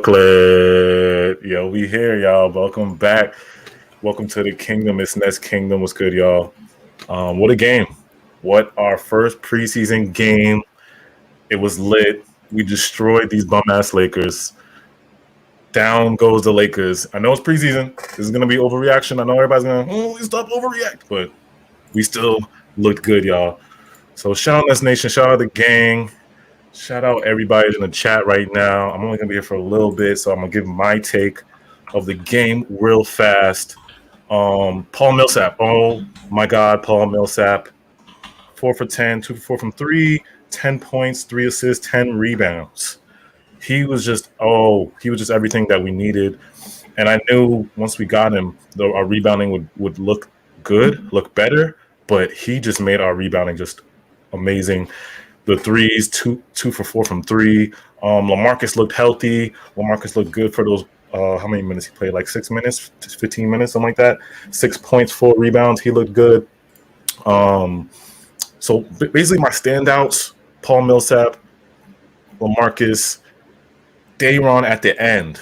Chocolate. Yo, we here, y'all. Welcome back. Welcome to the kingdom. It's Nest Kingdom. What's good, y'all? What a game. What our first preseason game. It was lit. We destroyed these bum-ass Lakers. Down goes the Lakers. I know it's preseason. This is going to be overreaction. I know everybody's going to, stop overreact. But we still looked good, y'all. So shout out Nest Nation. Shout out the gang. Shout out everybody in the chat right now. I'm only going to be here for a little bit, so I'm going to give my take of the game real fast. Paul Millsap. Oh, my God, Paul Millsap. 4 for 10, 2 for 4 from 3, 10 points, 3 assists, 10 rebounds. He was just everything that we needed. And I knew once we got him, our rebounding would look good, look better, but he just made our rebounding just amazing. The threes, two for 4 from 3. LaMarcus looked healthy. LaMarcus looked good for those. How many minutes he played? Like 6 minutes, 15 minutes, something like that. 6 points, 4 rebounds. He looked good. So basically, my standouts: Paul Millsap, LaMarcus, Day'Ron at the end.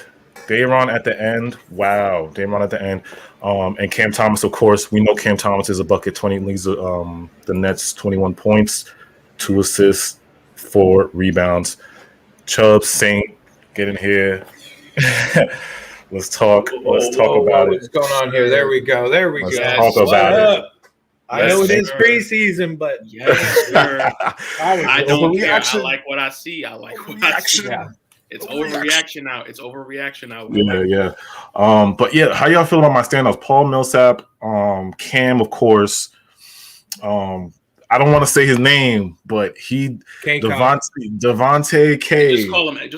Wow, Day'Ron at the end. And Cam Thomas, of course. We know Cam Thomas is a bucket. 20 leads the Nets 21 points. 2 assists, 4 rebounds. Chubb, Saint, get in here. Let's talk about it. What's going on here? There we go. Let's talk about it. I know it is preseason, but yes, sir. I don't care. I like what I see. Yeah. It's overreaction now. It's overreaction now. Yeah. But yeah, how y'all feel about my standouts? Paul Millsap, Cam, of course. I don't want to say his name, but Devontae K. Just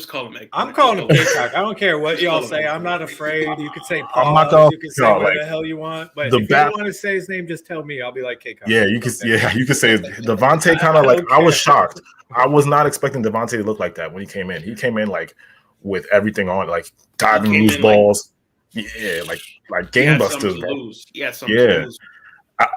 call him. I'm calling him K-Cock. I don't care what y'all say. I'm not afraid. You can say Paul. You can say what the hell you want. But if you want to say his name, just tell me. I'll be like K-Cock. Yeah, you can. Yeah, you can say Devontae. Kind of like I was shocked. I was not expecting Devontae to look like that when he came in. He came in like with everything on, like diving loose balls. Like game busters, bro. Yeah.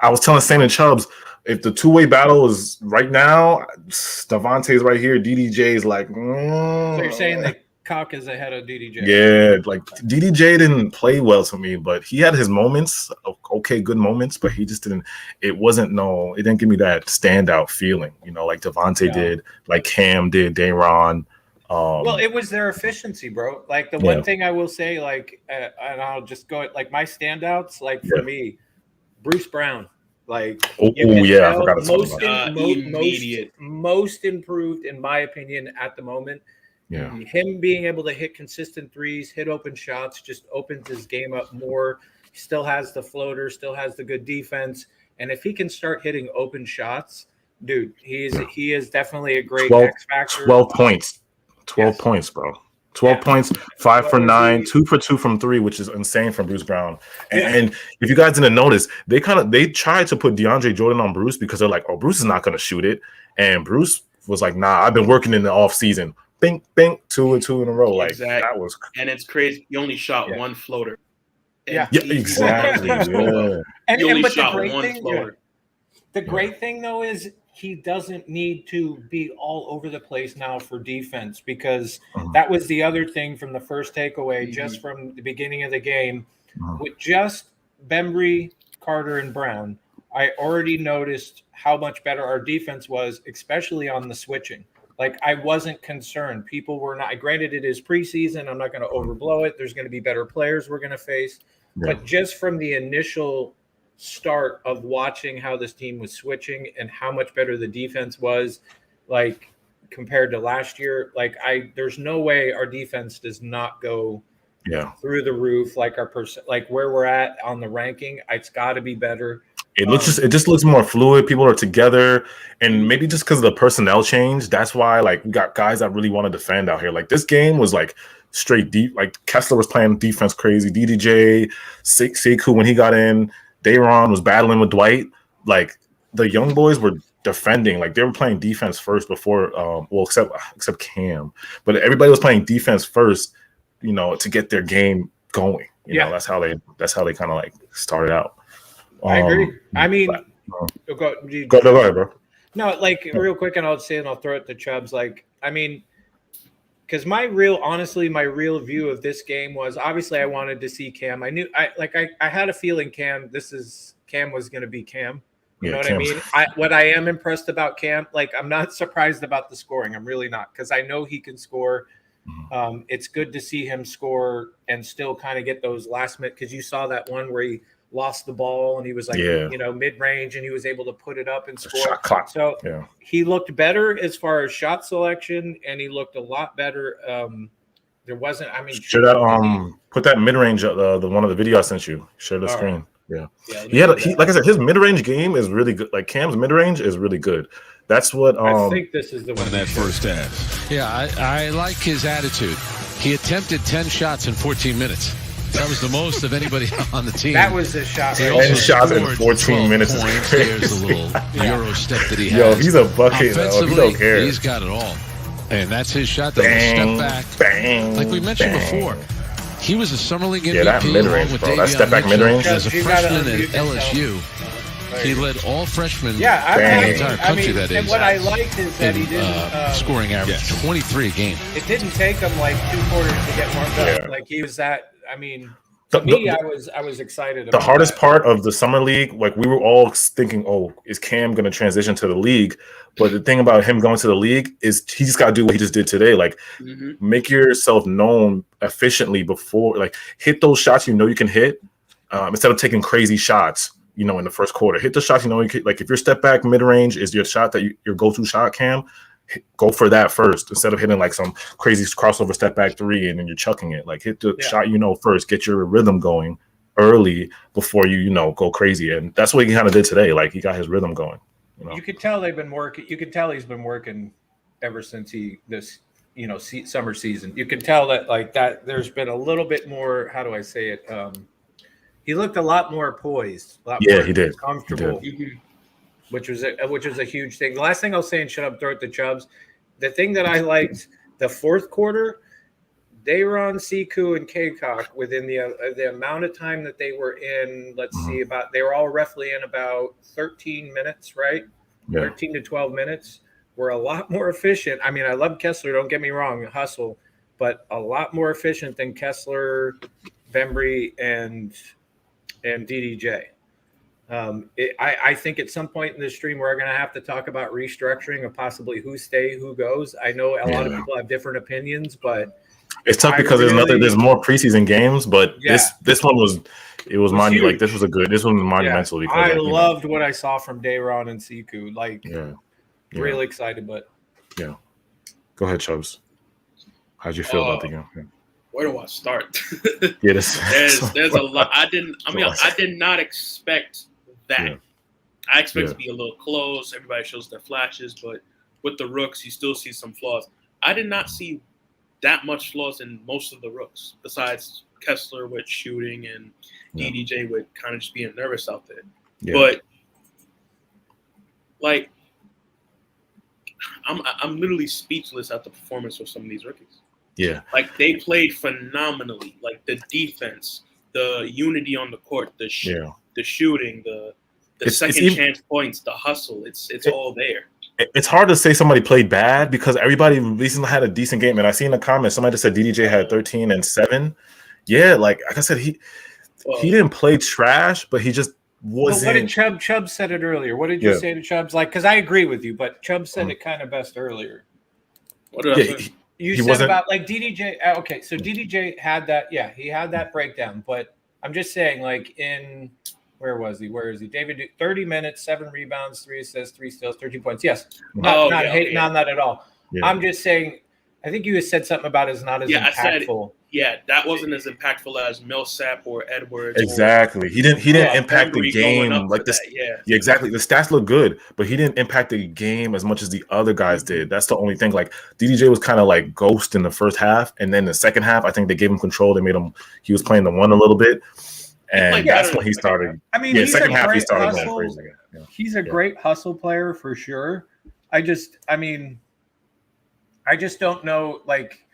I was telling Saint and Chubbs, if the two-way battle is right now, Devontae's right here. DDJ is like. So you're saying that Cock is ahead of DDJ? Yeah, like DDJ didn't play well to me, but he had his moments. Okay, good moments, but he just didn't. It didn't give me that standout feeling, like Devontae did, like Cam did, Day'Ron. Well, it was their efficiency, bro. Like the one thing I will say, like, and I'll just go like my standouts, like for me. Bruce Brown, like I forgot to talk about most improved in my opinion at the moment. Yeah, him being able to hit consistent threes, hit open shots, just opens his game up more. He still has the floater, still has the good defense, and if he can start hitting open shots, dude, he is definitely a great X factor. 12 points, 12 points, bro. 12 points, 5 for 9, 2 for 2 from 3, which is insane from Bruce Brown. And if you guys didn't notice, they tried to put DeAndre Jordan on Bruce because they're like, oh, Bruce is not going to shoot it. And Bruce was like, nah, I've been working in the off season. Bink, bink, 2 and 2 in a row. Like that was, and it's crazy. He only shot one floater. Yeah, exactly. Yeah. He only shot one floater. The great thing though is he doesn't need to be all over the place now for defense because that was the other thing from the first takeaway, just from the beginning of the game. With just Bembry, Carter, and Brown, I already noticed how much better our defense was, especially on the switching. Like, I wasn't concerned. People were not – granted, it is preseason. I'm not going to overblow it. There's going to be better players we're going to face. Yeah. But just from the initial – start of watching how this team was switching and how much better the defense was, like compared to last year, like there's no way our defense does not go through the roof. Like like where we're at on the ranking, it's got to be better. It just looks more fluid. People are together, and maybe just because of the personnel change, that's why like we got guys that really want to defend out here. Like this game was like straight deep. Like Kessler was playing defense crazy. DDJ, Sekou when he got in. Day'Ron was battling with Dwight. Like the young boys were defending, like they were playing defense first before. Except Cam, but everybody was playing defense first. To get their game going. You know, that's how they kind of like started out. I agree. I mean, go ahead, bro. No, like real quick, and I'll say, and I'll throw it to Chubbs. Like, I mean, because my real view of this game was obviously I wanted to see Cam. I had a feeling Cam was going to be Cam. You know what I mean? What I am impressed about Cam, like I'm not surprised about the scoring. I'm really not, because I know he can score. It's good to see him score and still kind of get those last minute, because you saw that one where he lost the ball and he was like, mid-range, and he was able to put it up and score. Shot clock. So he looked better as far as shot selection, and he looked a lot better. There wasn't, should I put that mid-range, the one of the video I sent you, share the screen. Right. He like I said, his mid-range game is really good. Like Cam's mid-range is really good. That's what I think this is the one that first half. Yeah, I like his attitude. He attempted 10 shots in 14 minutes. That was the most of anybody on the team. That was the shot. 10 shots in 14 minutes. There's a little Euro step that he has. Yo, he's a bucket. He don't care. He's got it all. And that's his shot. That step back. Bang. Like we mentioned before. He was a Summer League MVP. That mid-range, bro. That step back mid-range. As a freshman at LSU, he led all freshmen in the entire country, that is. And what I liked is that he didn't scoring average 23 a game. It didn't take him like 2 quarters to get warmed up. Like he was that. I mean, I was excited about the hardest that. part of the summer league, like we were all thinking, oh, is Cam going to transition to the league? But the thing about him going to the league is he just got to do what he just did today. Like make yourself known efficiently before, like hit those shots you know you can hit, instead of taking crazy shots, you know, in the first quarter. Hit the shots you know you can, like if your step back mid-range is your shot that your go-to shot, Cam, go for that first instead of hitting like some crazy crossover step back 3 and then you're chucking it. Like hit the shot you know first, get your rhythm going early before you go crazy. And that's what he kind of did today. Like he got his rhythm going. You could tell they've been working. You could tell he's been working ever since summer season. You can tell that like that. There's been a little bit more. How do I say it? He looked a lot more poised. He did. Comfortable. He did. Which was a huge thing. The last thing I'll say, and shut up, throw it to Chubbs. The thing that I liked the fourth quarter, Dayron, Siku, and Kaycock within the amount of time that they were in. They were all roughly in about 13 minutes, right? 13 to 12 minutes. Were a lot more efficient. I mean, I love Kessler. Don't get me wrong, hustle, but a lot more efficient than Kessler, Bembry, and DDJ. I think at some point in this stream we're going to have to talk about restructuring of possibly who stay, who goes. I know a lot of people have different opinions, but it's tough because there's more preseason games. But this one was monumental. Like this was monumental. Because I loved what I saw from Dayron and Siku. Like really excited, but go ahead, Chubbs. How'd you feel about the game? Where do I start? There's a lot. I did not expect that. Yeah. I expect it to be a little close. Everybody shows their flashes, but with the rooks, you still see some flaws. I did not see that much flaws in most of the rooks, besides Kessler with shooting and DDJ with kind of just being nervous out there. Yeah. But like, I'm literally speechless at the performance of some of these rookies. Yeah, like they played phenomenally. Like the defense, the unity on the court, the shooting, the second chance points, the hustle. It's all there. It's hard to say somebody played bad because everybody recently had a decent game. And I seen in the comments somebody just said DDJ had 13 and 7. Yeah, like I said, he didn't play trash, but he just wasn't. What did Chubb said it earlier? What did you say to Chubbs? Like, because I agree with you, but Chubb said it kind of best earlier. What did I say? You said about like DDJ. Okay, so DDJ had that. Yeah, he had that breakdown. But I'm just saying, like where is he? David, 30 minutes, 7 rebounds, 3 assists, 3 steals, 13 points. Yes, not hating on that at all. Yeah. I'm just saying. I think you said something about it's not as impactful. That wasn't as impactful as Millsap or Edwards. Exactly. He didn't impact the game like this. Yeah, exactly. The stats look good, but he didn't impact the game as much as the other guys did. That's the only thing. Like DDJ was kind of like ghost in the first half, and then the second half, I think they gave him control. They made him. He was playing the one a little bit, and that's when he started. I mean, second half he started going crazy again. Yeah. He's a great hustle player for sure. I just don't know, like,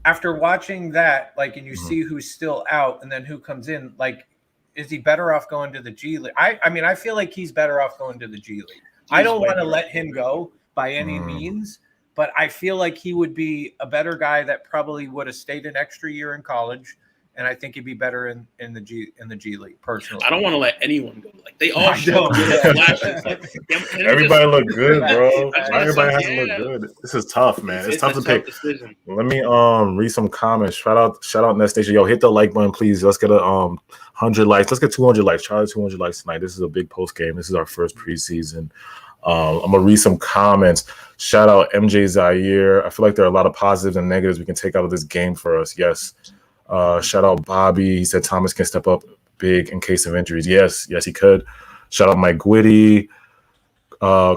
after watching that, like, and you see who's still out and then who comes in, like, is he better off going to the G League? I feel like he's better off going to the G League. I don't want to let him go by any means, but I feel like he would be a better guy that probably would have stayed an extra year in college. And I think he'd be better in the G League personally. I don't want to let anyone go. Like they all show flashes. Like, everybody look good, bro. Everybody has to look good. This is tough, man. It's tough to pick. Decision. Let me read some comments. Shout out Net Station. Yo, hit the like button, please. Let's get 100 likes. Let's get 200 likes. Try 200 likes tonight. This is a big post game. This is our first preseason. I'm gonna read some comments. Shout out MJ Zaire. I feel like there are a lot of positives and negatives we can take out of this game for us. Yes. Shout out Bobby. He said Thomas can step up big in case of injuries. Yes, he could. Shout out Mike Gwitty.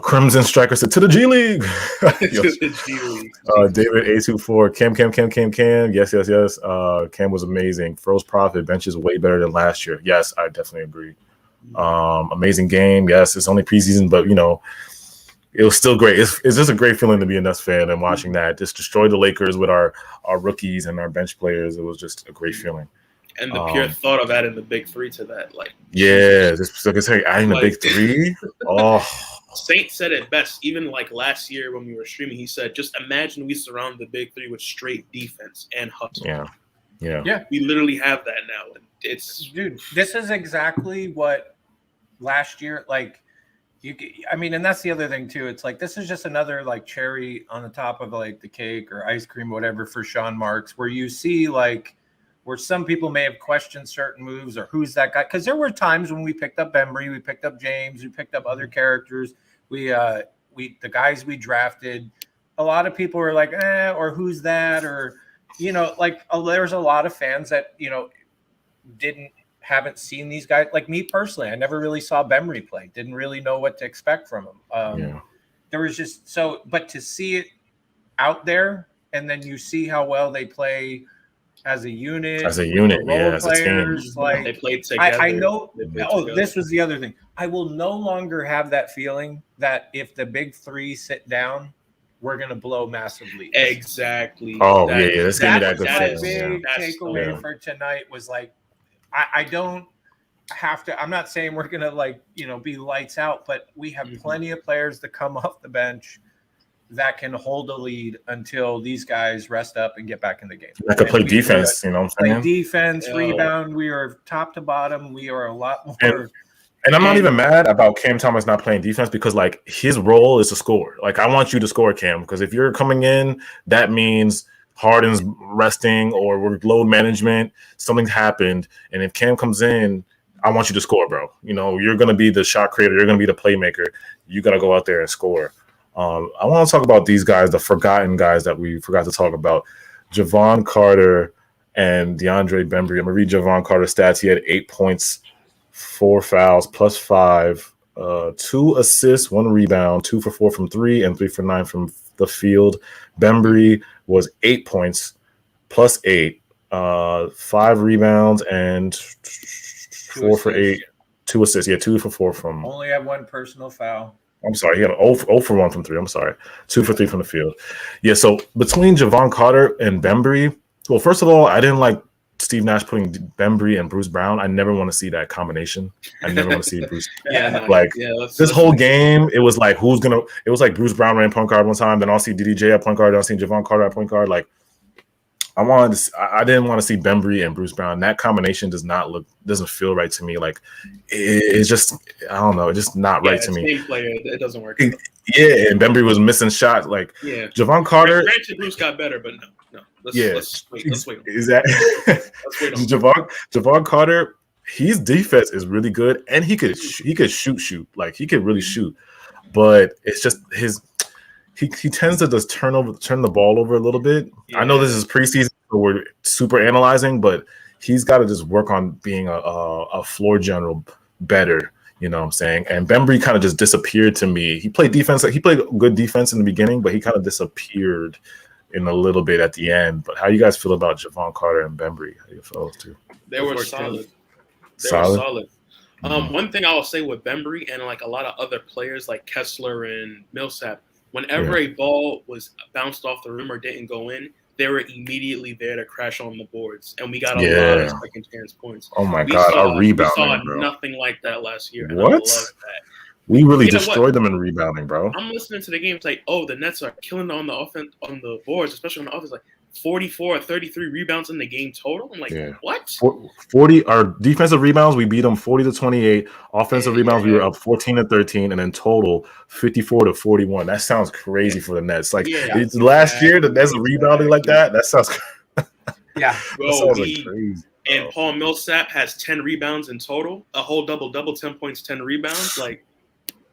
Crimson Striker said to the G League. David A24. Cam. Yes. Cam was amazing. Froze Profit bench is way better than last year. Yes, I definitely agree. Amazing game. Yes, it's only preseason, but it was still great. It's just a great feeling to be a Nets fan and watching that just destroy the Lakers with our rookies and our bench players. It was just a great feeling. And the pure thought of adding the big three to that, just like I say, adding the big three. Oh, Saint said it best. Even like last year when we were streaming, he said, "Just imagine we surround the big three with straight defense and hustle." Yeah. We literally have that now, and this is exactly what last year and that's the other thing too. It's like this is just another cherry on the top of the cake or ice cream, whatever, for Sean Marks, where you see where some people may have questioned certain moves or who's that guy. Because there were times when we picked up Bembry, we picked up James, we picked up other characters. The guys we drafted, a lot of people were like, or who's that? Or, there's a lot of fans that, haven't seen these guys. Like me personally, I never really saw Bembry play. Didn't really know what to expect from him. There was just but to see it out there, and then you see how well they play as a unit, as a players, a team. They played together. I know. This was the other thing. I will no longer have that feeling that if the big three sit down, we're gonna blow massive leads. Exactly. Oh, that's gonna be that good. My big takeaway for tonight was I don't have to. I'm not saying we're gonna be lights out, but we have plenty of players that come off the bench that can hold a lead until these guys rest up and get back in the game. That could play defense, you know what I'm saying? Defense, rebound. We are top to bottom. We are a lot more. And I'm not even mad about Cam Thomas not playing defense because his role is to score. I want you to score, Cam, because if you're coming in, that means Harden's resting or we're load management, something's happened. And if Cam comes in, I want you to score, bro. You're going to be the shot creator. You're going to be the playmaker. You got to go out there and score. I want to talk about these guys, the forgotten guys that we forgot to talk about. Javon Carter and DeAndre Bembry. I'm going to read Javon Carter's stats. He had 8 points, 4 fouls, +5, 2 assists, 1 rebound, 2 for 4 from 3, and 3 for 9 from the field. Bembry was 8 points, +8, 5 rebounds, and 4 for 8, 2 assists. 2 for 4 from. Only have 1 personal foul. I'm sorry, he got 0 for 1 from 3. I'm sorry, 2 for 3 from the field. So between Javon Carter and Bembry, well, first of all, I didn't like Steve Nash putting Bembry and Bruce Brown. I never want to see that combination. I never want to see Bruce. This whole game, it was who's gonna. It was Bruce Brown ran point guard one time, then I'll see DDJ at point guard, then I'll see Javon Carter at point guard. I didn't want to see Bembry and Bruce Brown. That combination doesn't feel right to me. It's just, I don't know, it's just not right to me. Same player, it doesn't work. And Bembry was missing shots. Javon Carter. Granted, Bruce got better, but no. Let's wait. Is that Javon Carter? His defense is really good, and he could shoot. He could really shoot, but it's just he tends to just turn the ball over a little bit. Yeah. I know this is preseason, so we're super analyzing, but he's got to just work on being a floor general better. You know what I'm saying? And Bembry kind of just disappeared to me. He played defense. He played good defense in the beginning, but he kind of disappeared in a little bit at the end. But how you guys feel about Javon Carter and Bembry? How you feel too? They were solid. One thing I will say with Bembry and a lot of other players like Kessler and Millsap, whenever a ball was bounced off the rim or didn't go in, they were immediately there to crash on the boards, and we got a lot of second chance points. Oh my God, our rebounding, we saw bro. Nothing like that last year. What? I love that. We really destroyed them in rebounding, bro. I'm listening to the game. It's like, oh, the Nets are killing on the offense, on the boards, especially on the offense. Like 44 or 33 rebounds in the game total. I'm like, what? 40. Our defensive rebounds, we beat them 40-28. Offensive rebounds, we were up 14-13, and in total 54-41. That sounds crazy for the Nets. Like last year, the Nets rebounding like that. That sounds. Yeah, bro, that sounds like crazy. And Paul Millsap has 10 rebounds in total, a whole double, 10 points, 10 rebounds. Like.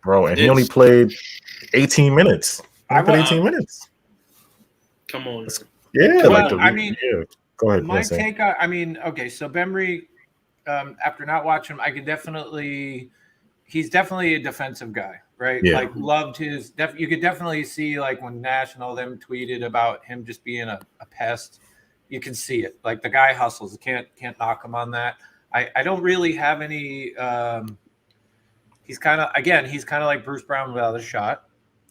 Bro, and he only played 18 minutes. I played 18 minutes. Come on. Yeah, well, Go ahead. My take on, okay, so Bembry, after not watching him, he's definitely a defensive guy, right? Yeah. Like loved his you could definitely see like when Nash and all them tweeted about him just being a pest. You can see it. Like the guy hustles. Can't knock him on that. I don't really have any he's kind of like Bruce Brown without a shot.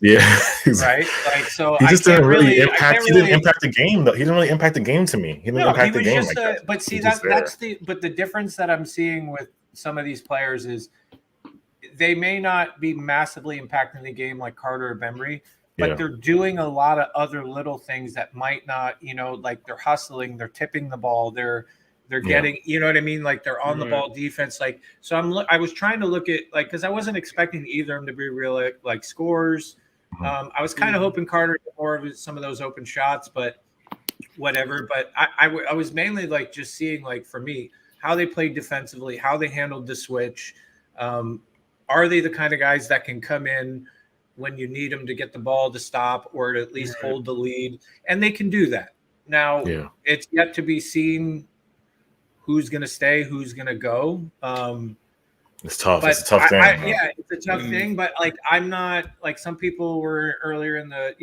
Yeah. Right? Like so he just didn't really impact he didn't impact the game though. He didn't really impact the game to me. He didn't impact the game like that. But see that's the difference that I'm seeing with some of these players is they may not be massively impacting the game like Carter or Bembry, but they're doing a lot of other little things that might not, like they're hustling, they're tipping the ball, they're getting, you know what I mean? Like they're on the ball defense. Like, so I was trying to look at like, cause I wasn't expecting either of them to be real like scores. I was kind of hoping Carter get more of some of those open shots, but whatever. But I was mainly like just seeing like for me, how they played defensively, how they handled the switch. Are they the kind of guys that can come in when you need them to get the ball to stop or to at least hold the lead? And they can do that. Now it's yet to be seen who's going to stay, who's going to go. It's tough. It's a tough thing. It's a tough thing. But like, I'm not like some people were earlier in the,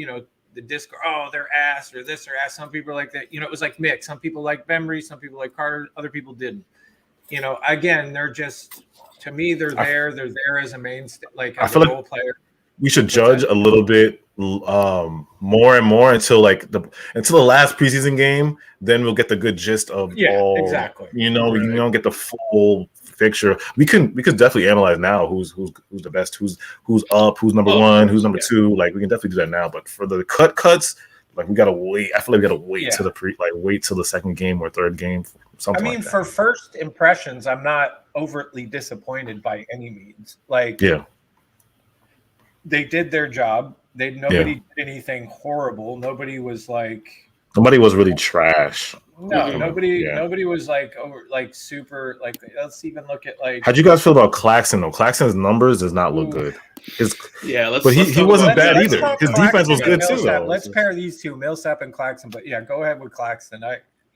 the Discord. Oh, they're ass or this or ass. Some people are like that. It was like mixed. Some people like Bembry. Some people like Carter. Other people didn't. Again, they're just to me. They're there. They're there as a mainstay, like as a role player. We should judge a little bit more and more until the last preseason game. Then we'll get the good gist of all. Exactly. We don't get the full picture. We could definitely analyze now who's the best, who's up, who's number one, who's number two. Like we can definitely do that now. But for the cuts, like we gotta wait. I feel like we gotta wait till wait till the second game or third game. For first impressions, I'm not overtly disappointed by any means. Like they did their job. Nobody did anything horrible. Nobody was really trash. No, nobody was super let's even look at How'd you guys feel about Claxton though? Claxton's numbers does not look good. He wasn't bad either. His defense was good too though. Let's pair these two, Millsap and Claxton. But go ahead with Claxton.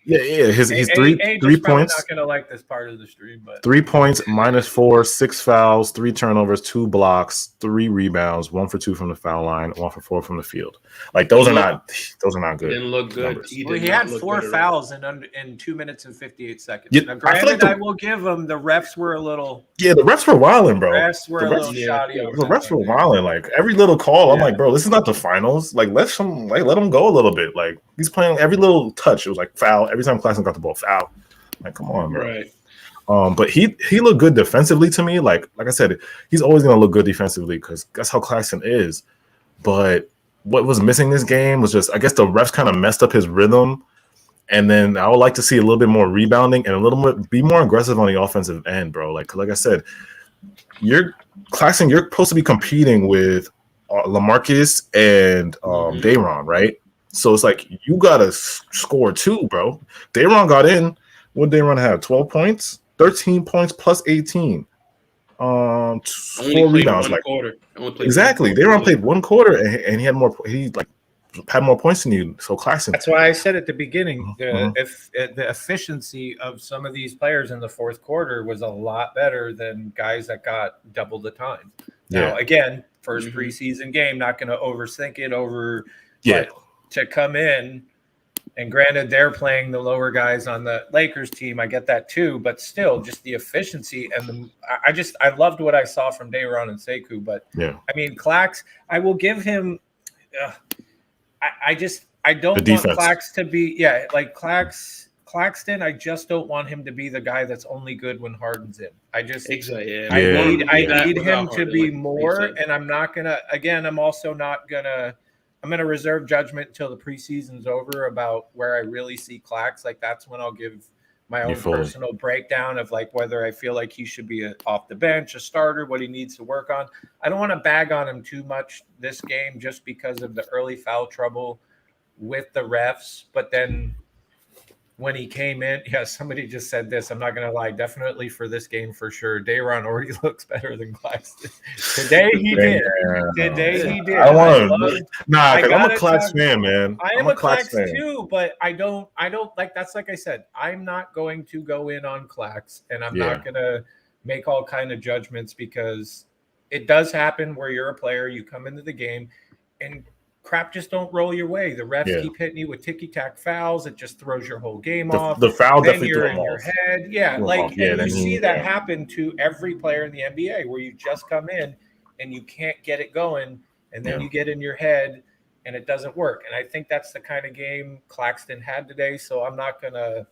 He's 3 points. Not gonna like this part of the stream, but 3 points, -4, 6 fouls, 3 turnovers, 2 blocks, 3 rebounds, 1 for 2 from the foul line, 1 for 4 from the field. Like those are not good. Didn't look good. He had 4 fouls in 2 minutes and 58 seconds. Yeah, now, granted, I will give him the refs were a little. Yeah, the refs were wilding, bro. The refs were a little shoddy. The refs were wilding. Like every little call, I'm like, bro, this is not the finals. Like let him go a little bit. Like he's playing every little touch. It was like foul every time Claxton got the ball. Foul. Like come on, bro. Right. But he looked good defensively to me. Like I said, he's always gonna look good defensively because that's how Claxton is. But what was missing this game was just, I guess the refs kind of messed up his rhythm. And then I would like to see a little bit more rebounding and a little bit be more aggressive on the offensive end, bro. Like I said, Claxton, you're supposed to be competing with LaMarcus and Day'Ron, right? So it's like you gotta score too, bro. Day'Ron got in. What did Day'Ron have? 12 points, 13 points plus 18. 4 rebounds. Exactly. Day'Ron played 1 quarter and he had more. He had more points than you. So Claxton. That's why I said at the beginning, the efficiency of some of these players in the fourth quarter was a lot better than guys that got double the time. Now, again, first preseason game, not going to overthink it over. Yeah. To come in, and granted, they're playing the lower guys on the Lakers team. I get that too, but still, just the efficiency and I loved what I saw from Day'Ron and Sekou. But I mean, Clax, I will give him. I don't want Clax to be Claxton. I just don't want him to be the guy that's only good when Harden's in. I just exactly. I need him to be like more, and I'm not gonna. Again, I'm also not gonna. I'm gonna reserve judgment until the preseason's over about where I really see Clax. Like that's when I'll give my own personal breakdown of like whether I feel like he should be off the bench, a starter, what he needs to work on. I don't want to bag on him too much this game just because of the early foul trouble with the refs. But then when he came in, somebody just said this. I'm not going to lie. Definitely for this game for sure. Dayron already looks better than Claxton. Today he did. Today he did. I want to. Nah, because I'm a Clax fan, man. I am a Clax too, but I don't like. That's like I said. I'm not going to go in on Clax, and I'm not going to make all kind of judgments because it does happen where you're a player. You come into the game, and crap just don't roll your way. The refs keep hitting you with ticky-tack fouls. It just throws your whole game off. The foul then definitely you're threw in your head. Yeah, like and you see that happen to every player in the NBA where you just come in and you can't get it going, and then you get in your head and it doesn't work. And I think that's the kind of game Claxton had today. So I'm not gonna.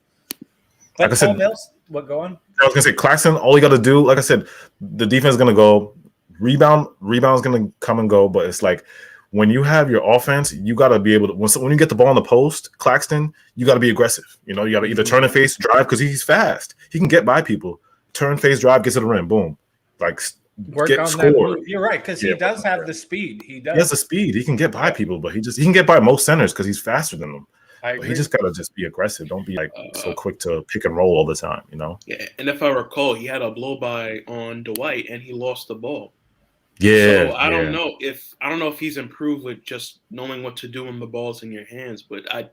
But like I said, go on. I was gonna say Claxton. All you got to do, like I said, the defense is gonna go rebound's gonna come and go, but it's like. When you have your offense, you got to be able to when you get the ball in the post, Claxton, you got to be aggressive. You know, you got to either turn and face, drive because he's fast. He can get by people. Turn, face, drive, get to the rim, boom, like work on that move. You're right because he does have the speed. He has the speed. He can get by people, but he can get by most centers because he's faster than them. But he just got to just be aggressive. Don't be like so quick to pick and roll all the time. You know. Yeah, and if I recall, he had a blow by on Dwight and he lost the ball. Yeah, so I don't know if he's improved with just knowing what to do when the ball's in your hands, but I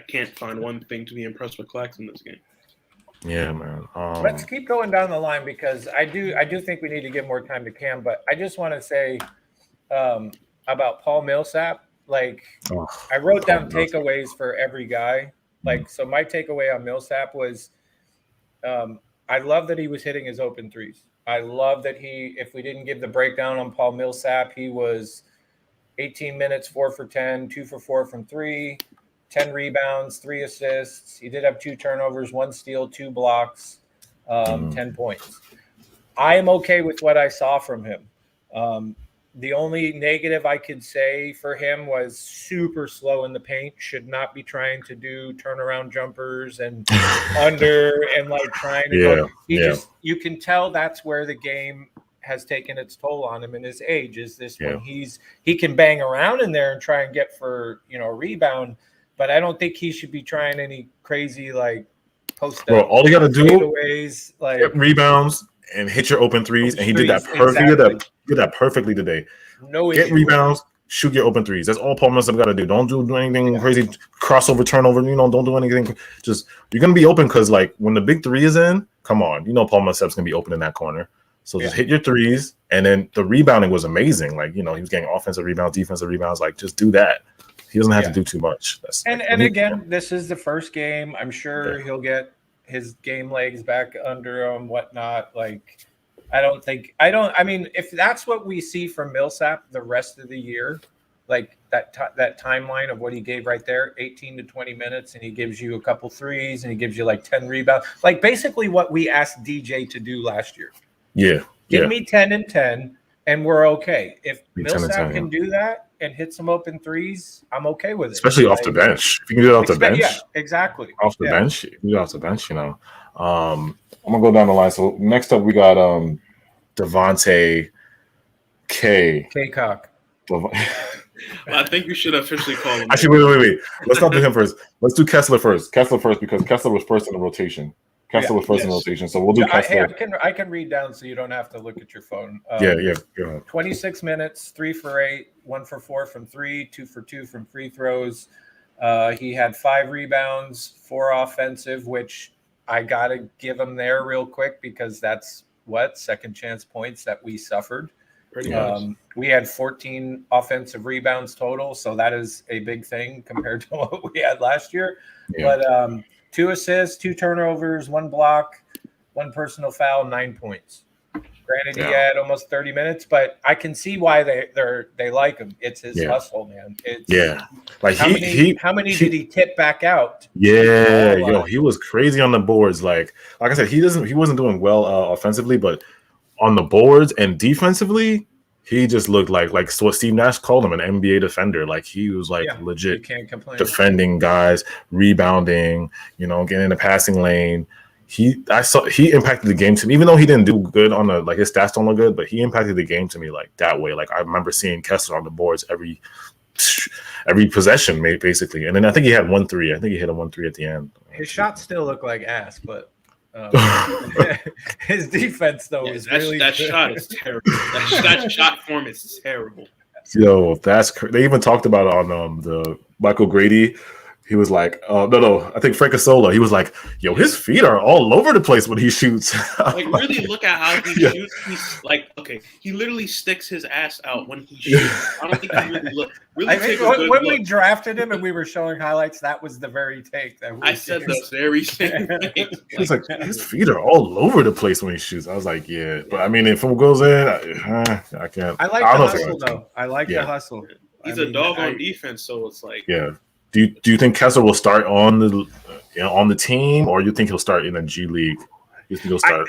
can't find one thing to be impressed with Claxton in this game. Yeah, man. Let's keep going down the line because I do think we need to give more time to Cam, but I just want to say about Paul Millsap. Like I wrote down takeaways for every guy. Like so, my takeaway on Millsap was I love that he was hitting his open threes. I love that if we didn't give the breakdown on Paul Millsap, he was 18 minutes, 4 for 10, 2 for 4 from 3, 10 rebounds, 3 assists. He did have 2 turnovers, 1 steal, 2 blocks, 10 points. I am okay with what I saw from him. The only negative I could say for him was super slow in the paint, should not be trying to do turnaround jumpers and under and like trying to go. You can tell that's where the game has taken its toll on him in his age is this when he can bang around in there and try and get for, a rebound, but I don't think he should be trying any crazy like post up. Bro, all you got to do is like get rebounds and hit your open threes, and he did that perfectly. Exactly. He did that perfectly today. No get issue. Rebounds, shoot your open threes. That's all Paul Millsap got to do. Don't do anything crazy, crossover, turnover. Don't do anything. Just you're gonna be open because like when the big three is in, come on, Paul Millsap's gonna be open in that corner. So just hit your threes, and then the rebounding was amazing. Like he was getting offensive rebounds, defensive rebounds. Like just do that. He doesn't have to do too much. And again, this is the first game. I'm sure he'll get his game legs back under him, whatnot. Like, I mean, if that's what we see from Millsap the rest of the year, like that timeline of what he gave right there, 18 to 20 minutes, and he gives you a couple threes, and he gives you like 10 rebounds, like basically what we asked DJ to do last year. Yeah. Give me 10 and 10, and we're okay. If Millsap can do that and hit some open threes, I'm okay with it. Especially off the bench. If you can do it off the bench. Yeah, exactly. Off the bench. You can do it off the bench, I'm gonna go down the line. So next up we got Devontae K-Cock. I think we should officially call him. Actually, wait. Let's not do him first. Let's do Kessler first. Because Kessler was first in the rotation. Kessler was first in the rotation, so we'll do Kessler. I can read down so you don't have to look at your phone. Yeah. Go ahead. 26 minutes, 3 for 8, 1 for 4 from 3, 2 for 2 from free throws. He had 5 rebounds, 4 offensive, which I got to give him there real quick because that's second chance points that we suffered. Pretty much. We had 14 offensive rebounds total, so that is a big thing compared to what we had last year. Yeah. But 2 assists, 2 turnovers, 1 block, 1 personal foul, 9 points. Granted, he had almost 30 minutes, but I can see why they like him. It's his hustle, man. Like how many did he tip back out? Yeah, he was crazy on the boards. Like I said, he wasn't doing well offensively, but on the boards and defensively, he just looked like what Steve Nash called him, an NBA defender. Like he was legit defending guys, rebounding, getting in the passing lane. He impacted the game to me, even though he didn't do good on his stats don't look good, but he impacted the game to me like that way. Like I remember seeing Kessler on the boards every possession, basically. And then I think he had 1-3. I think he hit a 1-3 at the end. His shots still look like ass, but his defense though is really that shot is terrible. That shot form is terrible. Yo, they even talked about it on the Michael Grady. He was like, no, I think Frank Asola. He was like, yo, his feet are all over the place when he shoots. Like, really look at how he shoots. He's like, okay, he literally sticks his ass out when he shoots. I don't think he really look. When we drafted him and we were showing highlights, that was the very take that I said the very same thing. He was like, his feet are all over the place when he shoots. I was like, yeah. But I mean, if it goes in, I can't. I like the hustle, though. I like the hustle. He's a dog on defense, so it's like. Yeah. Do you think Kessler will start on the team, or you think he'll start in a G League? You think he'll start?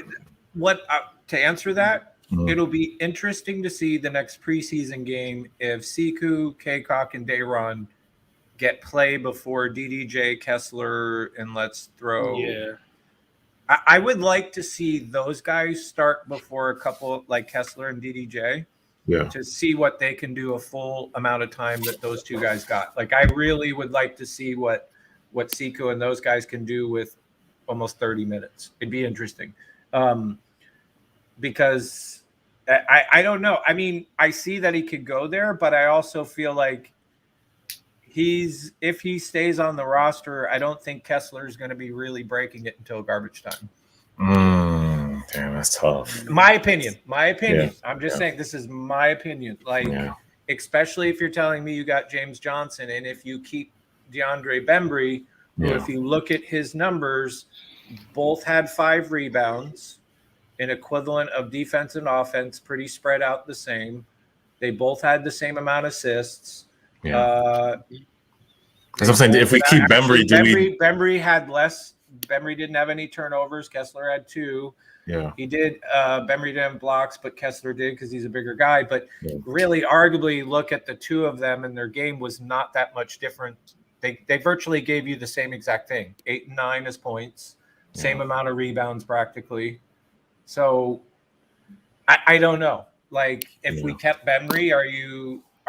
To answer that, it'll be interesting to see the next preseason game if Siku, Kaycock, and Dayron get play before DDJ, Kessler, and let's throw. Yeah. I would like to see those guys start before a couple like Kessler and DDJ. Yeah. To see what they can do a full amount of time that those two guys got. Like I really would like to see what Siku and those guys can do with almost 30 minutes. It'd be interesting. Because I don't know. I mean, I see that he could go there, but I also feel like if he stays on the roster, I don't think Kessler is going to be really breaking it until garbage time. Damn, that's tough. My opinion. Yeah. I'm just saying this is my opinion. Like, especially if you're telling me you got James Johnson, and if you keep DeAndre Bembry, who, if you look at his numbers, both had 5 rebounds, an equivalent of defense and offense, pretty spread out the same. They both had the same amount of assists. Yeah. That's what I'm saying. If we keep Bembry, Bembry had less. Bembry didn't have any turnovers. Kessler had 2. Yeah, he did. Bembry didn't have blocks, but Kessler did because he's a bigger guy. But really, arguably, look at the two of them, and their game was not that much different. They virtually gave you the same exact thing: 8 and 9 as points, same amount of rebounds practically. So I don't know. Like if we kept Bembry, are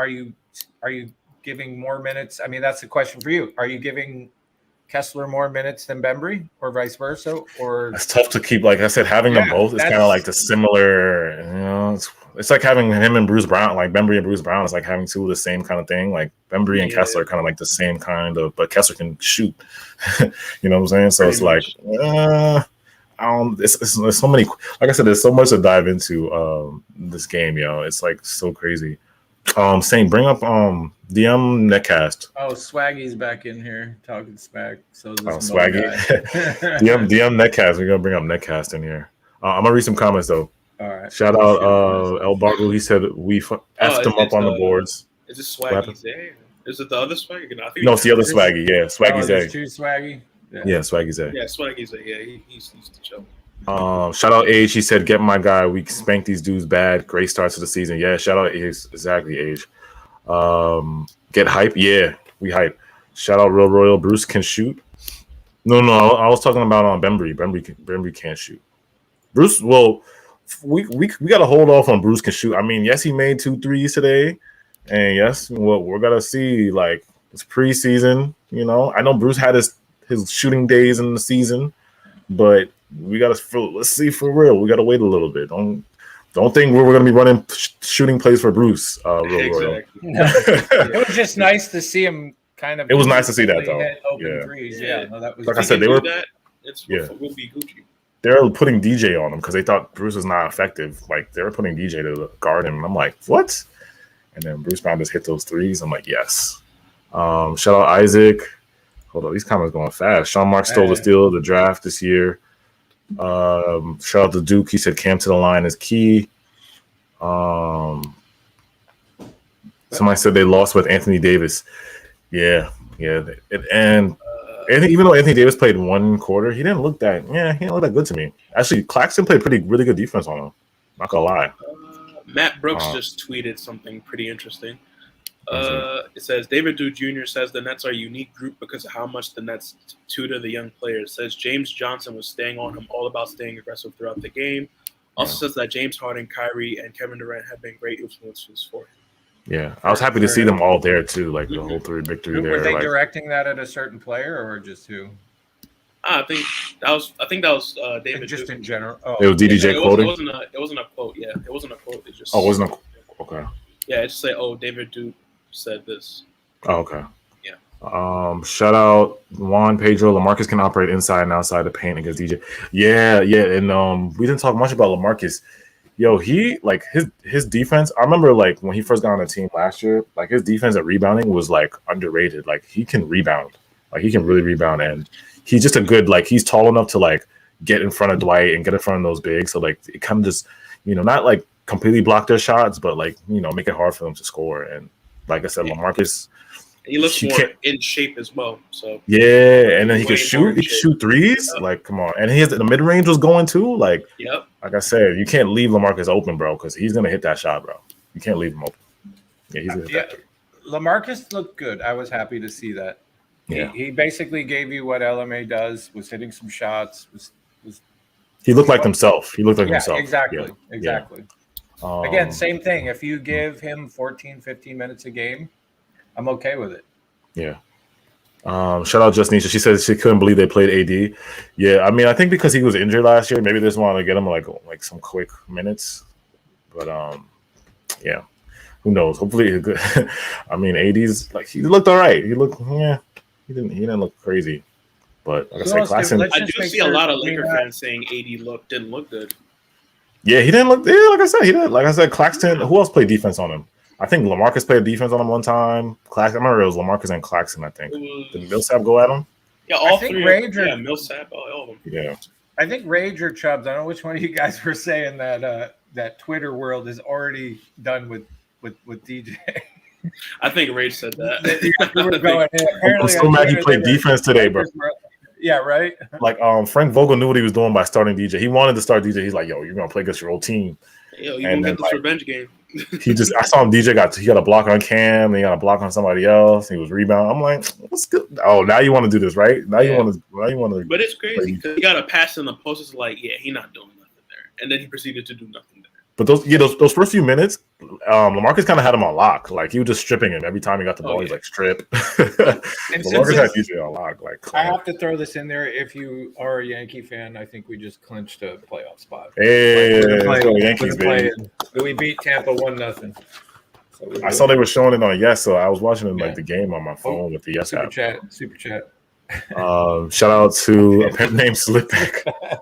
you giving more minutes? I mean, that's the question for you. Are you giving Kessler more minutes than Bembry, or vice versa? Or it's tough to keep. Like I said, having them both is kind of like the similar. It's like having him and Bruce Brown, like Bembry and Bruce Brown. It's like having two of the same kind of thing. Like Bembry and Kessler are kind of like the same kind of, but Kessler can shoot. You know what I'm saying? So it's like, there's so many. Like I said, there's so much to dive into this game. It's like so crazy. Saying bring up DM Netcast. Oh, Swaggy's back in here talking smack. So Swaggy. DM Netcast. We're gonna bring up Netcast in here. I'm gonna read some comments though. All right. Shout out El Bargo. He said we effed him up on the boards. Is it Swaggy's A? Is it the other Swaggy? No, it's the other Swaggy. Yeah, Swaggy's A. Two Swaggy. Yeah, Swaggy's A. Yeah, Swaggy's A. Yeah, he's the show. Shout out Age. He said, "Get my guy. We spanked these dudes bad. Great starts to the season." Yeah, shout out Age. Exactly, Age. Get hype. Yeah, we hype. Shout out Real Royal. Bruce can shoot. No, I was talking about on Bembry. Bembry can't shoot. Bruce. Well, we got to hold off on Bruce can shoot. I mean, yes, he made 2 threes today, and yes, well, we're gonna see. Like it's preseason. I know Bruce had his shooting days in the season, but we let's see for real. We gotta wait a little bit. Don't think we're gonna be running shooting plays for Bruce. Exactly. It was just nice to see him kind of. It was nice to see that though. Open threes. Yeah. No, that was like I said. We'll be Gucci. They're putting DJ on him because they thought Bruce was not effective. Like they were putting DJ to guard him. And I'm like, what? And then Bruce Brown just hit those threes. I'm like, yes. Shout out Isaac. Hold on, these comments going fast. Sean Mark stole the steal of the draft this year. Shout out to Duke. He said Cam to the line is key. Somebody said they lost with Anthony Davis. Yeah. And even though Anthony Davis played one quarter, he didn't look that good to me. Actually, Claxton played really good defense on him. Not gonna lie. Matt Brooks just tweeted something pretty interesting. It says David Duke Jr. says the Nets are a unique group because of how much the Nets tutor the young players. Says James Johnson was staying on him, all about staying aggressive throughout the game. Also says that James Harden, Kyrie, and Kevin Durant have been great influences for him. Yeah, I was happy to see them all there too, like the whole 3 victory there. Were they directing that at a certain player or just who? I think that was David. Just Duke. in general. It was DDJ quoting. It wasn't a quote. Yeah, it wasn't a quote. It just. Oh, it wasn't a. Okay. Yeah, it just said, "Oh, David Duke said this." Oh, okay. Yeah. Shout out Juan Pedro. LaMarcus can operate inside and outside the paint against DJ. Yeah, and we didn't talk much about LaMarcus. Yo, he like his defense. I remember like when he first got on the team last year, like his defense at rebounding was like underrated. Like he can rebound, like he can really rebound, and he's just a good like he's tall enough to like get in front of Dwight and get in front of those bigs. So like it kind of just not like completely block their shots, but like make it hard for them to score. And like I said, LaMarcus. He looks more in shape as well. So yeah, and then he could shoot. He could shoot threes. Yep. Like, come on, and the mid range was going too. Like, like I said, you can't leave LaMarcus open, bro, because he's gonna hit that shot, bro. You can't leave him open. Yeah, he's gonna hit that. LaMarcus looked good. I was happy to see that. Yeah, he basically gave you what LMA does. Was hitting some shots. Was he looked like himself? He looked like himself. Exactly. Yeah. Again, same thing. If you give him 14, 15 minutes a game, I'm okay with it. Yeah. Shout out Just Nisha. She said she couldn't believe they played AD. Yeah, I mean, I think because he was injured last year, maybe they just wanted to get him like some quick minutes. But yeah, who knows? Hopefully, I mean, AD's like he looked all right. He didn't look crazy. But like I said, Claxton. I do see a lot of Laker fans saying AD didn't look good. Yeah, he didn't look. Yeah, like I said, he did. Like I said, Claxton. Who else played defense on him? I think LaMarcus played defense on him one time. I remember it was LaMarcus and Claxton, I think. Did Millsap go at him? Yeah, all three. Millsap, all of them. Yeah. I think Rage or Chubbs, I don't know which one of you guys were saying that Twitter world is already done with DJ. I think Rage said that. I'm so mad he played defense today, bro. Yeah, right? Like Frank Vogel knew what he was doing by starting DJ. He wanted to start DJ. He's like, yo, you're going to play against your old team. Yo, you're going to get this revenge game. I saw him. DJ got a block on Cam, and he got a block on somebody else. And he was rebounding. I'm like, what's good? Oh, now you want to do this, right? Now you want to. But it's crazy because he got a pass in the post. It's like, yeah, he's not doing nothing there, and then he proceeded to do nothing there. But those first few minutes, LaMarcus kind of had him on lock. Like he was just stripping him every time he got the ball. He's like strip. LaMarcus had DJ on lock. Like I have to throw this in there. If you are a Yankee fan, I think we just clinched a playoff spot. Hey, let's go Yankees, baby. We beat Tampa 1-0. So I saw they were showing it on Yes, so I was watching like the game on my phone with the Yes Super app. Super chat. Shout out to a pen named Slipback.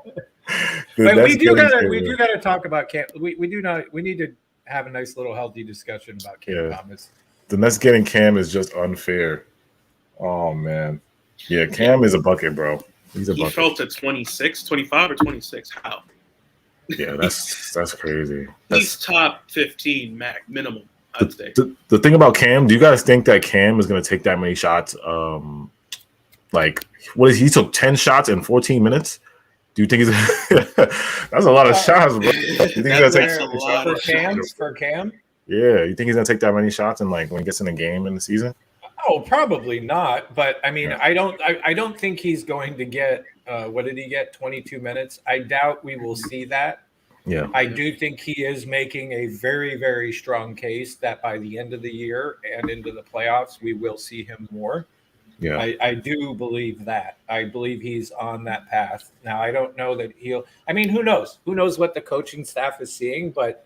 But we do gotta talk about Cam. We need to have a nice little healthy discussion about Cam Thomas. The Nets getting Cam is just unfair. Oh man. Yeah, Cam is a bucket, bro. He's a bucket. He fell to 26, 25 or 26. How? Yeah, that's crazy. He's top 15 minimum, I'd say. The thing about Cam, do you guys think that Cam is gonna take that many shots? He took 10 shots in 14 minutes? Do you think he's that's a lot of shots, bro? You think he's gonna take a lot of shots for Cam? Yeah, you think he's gonna take that many shots and like when he gets in the game in the season? Oh, probably not. But I mean, I don't think he's going to get what did he get? 22 minutes. I doubt we will see that. Yeah. I do think he is making a very, very strong case that by the end of the year and into the playoffs, we will see him more. Yeah, I do believe that. I believe he's on that path. Now, I don't know that I mean, who knows? Who knows what the coaching staff is seeing? But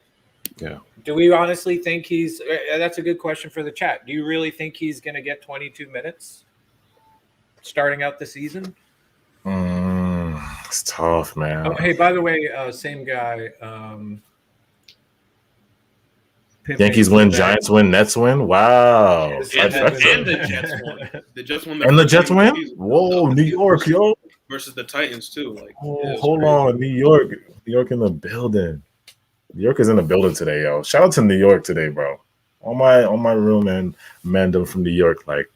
do we honestly think that's a good question for the chat. Do you really think he's going to get 22 minutes starting out the season? It's tough, man. Oh, hey, by the way, same guy. Yankees win, Giants win, Nets win. Wow. And the Jets won. The Jets won. And the Jets win? Whoa, New York, yo. versus the Titans too. Like, hold on, New York in the building. New York is in the building today, yo. Shout out to New York today, bro. On my room and Mandem from New York, like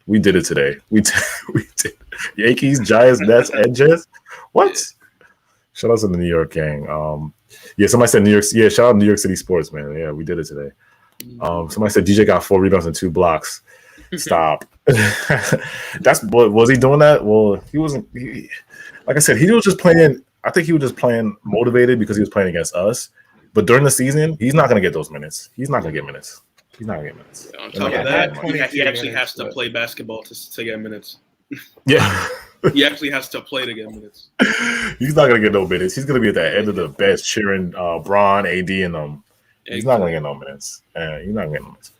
we did it today. We did. Yankees, Giants, Nets, Edges. What? Yeah. Shout out to the New York gang. Somebody said New York. Yeah, shout out New York City sports, man. Yeah, we did it today. Somebody said DJ got 4 rebounds and 2 blocks. Stop. That's what was he doing that? Well, he wasn't. Like I said, he was just playing. I think he was just playing motivated because he was playing against us. But during the season, he's not going to get those minutes. He's not going to get minutes. Yeah, on top of that, he actually has to play basketball to get minutes. Yeah. He actually has to play to get minutes. He's not going to get no minutes. He's going to be at the end of the bench cheering Bron, AD, and them. He's not going to get no minutes. He's not going to get no minutes.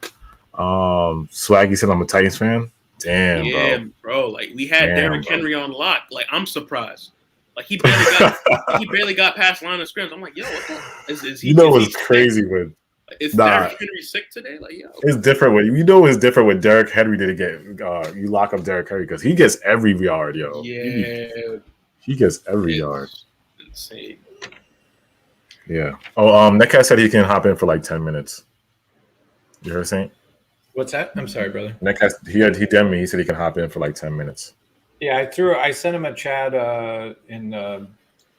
Swaggy said I'm a Titans fan. Damn, bro. Like we had Derrick Henry on lock. Like I'm surprised. Like he barely got past line of scrimmage. I'm like, yo, what the is he? What's crazy with Derrick Henry sick today? Like, yo, it's different when it's different when Derrick Henry didn't get you lock up Derrick Henry because he gets every yard, yo. Yeah, he gets every yard. Insane. Yeah. Oh, Netcast said he can hop in for like 10 minutes. You heard Saint? What's that? I'm sorry, brother. Netcast, he DM'd me. He said he can hop in for like 10 minutes. Yeah, I sent him a chat in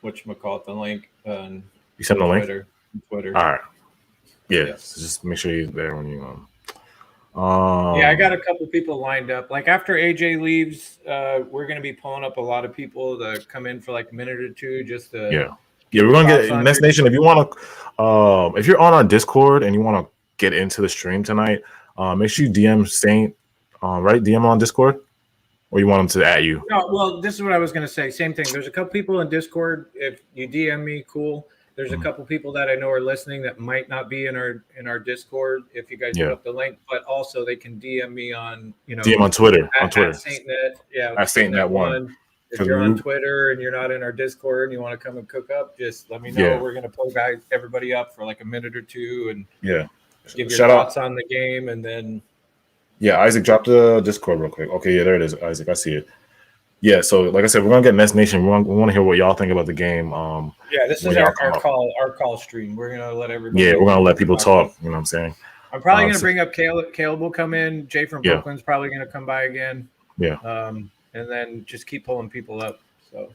whatchamacallit, the link. You sent the link? Twitter. All right. Yeah. So just make sure he's there when you I got a couple people lined up. Like after AJ leaves, we're going to be pulling up a lot of people to come in for like a minute or two just to we're going to get Nest Nation. If you want to if you're on our Discord and you want to get into the stream tonight, make sure you DM Saint, right? DM on Discord. Or you want them to at you? No, well, this is what I was going to say. Same thing. There's a couple people in Discord. If you DM me, cool. There's a couple people that I know are listening that might not be in our Discord. If you guys put up the link, but also they can DM me on DM on Twitter. At SaintNet, at SaintNet1. If you're on Twitter and you're not in our Discord and you want to come and cook up, just let me know. We're going to pull everybody up for like a minute or two and give your thoughts on the game and then. Yeah, Isaac, drop the Discord real quick. Okay, there it is, Isaac. I see it. Yeah, so like I said, we're gonna get Nest Nation. We want to hear what y'all think about the game. This is our call stream. We're gonna let everybody. Yeah, we're gonna let people talk. You know what I'm saying? I'm probably gonna bring up Caleb. Caleb will come in. Jay from Brooklyn's probably gonna come by again. Yeah. And then just keep pulling people up. So.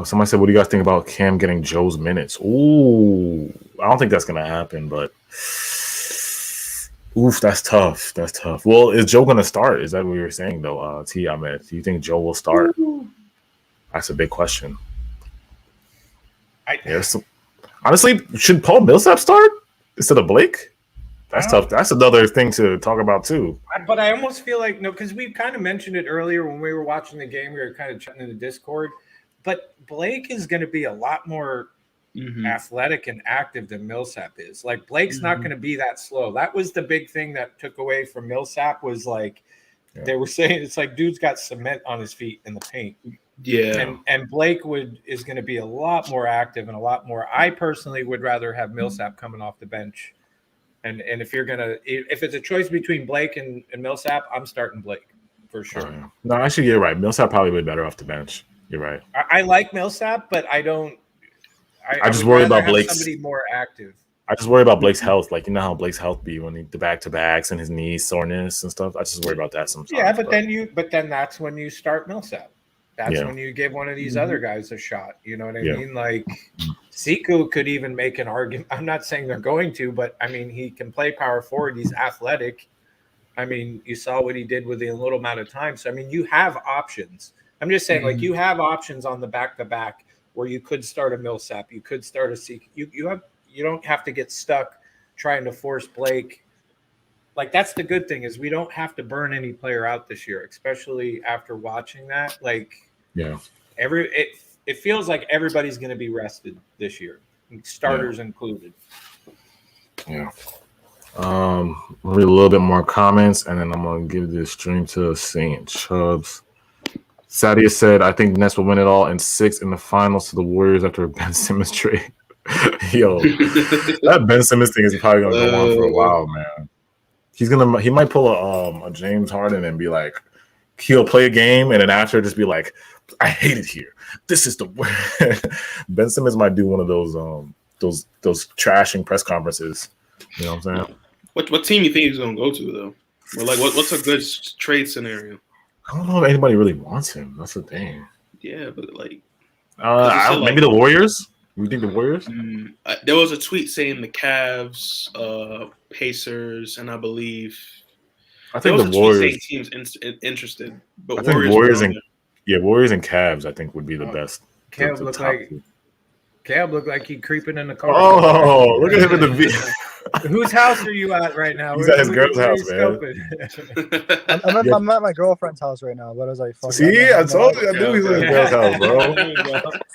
Somebody said, "What do you guys think about Cam getting Joe's minutes?" Ooh, I don't think that's gonna happen, but. Oof, that's tough. Well, is Joe going to start? Is that what you were saying, though, T. Ahmed? Do you think Joe will start? Ooh. That's a big question. Honestly, should Paul Millsap start instead of Blake? That's tough. That's another thing to talk about, too. But I almost feel like, because we kind of mentioned it earlier when we were watching the game. We were kind of chatting in the Discord. But Blake is going to be a lot more athletic and active than Millsap is. Like Blake's not going to be that slow. That was the big thing that took away from Millsap was like they were saying it's like dude's got cement on his feet in the paint. Yeah. And Blake is going to be a lot more active and a lot more. I personally would rather have Millsap coming off the bench. And if it's a choice between Blake and Millsap, I'm starting Blake for sure. No, actually you're right. Millsap probably would be better off the bench. You're right. I like Millsap, but I don't. I just worry about Blake's somebody more active. I just worry about Blake's health. Like, you know how Blake's health be when the back-to-backs and his knee soreness and stuff. I just worry about that sometimes. Yeah, but then that's when you start Millsap. That's when you give one of these other guys a shot. You know what I mean? Like Siku could even make an argument. I'm not saying they're going to, but I mean, he can play power forward. He's athletic. I mean, you saw what he did with the little amount of time. So, I mean, you have options. I'm just saying, like, you have options on the back-to-back where you could start a Millsap, you could start a Siku. You don't have to get stuck trying to force Blake. Like, that's the good thing is we don't have to burn any player out this year, especially after watching that. Like, it feels like everybody's going to be rested this year, starters included. Yeah. Read a little bit more comments, and then I'm going to give this stream to Saint Chubbs. Sadia said, I think the Nets will win it all in 6 in the finals to the Warriors after a Ben Simmons trade. Yo, that Ben Simmons thing is probably going to go on for a while, man. He might pull a James Harden and be like, he'll play a game and then after just be like, I hate it here. This is the worst. Ben Simmons might do one of those trashing press conferences. You know what I'm saying? What team you think he's gonna go to though? Or like what's a good trade scenario? I don't know if anybody really wants him. That's the thing. Yeah, but like maybe the Warriors. You think the Warriors? There was a tweet saying the Cavs, Pacers, and I believe think the Warriors teams interested. But I think Warriors and Cavs I think would be the best. Cavs look like he's creeping in the car. Oh, look at him in the video. Whose house are you at right now? He's at his girl's house, man. I'm at my girlfriend's house right now, but I was like, fuck. See, I told you, I knew he was at his girl's house, bro.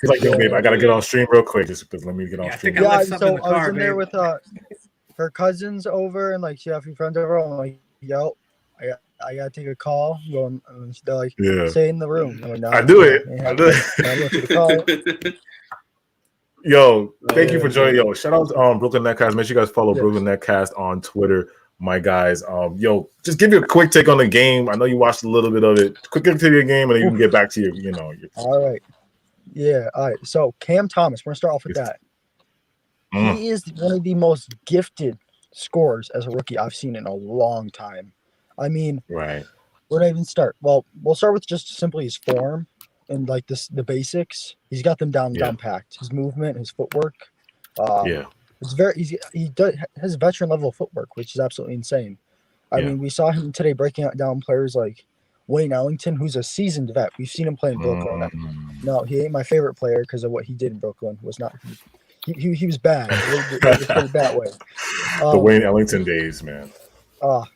He's like, yo, babe, I gotta get on stream real quick. Just let me get on stream. Yeah, so I was in there with her cousins over, and like she had a few friends over. I'm like, yo, I gotta take a call. And they're like, stay in the room. I'm like, no, I do it. I do it. Yo, thank you for joining. Yo, shout out to Brooklyn Netcast. Make sure you guys follow Brooklyn Netcast on Twitter, my guys. Yo, just give you a quick take on the game. I know you watched a little bit of it. Quick take to your game, and then you can get back to your. All right. Yeah. All right. So Cam Thomas, we're gonna start off with that. He is one of the most gifted scorers as a rookie I've seen in a long time. I mean, right. Where do I even start? Well, we'll start with just simply his form. And like the basics, he's got them down packed. His movement, his footwork, it's he has veteran level footwork, which is absolutely insane. I mean, we saw him today breaking down players like Wayne Ellington, who's a seasoned vet. We've seen him play in Brooklyn. No, he ain't my favorite player because of what he did in Brooklyn. Was not he was bad. That way. The Wayne Ellington days, man.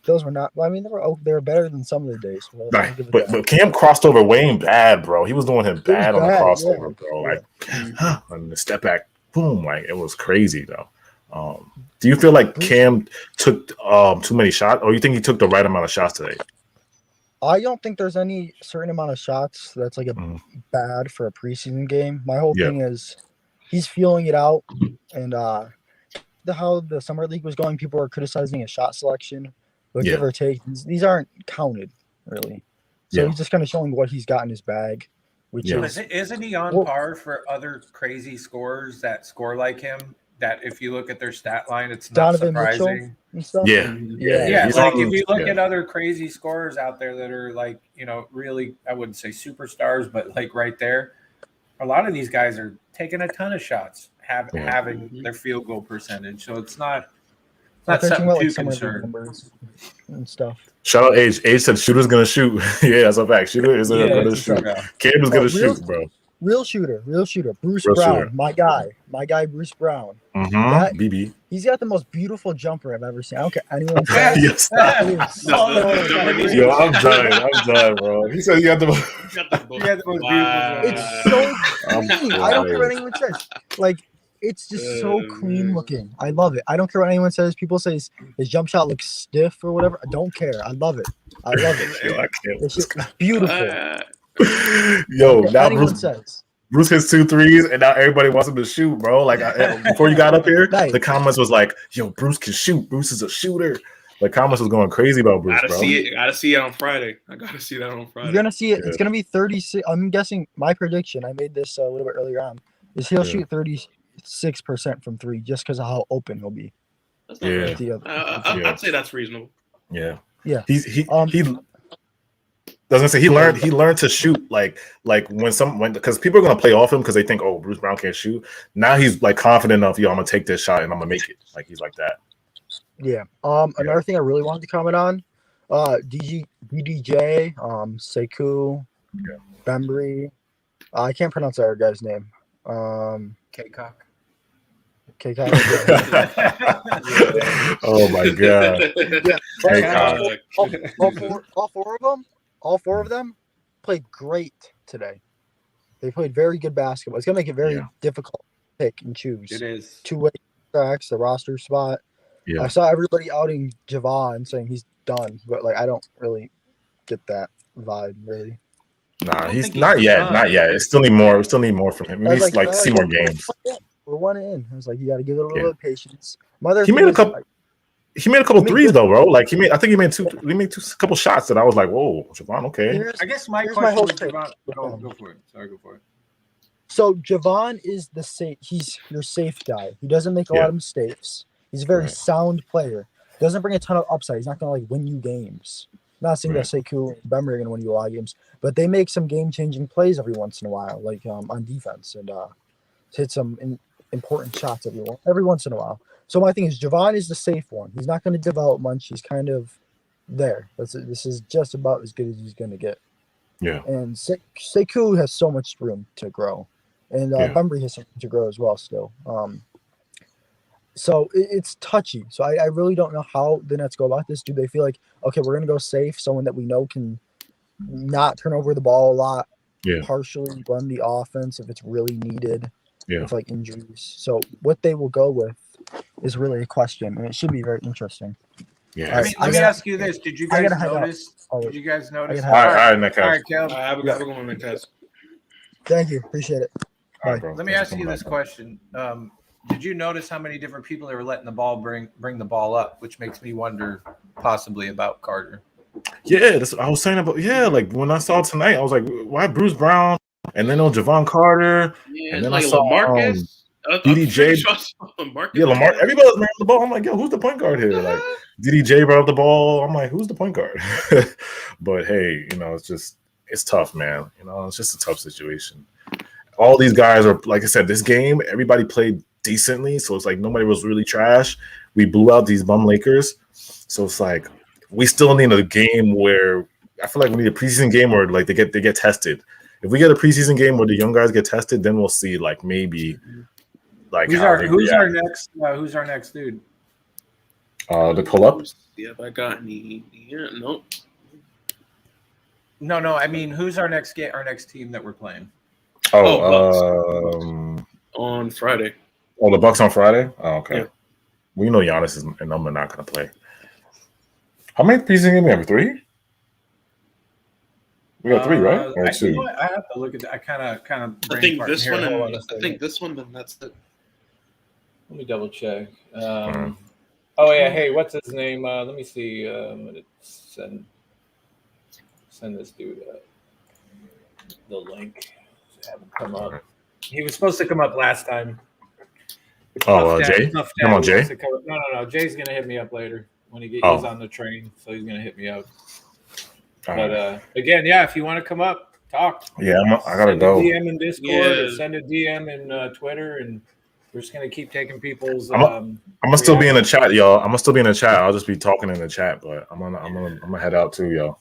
Those were not. I mean, they were better than some of the days. Well, but Cam crossed over Wayne bad, bro. He was doing him bad on the crossover, bro. Like on the step back, boom, like it was crazy though. Do you feel like Cam took too many shots, or you think he took the right amount of shots today? I don't think there's any certain amount of shots that's like a bad for a preseason game. My whole thing is he's feeling it out, and how the summer league was going, people were criticizing his shot selection, but give or take, these aren't counted really. So he's just kind of showing what he's got in his bag, which isn't he on par for other crazy scorers that score like him? That if you look at their stat line, it's not Donovan surprising. Yeah. Like if you look at other crazy scorers out there that are like, really, I wouldn't say superstars, but like right there, a lot of these guys are taking a ton of shots, having their field goal percentage. So it's not something too concerned and stuff. Shout out Age. Age said shooter's gonna shoot. Yeah, that's a fact. Shooter is gonna shoot. Cam is gonna shoot, bro. Real shooter. Bruce Brown, my guy, Bruce Brown. BB. He's got the most beautiful jumper I've ever seen. I don't care anyone says. Yo, I'm done, bro. He said he got the most beautiful jumper. It's so clean. I don't care what anyone says. Like, it's just so clean looking. I love it. I don't care what anyone says. People say his jump shot looks stiff or whatever. I don't care. I love it. It's just beautiful. Yo, now Bruce hits 2 threes, and now everybody wants him to shoot, bro. Like before you got up here, the comments was like, "Yo, Bruce can shoot. Bruce is a shooter." The comments was going crazy about Bruce, bro. Gotta see it on Friday. I gotta see that on Friday. You're gonna see it. It's gonna be 36. I'm guessing. My prediction. I made this a little bit earlier on. Is he'll shoot 36% from 3 just because of how open he'll be. That's not I'd say that's reasonable. Yeah. He doesn't say he learned to shoot like when because people are gonna play off him because they think, oh, Bruce Brown can't shoot. Now he's like confident enough, yo, I'm gonna take this shot and I'm gonna make it. Like he's like that. Yeah. Another thing I really wanted to comment on, DDJ, Sekou, Bembry. I can't pronounce that other guy's name. K-Cock. Oh my god. All four of them played great today. They played very good basketball. It's gonna make it very difficult to pick and choose. It is 2-way tracks, the roster spot. Yeah. I saw everybody outing Javon saying he's done, but like I don't really get that vibe really. Nah, he's not yet. Not yet. It still need more. We still need more from him. We need like see more games. We're 1 in. I was like, you got to give it a little bit of patience. He made a couple. he made a couple threes though, bro. Like I think he made two couple shots that I was like, whoa, Javon, okay. I guess my question was Javon. Go for it. Sorry, go for it. So Javon is the safe. He's your safe guy. He doesn't make a lot of mistakes. He's a very sound player. Doesn't bring a ton of upside. He's not gonna like win you games. I'm not saying that Sekou and Bembry are gonna win you a lot of games, but they make some game-changing plays every once in a while, like on defense, and hit some important shots every once in a while. So my thing is, Javon is the safe one. He's not going to develop much. He's kind of there. This is just about as good as he's going to get. Yeah. And Sekou has so much room to grow, and Bembry has something to grow as well still. So it's touchy. So I really don't know how the Nets go about this. Do they feel like, okay, we're going to go safe, someone that we know can not turn over the ball a lot, partially run the offense if it's really needed, with like injuries. So what they will go with is really a question, and it should be very interesting. Yeah. Let me ask you this: Did you guys notice? All right, Netcast. All right, Kel. Have a good one, Netcast. Thank you. Appreciate it. Right, bro. Let me ask you this question. Did you notice how many different people they were letting the ball bring the ball up, which makes me wonder possibly about Carter? Yeah, I was saying about like when I saw tonight, I was like, why Bruce Brown? And then on Javon Carter, and then like I saw LaMarcus. DDJ. Lamar. Everybody was bringing the ball. I'm like, yo, who's the point guard here? Like DDJ brought up the ball. I'm like, who's the point guard? But hey, it's tough, man. It's just a tough situation. All these guys are, like I said, this game, everybody played decently, so it's like nobody was really trash. We blew out these bum Lakers, so it's like we still need a game where I feel like we need a preseason game where like they get tested. If we get a preseason game where the young guys get tested, then we'll see like maybe like who's our next dude? The pull up. Yeah, if I got any, nope. No. I mean, who's our next team that we're playing? On Friday. Oh, the Bucks on Friday? Oh, okay. Yeah. We know Giannis and I'm not going to play. How many preseason games we have? 3? We got 3, right? Or 2? I have to look at that. I kind of. I think this one. I think this one. Then that's it. Let me double check. Oh yeah. Hey, what's his name? Let me see. I'm gonna send this dude the link. Have him come up. He was supposed to come up last time. Jay? Come on, Jay. No. Jay's gonna hit me up later when he's on the train, so he's gonna hit me up. But again, if you want to come up, talk. Yeah, I gotta go. DM in Discord, or send a DM in Twitter, and we're just gonna keep taking people's. I'm gonna still be in the chat, y'all. I'm gonna still be in the chat. I'll just be talking in the chat, but I'm gonna head out too, y'all.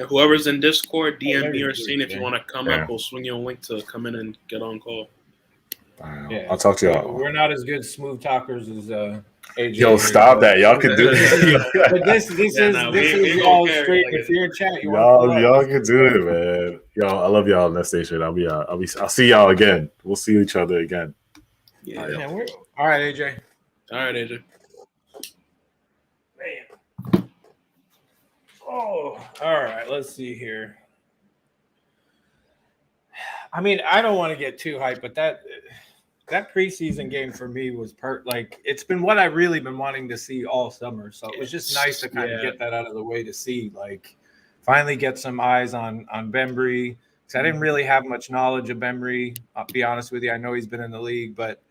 Whoever's in Discord, DM me or Scene if you want to come up. We'll swing you a link to come in and get on call. I'll talk to y'all. We're not as good smooth talkers as AJ. Yo, stop that! Y'all can do it. But this is all straight. If you're in chat, y'all can do it, man. Yo, I love y'all on that station. I'll see y'all again. We'll see each other again. Yeah. All right, AJ. All right, AJ. Man. Oh, all right. Let's see here. I mean, I don't want to get too hyped, but that preseason game for me was it's been what I've really been wanting to see all summer. So it was just nice to kind of get that out of the way to see, finally get some eyes on Bembry. Because I didn't really have much knowledge of Bembry. I'll be honest with you. I know he's been in the league, but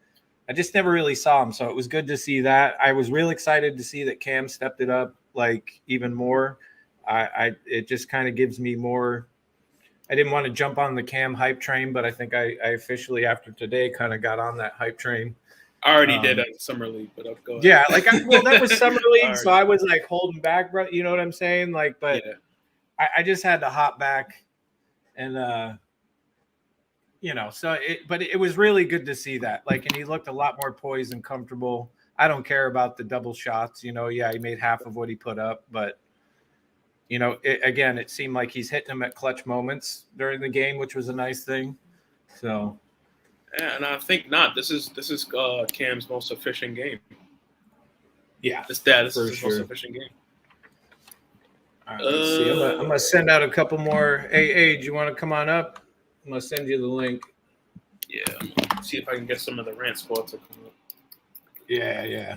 I just never really saw him. So it was good to see that. I was real excited to see that Cam stepped it up even more. It just kind of gives me more. I didn't want to jump on the Cam hype train, but I think I officially after today kind of got on that hype train. I already did at Summer League, but I'll go ahead. Yeah, that was Summer League, so I was holding back, bro. You know what I'm saying? But I just had to hop back, and but it was really good to see that. And he looked a lot more poised and comfortable. I don't care about the double shots. He made half of what he put up, but. It seemed like he's hitting them at clutch moments during the game, which was a nice thing. So, and I think not. This is Cam's most efficient game. Yeah, this is his most efficient game. All right, let's see. I'm gonna send out a couple more. Hey, do you want to come on up? I'm gonna send you the link. Yeah, see if I can get some of the rant squad to come up. Yeah.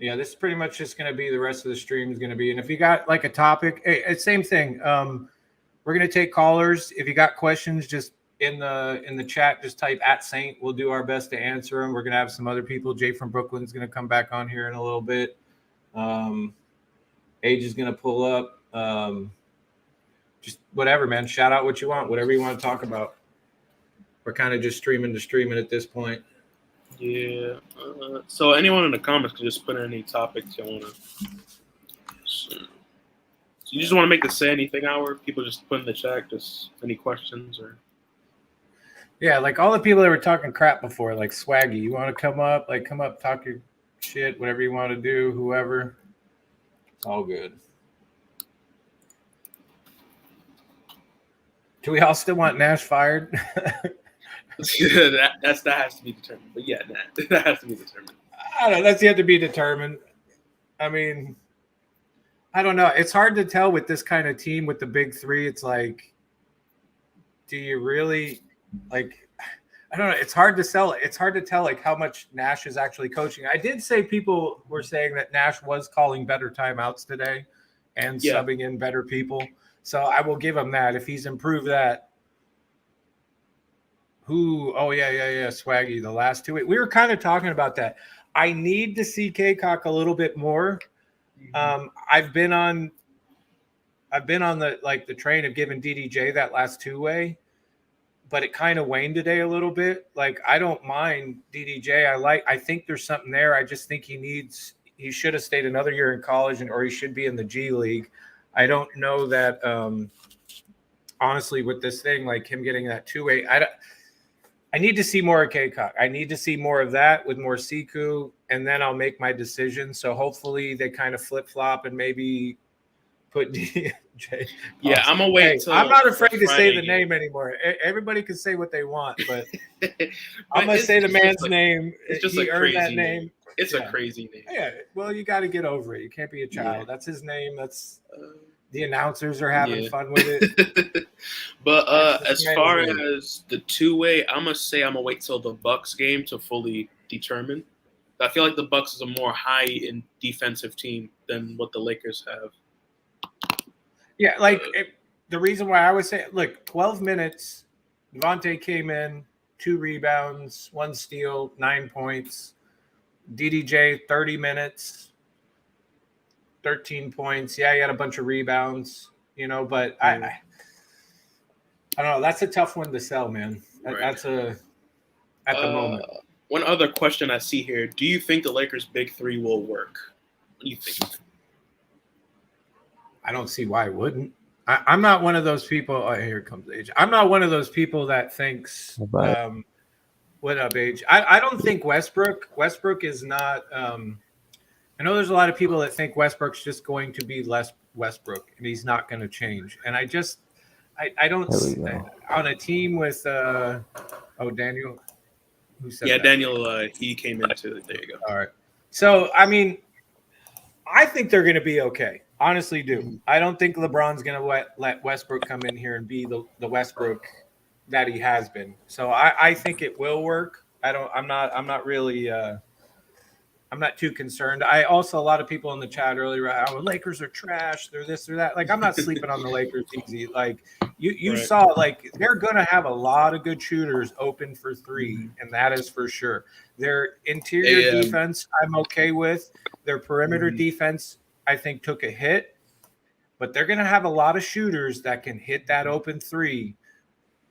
Yeah, this is pretty much just going to be the rest of the stream is going to be. And if you got like a topic, same thing. We're going to take callers. If you got questions, just in the chat, just type @Saint. We'll do our best to answer them. We're going to have some other people. Jay from Brooklyn is going to come back on here in a little bit. Age is going to pull up. Just whatever, man. Shout out what you want, whatever you want to talk about. We're kind of just streaming to streaming at this point. Yeah. So anyone in the comments can just put in any topics you want to. So you just want to make the Say Anything hour? People just put in the chat, just any questions or. Yeah, like all the people that were talking crap before, like Swaggy. You want to come up? Like, come up, talk your shit, whatever you want to do, whoever. It's all good. Do we all still want Nash fired? that has to be determined. But yeah, that has to be determined. I don't know. That's yet to be determined. I mean, I don't know. It's hard to tell with this kind of team with the big three. It's like, do you really like? I don't know. It's hard to sell. It's hard to tell like how much Nash is actually coaching. I did say people were saying that Nash was calling better timeouts today and subbing in better people. So I will give him that if he's improved that. Oh, yeah, Swaggy, the last 2 weeks. We were kind of talking about that. I need to see K-Cock a little bit more. I've been on the train of giving DDJ that last 2-way, but it kind of waned today a little bit. Like, I don't mind DDJ. I think there's something there. I just think he should have stayed another year in college or he should be in the G League. I don't know that honestly with this thing, like him getting that 2-way, I need to see more of K-Cock. I need to see more of that with more Siku, and then I'll make my decision. So hopefully they kind of flip-flop and maybe put DJ. Yeah, I'm going to wait till I'm not afraid to say the name anymore. Everybody can say what they want, but I'm going to say the man's name. It's just he earned that name. It's a crazy name. Yeah, well, you got to get over it. You can't be a child. Yeah. That's his name. That's the announcers are having fun with it. But as far as the 2-way, I'm going to wait till the Bucks game to fully determine. I feel like the Bucks is a more high-end defensive team than what the Lakers have. Yeah, like the reason why I was saying, look, 12 minutes, Devontae came in, 2 rebounds, 1 steal, 9 points. DDJ, 30 minutes, 13 points. Yeah, he had a bunch of rebounds, but I don't know. That's a tough one to sell, man. That's at the moment. One other question I see here. Do you think the Lakers' big three will work? What do you think? I don't see why it wouldn't. I'm not one of those people. Oh, here comes Age. I'm not one of those people that thinks what up, Age? I don't think Westbrook is not I know there's a lot of people that think Westbrook's just going to be less Westbrook and he's not going to change. And I don't on a team with Daniel. Who said that? Daniel, he came into it. There you go. All right. So, I mean, I think they're going to be okay. Honestly, do. I don't think LeBron's going to let Westbrook come in here and be the Westbrook that he has been. So I think it will work. I'm not really I'm not too concerned. A lot of people in the chat earlier, Lakers are trash. They're this or that. Like, I'm not sleeping on the Lakers easy. Like you right. saw, like they're going to have a lot of good shooters open for 3, and that is for sure. Their interior defense, I'm okay with. Their perimeter defense, I think, took a hit, but they're going to have a lot of shooters that can hit that open 3,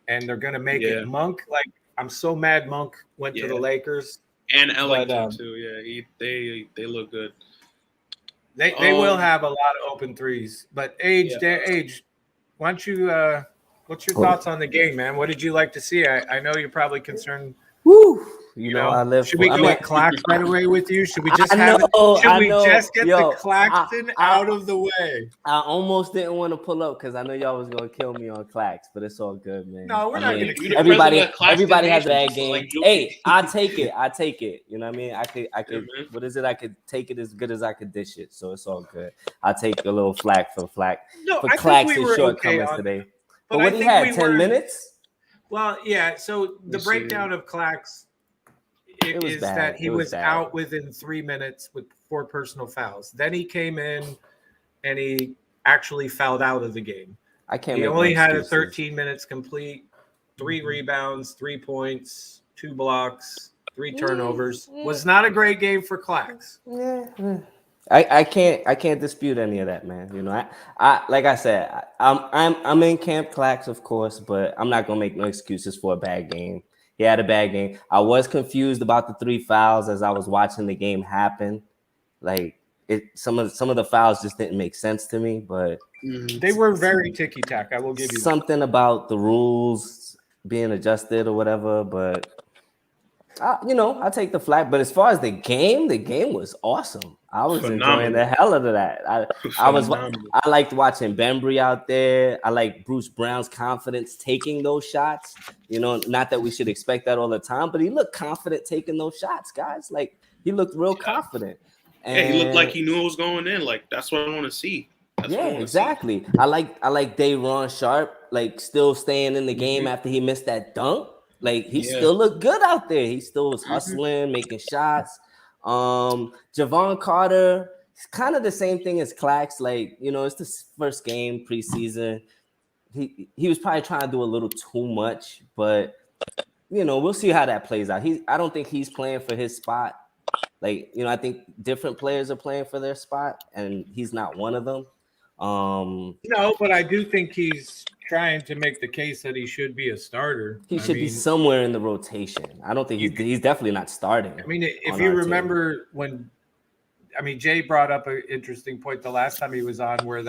and they're going to make it. Monk, like, I'm so mad Monk went to the Lakers. And Ellington, too. Yeah, they look good. They will have a lot of open 3s. But Age, why don't you what's your thoughts on the game, man? What did you like to see? I know you're probably concerned. Woo! You know, I live. Should we go at Clax right away with you? Should we just just get the Claxton out of the way? I almost didn't want to pull up because I know y'all was gonna kill me on Clax, but it's all good, man. No, we're not gonna kill you. Everybody has a bad game. Like, hey, I take it. You know what I mean? I could. What is it? I could take it as good as I could dish it. So it's all good. I'll take a little flack for Clax's shortcomings today. But what he had 10 minutes. Well, yeah. So the breakdown of Clax, is bad. that he was bad. out within 3 minutes with 4 personal fouls. Then he came in and he actually fouled out of the game. I can't. He only had a 13 minutes complete, 3 rebounds, 3 points, 2 blocks, 3 turnovers. Was not a great game for Clax. I can't dispute any of that, man. You know, I like I said, I'm in camp Clax, of course, but I'm not gonna make no excuses for a bad game. He had a bad game. I was confused about the 3 fouls as I was watching the game happen. Like some of the fouls just didn't make sense to me, but they were very ticky-tack. I will give you something about the rules being adjusted or whatever, but I'll take the flag. But as far as the game was awesome. I was enjoying the hell out of that. I liked watching Bembry out there. I like Bruce Brown's confidence taking those shots. You know, not that we should expect that all the time, but he looked confident taking those shots, guys. Like he looked real confident. And he looked like he knew it was going in. Like that's what I want to see. Exactly. See. I like Day'Ron Sharp, like still staying in the game after he missed that dunk. Like he still looked good out there. He still was hustling, making shots. Javon Carter, it's kind of the same thing as Clax. Like, it's the first game preseason. He was probably trying to do a little too much, but we'll see how that plays out. I don't think he's playing for his spot. Like, I think different players are playing for their spot, and he's not one of them. No, but I do think he's trying to make the case that he should be a starter. He should be somewhere in the rotation. I don't think he's definitely not starting. I mean, if you remember Jay brought up an interesting point the last time he was on, where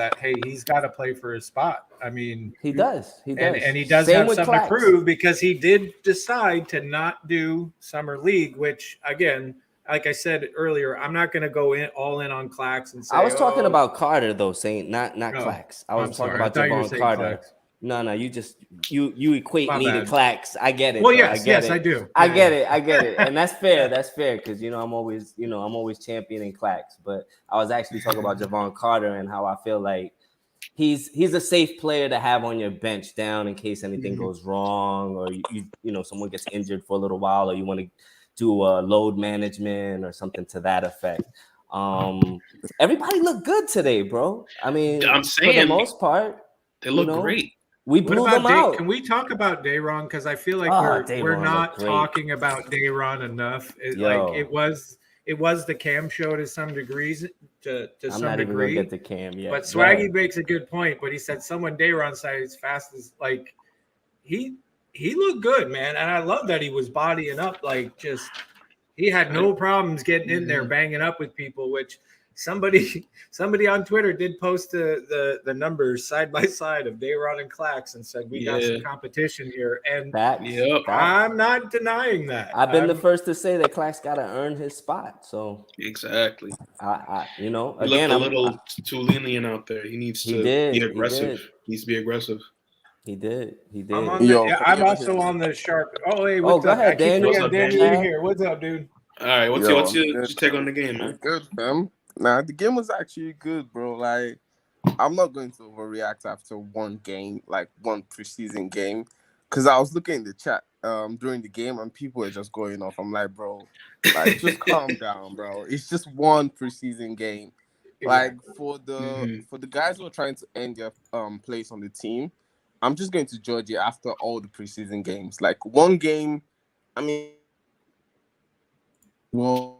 he's got to play for his spot. I mean, he does, and he does have something to prove, because he did decide to not do summer league, which again, like I said earlier, I'm not going to go all in on Clax and say. I was talking about Carter though, saying not Clax. I was talking about Javon Carter. Clax. No, you equate me to Clax. I get it. Well, yes, I do. I get it, and that's fair. That's fair, because I'm always championing Clax. But I was actually talking about Javon Carter and how I feel like he's a safe player to have on your bench down in case anything goes wrong, or you someone gets injured for a little while, or you want to do load management or something to that effect. Everybody looked good today, bro. I mean, I'm saying for the most part, they look great. We blew them out. Can we talk about Day'Ron? Because I feel like we're not talking about Day'Ron enough. It was the Cam show to some degrees. To I'm some not degree. Even gonna get to Cam yet. But Swaggy makes a good point. But he said someone Day'Ron side as fast as he looked good, man. And I love that he was bodying up. He had no problems getting in there, banging up with people, which somebody on Twitter did post the numbers side by side of Day'Ron and Clax and said, we got some competition here. And I'm not denying that. I've been the first to say that Clax got to earn his spot. So exactly. Again, a little too lenient out there. He needs to be aggressive. He needs to be aggressive. He did. I'm also on the sharp. Oh, hey, what's up? Go ahead, Daniel. Daniel here. What's up, dude? All right, what's your take on the game, man? Good, fam. Nah, the game was actually good, bro. Like, I'm not going to overreact after one game, like one preseason game, because I was looking in the chat during the game and people were just going off. I'm like, bro, just calm down, bro. It's just one preseason game. Like for the guys who are trying to end their place on the team, I'm just going to judge it after all the preseason games. Like one game, I mean, well.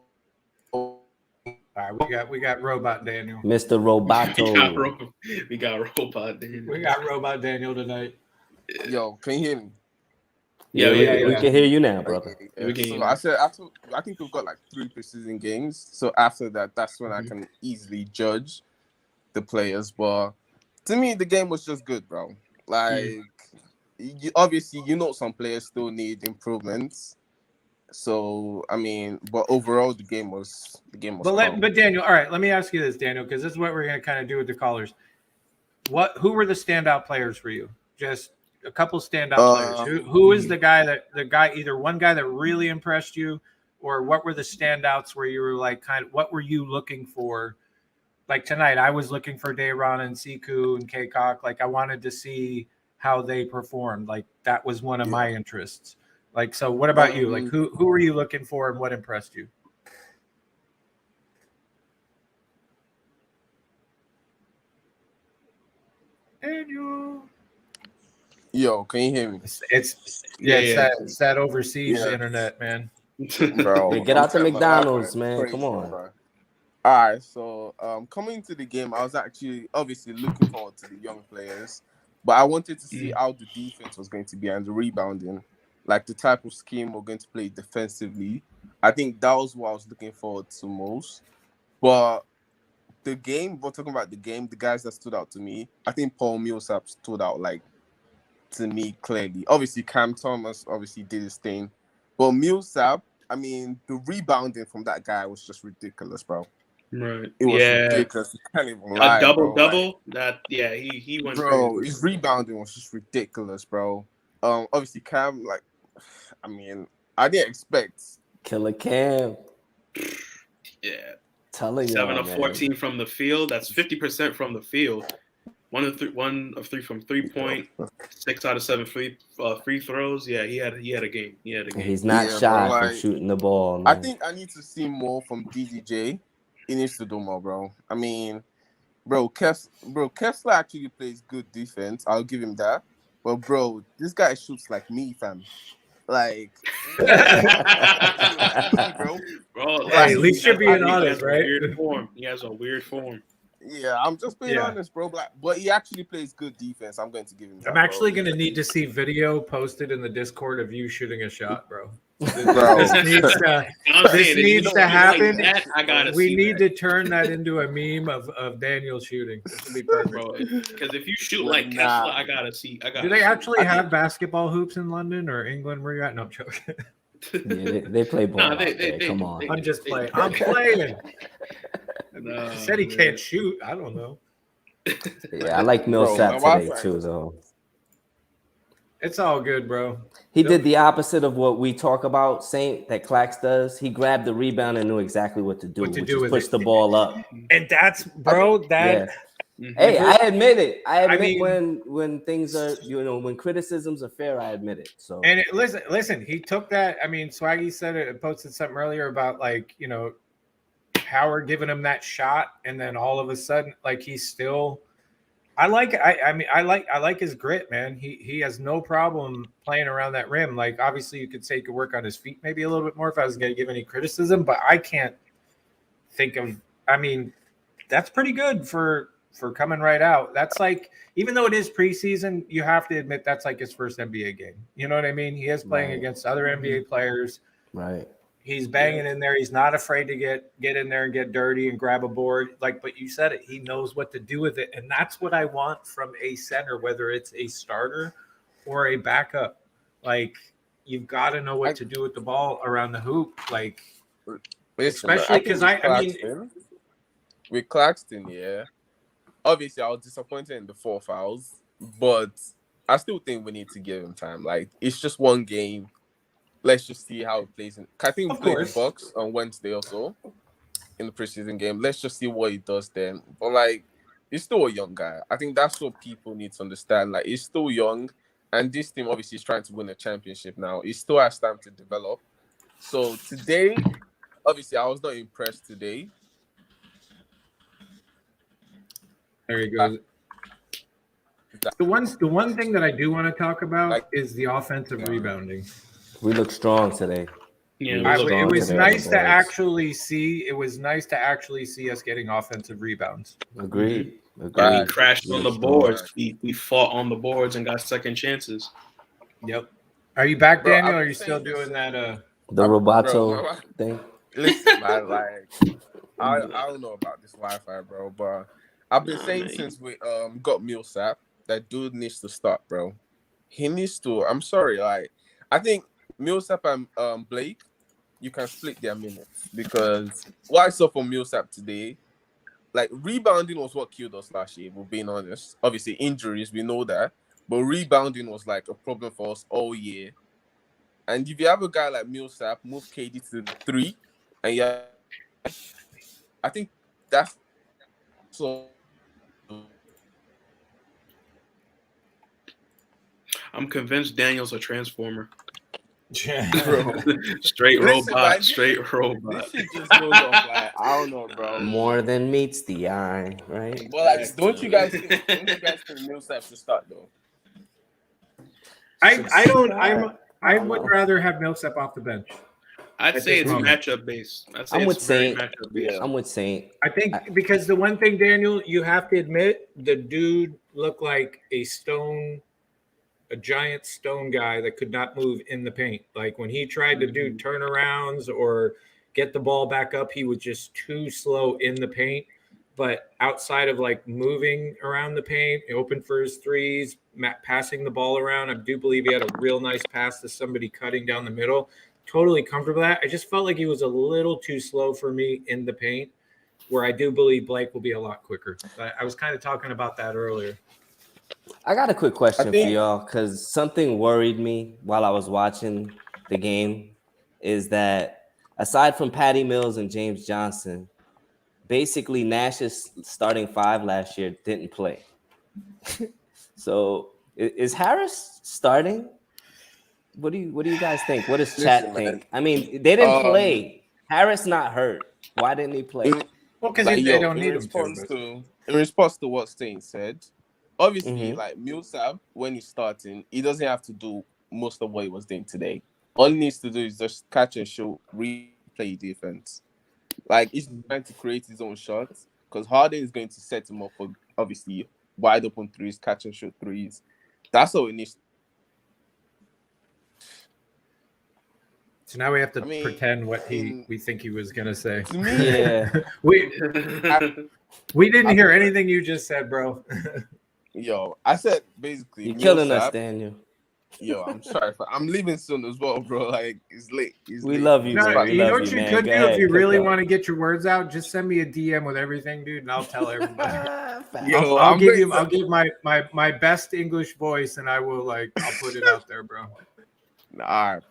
All right, we got Robot Daniel. Mr. Roboto. We got Robot Daniel. We got Robot Daniel tonight. Yo, can you hear me? Yeah, we can hear you now, brother. So I said I think we've got like 3 preseason games. So after that, that's when I can easily judge the players. But to me, the game was just good, bro. Like, obviously, some players still need improvements. So I mean, but overall, the game was. But Daniel, all right, let me ask you this, Daniel, because this is what we're going to kind of do with the callers. Who were the standout players for you? Just a couple standout players. Who is the guy either one guy that really impressed you, or what were the standouts where you were like, what were you looking for? Like tonight, I was looking for Day'Ron and Siku and K-Cock. Like I wanted to see how they performed. Like that was one of my interests. Like, so what about you? Like, who are you looking for and what impressed you? Daniel. Yo, can you hear me? It's that overseas internet, man. Bro, Hey, get out the McDonald's, man. Come on. Bro. All right, so coming to the game, I was actually obviously looking forward to the young players, but I wanted to see how the defense was going to be and the rebounding, like the type of scheme we're going to play defensively. I think that was what I was looking forward to most. But the game, we're talking about the game, the guys that stood out to me, I think Paul Millsap stood out like to me clearly. Obviously, Cam Thomas obviously did his thing, but Millsap, I mean, the rebounding from that guy was just ridiculous, bro. Right. It was ridiculous. You can't even lie. A double. Like, he went bro, crazy. his rebounding was just ridiculous, bro. Obviously Cam, like, I mean, I didn't expect Killer Cam. Yeah. Telling you, 7 of 14 from the field. That's 50% from the field. 1 of 3 from 3-point. 6 out of 7 free throws. Yeah, he had a game. He's not shy from shooting the ball, man. I think I need to see more from DDJ. He needs to do more, bro. I mean, Kessler actually plays good defense. I'll give him that. But bro, this guy shoots like me, fam. Like, bro, at least you're being honest, right? He has a weird form. Yeah, I'm just being honest, bro. But he actually plays good defense. I'm going to give him that. I'm actually going to need to see video posted in the Discord of you shooting a shot, bro. This needs to happen. We need to turn that into a meme of Daniel shooting. This would be perfect, bro. Because if you shoot like Kessler, I gotta see. Do they actually have basketball hoops in London or England? Where you at? No, I'm joking. Yeah, they play ball. Come on. I'm just playing. I'm playing. He said he can't shoot. I don't know. Yeah, I like Millsap today too, though. It's all good, bro. He did the opposite of what we talk about, Saint, that Clax does. He grabbed the rebound and knew exactly what to do, which is push the ball up. And that's, bro, that. Yeah. Hey, I admit it. I admit when things are, when criticisms are fair, I admit it. So and listen, he took that. I mean, Swaggy said it, posted something earlier about Howard giving him that shot, and then all of a sudden, like he's still. I like his grit, man. He has no problem playing around that rim. Like obviously, you could say he could work on his feet maybe a little bit more if I was going to give any criticism, but I can't think of. I mean, that's pretty good for coming right out. That's like, even though it is preseason, you have to admit that's like his first NBA game. You know what I mean? He is playing against other NBA players. Right. He's banging in there. He's not afraid to get in there and get dirty and grab a board. But you said it. He knows what to do with it. And that's what I want from a center, whether it's a starter or a backup. Like, you've got to know what to do with the ball around the hoop. Like, especially because I mean, with Claxton, yeah. Obviously, I was disappointed in the 4 fouls, but I still think we need to give him time. Like, it's just one game. Let's just see how it plays. I think we played the Bucks on Wednesday or so in the preseason game. Let's just see what he does then. But, like, he's still a young guy. I think that's what people need to understand. Like, he's still young, and this team obviously is trying to win a championship now. He still has time to develop. So, today, obviously, I was not impressed today. There you go. The one thing that I do want to talk about is the offensive rebounding. We look strong today. Yeah, it was nice to actually see. It was nice to actually see us getting offensive rebounds. Agreed. We crashed on the boards. We fought on the boards and got second chances. Yep. Are you back, Daniel? Or are you still doing that? The Roboto thing. Listen, man. Like, I don't know about this Wi-Fi, bro, but I've been saying since we got Millsap that dude needs to start, bro. He needs to. I'm sorry, like I think Millsap and Blake, you can split their minutes because what I saw from Millsap today, like rebounding was what killed us last year. We're being honest. Obviously injuries, we know that, but rebounding was like a problem for us all year. And if you have a guy like Millsap, move KD to the 3, and I think that's so. I'm convinced Daniel's a transformer. Straight Listen, robot. man, Straight robot. This shit just goes off like I don't know, bro. More than meets the eye, right? Well, like, don't you guys think Millsap should start though? I would rather have Millsap off the bench. I'd say it's matchup based. I'm with Saint. Yeah. I'm with Saint. I think because the one thing, Daniel, you have to admit, the dude looked like a giant stone guy that could not move in the paint. Like when he tried to do turnarounds or get the ball back up, he was just too slow in the paint. But outside of like moving around the paint, open for his threes, passing the ball around, I do believe he had a real nice pass to somebody cutting down the middle. Totally comfortable with that. I just felt like he was a little too slow for me in the paint, where I do believe Blake will be a lot quicker. I was kind of talking about that earlier. I got a quick question for y'all, because something worried me while I was watching the game is that aside from Patty Mills and James Johnson, basically Nash's starting five last year didn't play. So is Harris starting? What do you guys think? What does chat think? I mean, they didn't play. Harris not hurt. Why didn't he play? Well, because they don't need him to. In response to what Stain said, obviously, like Millsap, when he's starting, he doesn't have to do most of what he was doing today. All he needs to do is just catch and shoot, replay defense. Like, he's trying to create his own shots because Harden is going to set him up for, obviously, wide open threes, catch and shoot threes. That's all he needs. So now we have to pretend what we think he was gonna say. To me, Yeah. we didn't hear anything you just said, bro. Yo, I said basically you're killing us, Daniel. Yo, I'm sorry. I'm leaving soon as well, bro. Like, it's late. We love you, man. You know what you could do if you really want to get your words out? Just send me a DM with everything, dude, and I'll tell everybody. Yo, I'll give my best English voice, and I'll put it out there, bro. All right,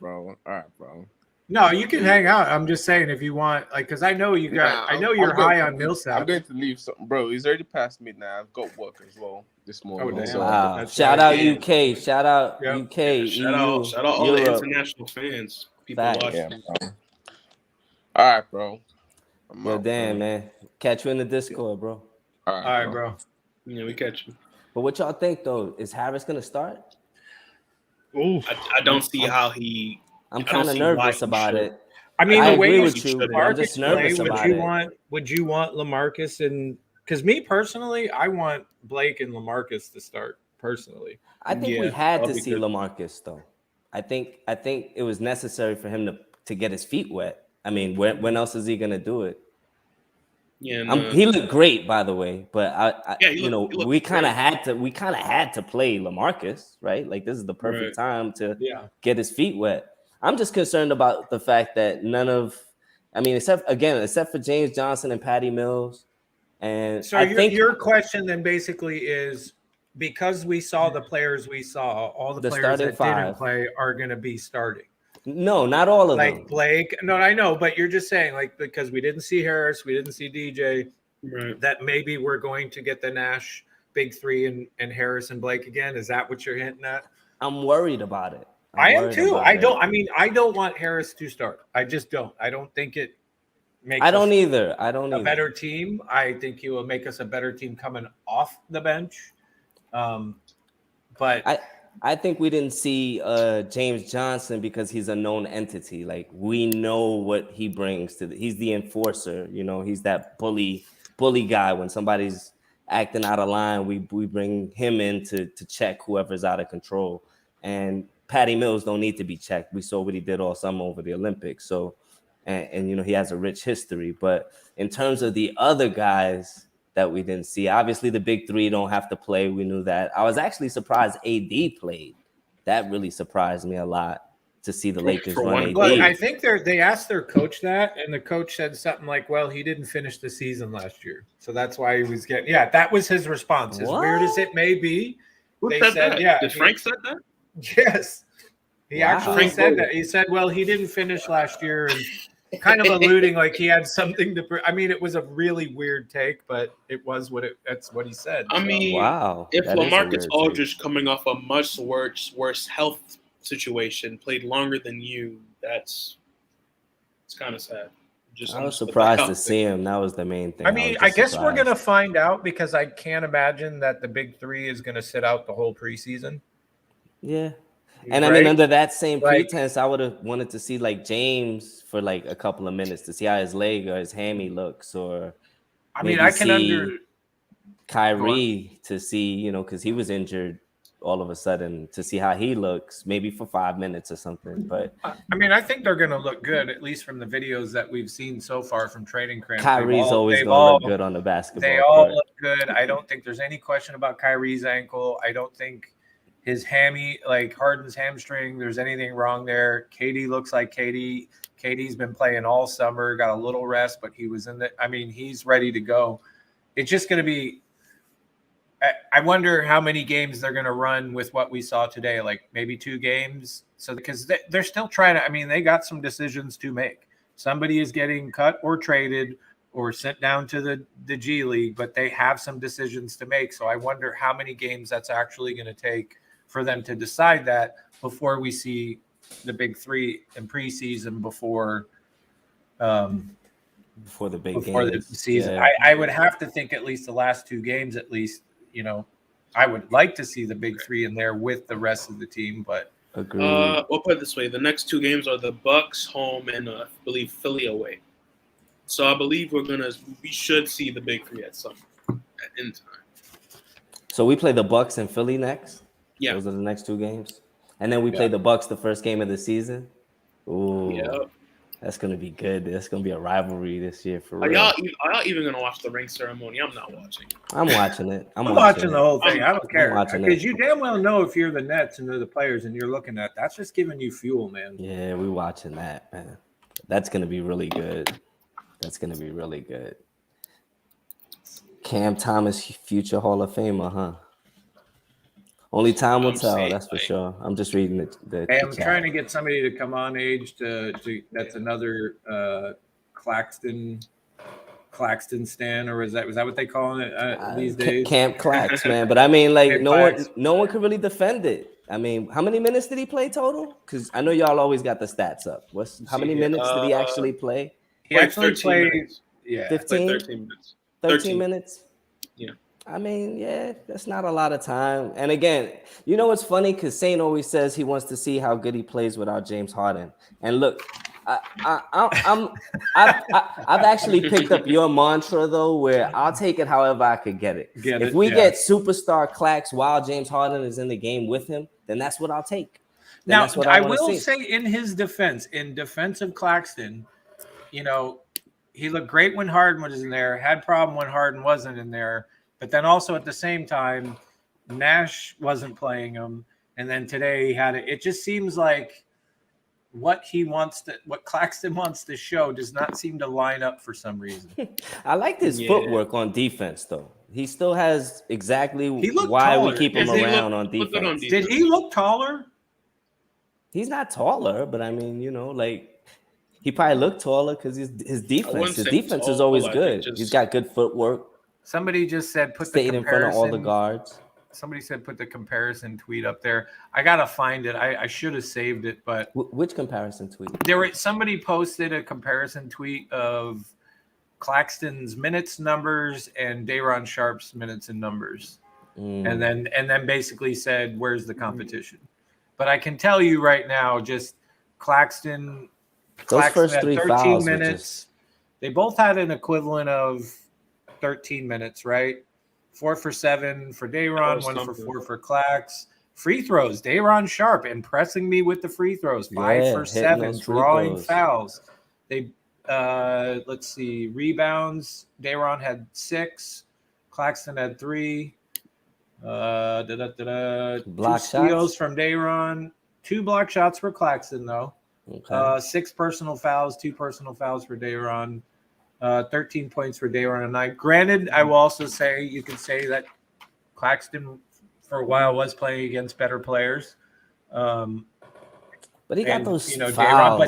bro. No, you can hang out. I'm just saying if you want, like, because I know you got. I know you're high on Millsap. I'm going to leave something, bro. It's already past midnight. I've got work as well this morning. Wow. Shout out UK. Shout out UK. Shout out all the international fans. People watching. Yeah, all right, bro. Well, damn, man. Catch you in the Discord, bro. All right, bro. Yeah, we catch you. But what y'all think, though? Is Harris going to start? I don't see how he. I'm kind of nervous about it. I mean, I the way agree with you, but I'm just nervous about it. Would you want LaMarcus and because me personally, I want Blake and LaMarcus to start personally. I think we had to see LaMarcus though. I think it was necessary for him to get his feet wet. I mean, when else is he gonna do it? Yeah, he looked great, by the way. But we kind of had to play LaMarcus, right? Like this is the perfect time to get his feet wet. I'm just concerned about the fact that except for James Johnson and Patty Mills, and so your question then basically is because we saw the players we saw, all the players that didn't play are going to be starting. No, not all of them. Like Blake. No, I know, but you're just saying like because we didn't see Harris, we didn't see DJ, that maybe we're going to get the Nash big three and Harris and Blake again. Is that what you're hinting at? I'm worried about it. I am too. I don't want Harris to start. I just don't. I don't think it makes I don't either. A better team. I think he will make us a better team coming off the bench. But I think we didn't see James Johnson because he's a known entity. Like we know what he brings to he's the enforcer, he's that bully guy. When somebody's acting out of line, we bring him in to check whoever's out of control. And Patty Mills don't need to be checked. We saw what he did all summer over the Olympics. So, and he has a rich history. But in terms of the other guys that we didn't see, obviously the big three don't have to play. We knew that. I was actually surprised AD played. That really surprised me a lot to see the Lakers run AD. Well, I think they asked their coach that, and the coach said something like, well, he didn't finish the season last year. So that's why he was getting – that was his response. As weird as it may be, they said that? Did Frank said that? Yes. He actually said that. He said, well, he didn't finish last year and kind of alluding like he had something to – I mean, it was a really weird take, but it was that's what he said. I mean, if LaMarcus Aldridge coming off a much worse health situation, played longer than you. It's kind of sad. I was surprised to see him. That was the main thing. I mean, I guess we're going to find out because I can't imagine that the big three is going to sit out the whole preseason. Yeah. And I mean, under that same pretense, I would have wanted to see like James for like a couple of minutes to see how his leg or his hammy looks, or I mean, I can under Kyrie to see, you know, because he was injured all of a sudden, to see how he looks, maybe for 5 minutes or something. But I mean, I think they're going to look good, at least from the videos that we've seen so far from training camp. Kyrie's always going to look good on the basketball They all look good. I don't think there's any question about Kyrie's ankle. I don't think his hammy, like Harden's hamstring, there's anything wrong there. KD looks like KD. KD's been playing all summer, got a little rest, but he was in the. I mean, he's ready to go. It's just going to be. I wonder how many games they're going to run with what we saw today, like maybe 2 games. So because they're still trying to. I mean, they got some decisions to make. Somebody is getting cut or traded or sent down to the G League, but they have some decisions to make. So I wonder how many games that's actually going to take for them to decide that before we see the big three in preseason before the big the season. Yeah. I would have to think at least the last 2 games, at least, you know, I would like to see the big three in there with the rest of the team, but we'll put it this way. The next 2 games are the Bucks home and I believe Philly away. So I believe we should see the big three at in time. So we play the Bucks and Philly next? Yeah. Those are the next 2 games. And then we play the Bucks the first game of the season. Ooh. Yeah. That's going to be good. That's going to be a rivalry this year for real. Are y'all even going to watch the ring ceremony? I'm not watching. I'm watching it. I'm watching the whole thing. I don't care. Because you damn well know if you're the Nets and they're the players and you're looking at that's just giving you fuel, man. Yeah, we're watching that, man. That's going to be really good. That's going to be really good. Cam Thomas, future Hall of Famer, huh? Only time will tell, that's for sure. I'm just reading I'm trying to get somebody to come on age to that's another Claxton stan, or was that what they call it these days? Camp Clax, man. But I mean, like no one could really defend it. I mean, how many minutes did he play total? Because I know y'all always got the stats up. How many minutes did he actually play? He actually played 15? 13 minutes. 13 minutes? Yeah. I mean, yeah, that's not a lot of time. And again, you know what's funny? Because Saint always says he wants to see how good he plays without James Harden. And look, I've actually picked up your mantra though, where I'll take it however I could get it. If we get superstar Clax while James Harden is in the game with him, then that's what I'll take. Now, I will say in his defense, in defense of Claxton, you know, he looked great when Harden was in there, had problem when Harden wasn't in there. But then also at the same time, Nash wasn't playing him. And then today he had it. It just seems like what Claxton wants to show does not seem to line up for some reason. I liked his footwork on defense, though. He still has exactly why taller. we keep him around on defense. Did he look taller? He's not taller, but I mean, you know, like he probably looked taller because his defense is always good. He's got good footwork. Somebody just said stayed in front of all the guards. Somebody said put the comparison tweet up there. I gotta find it. I should have saved it, but which comparison tweet? Somebody posted a comparison tweet of Claxton's minutes numbers and Day'Ron Sharpe's minutes and numbers, and then basically said where's the competition. But I can tell you right now, just Claxton first had 3 13 fouls, minutes. They both had an equivalent of 13 minutes, right? 4 for 7 for Day'Ron, 1 for 4 for Clax. Free throws, Day'Ron Sharpe impressing me with the free throws. 5 for 7, drawing fouls. They let's see, rebounds. Day'Ron had 6, Claxton had 3. Block 2 steals from Day'Ron, 2 block shots for Claxton though. Okay. 6 personal fouls, 2 personal fouls for Day'Ron. 13 points for Day'Ron tonight. Granted, I will also say you could say that Claxton for a while was playing against better players. But he got those fouls. Day'Ron,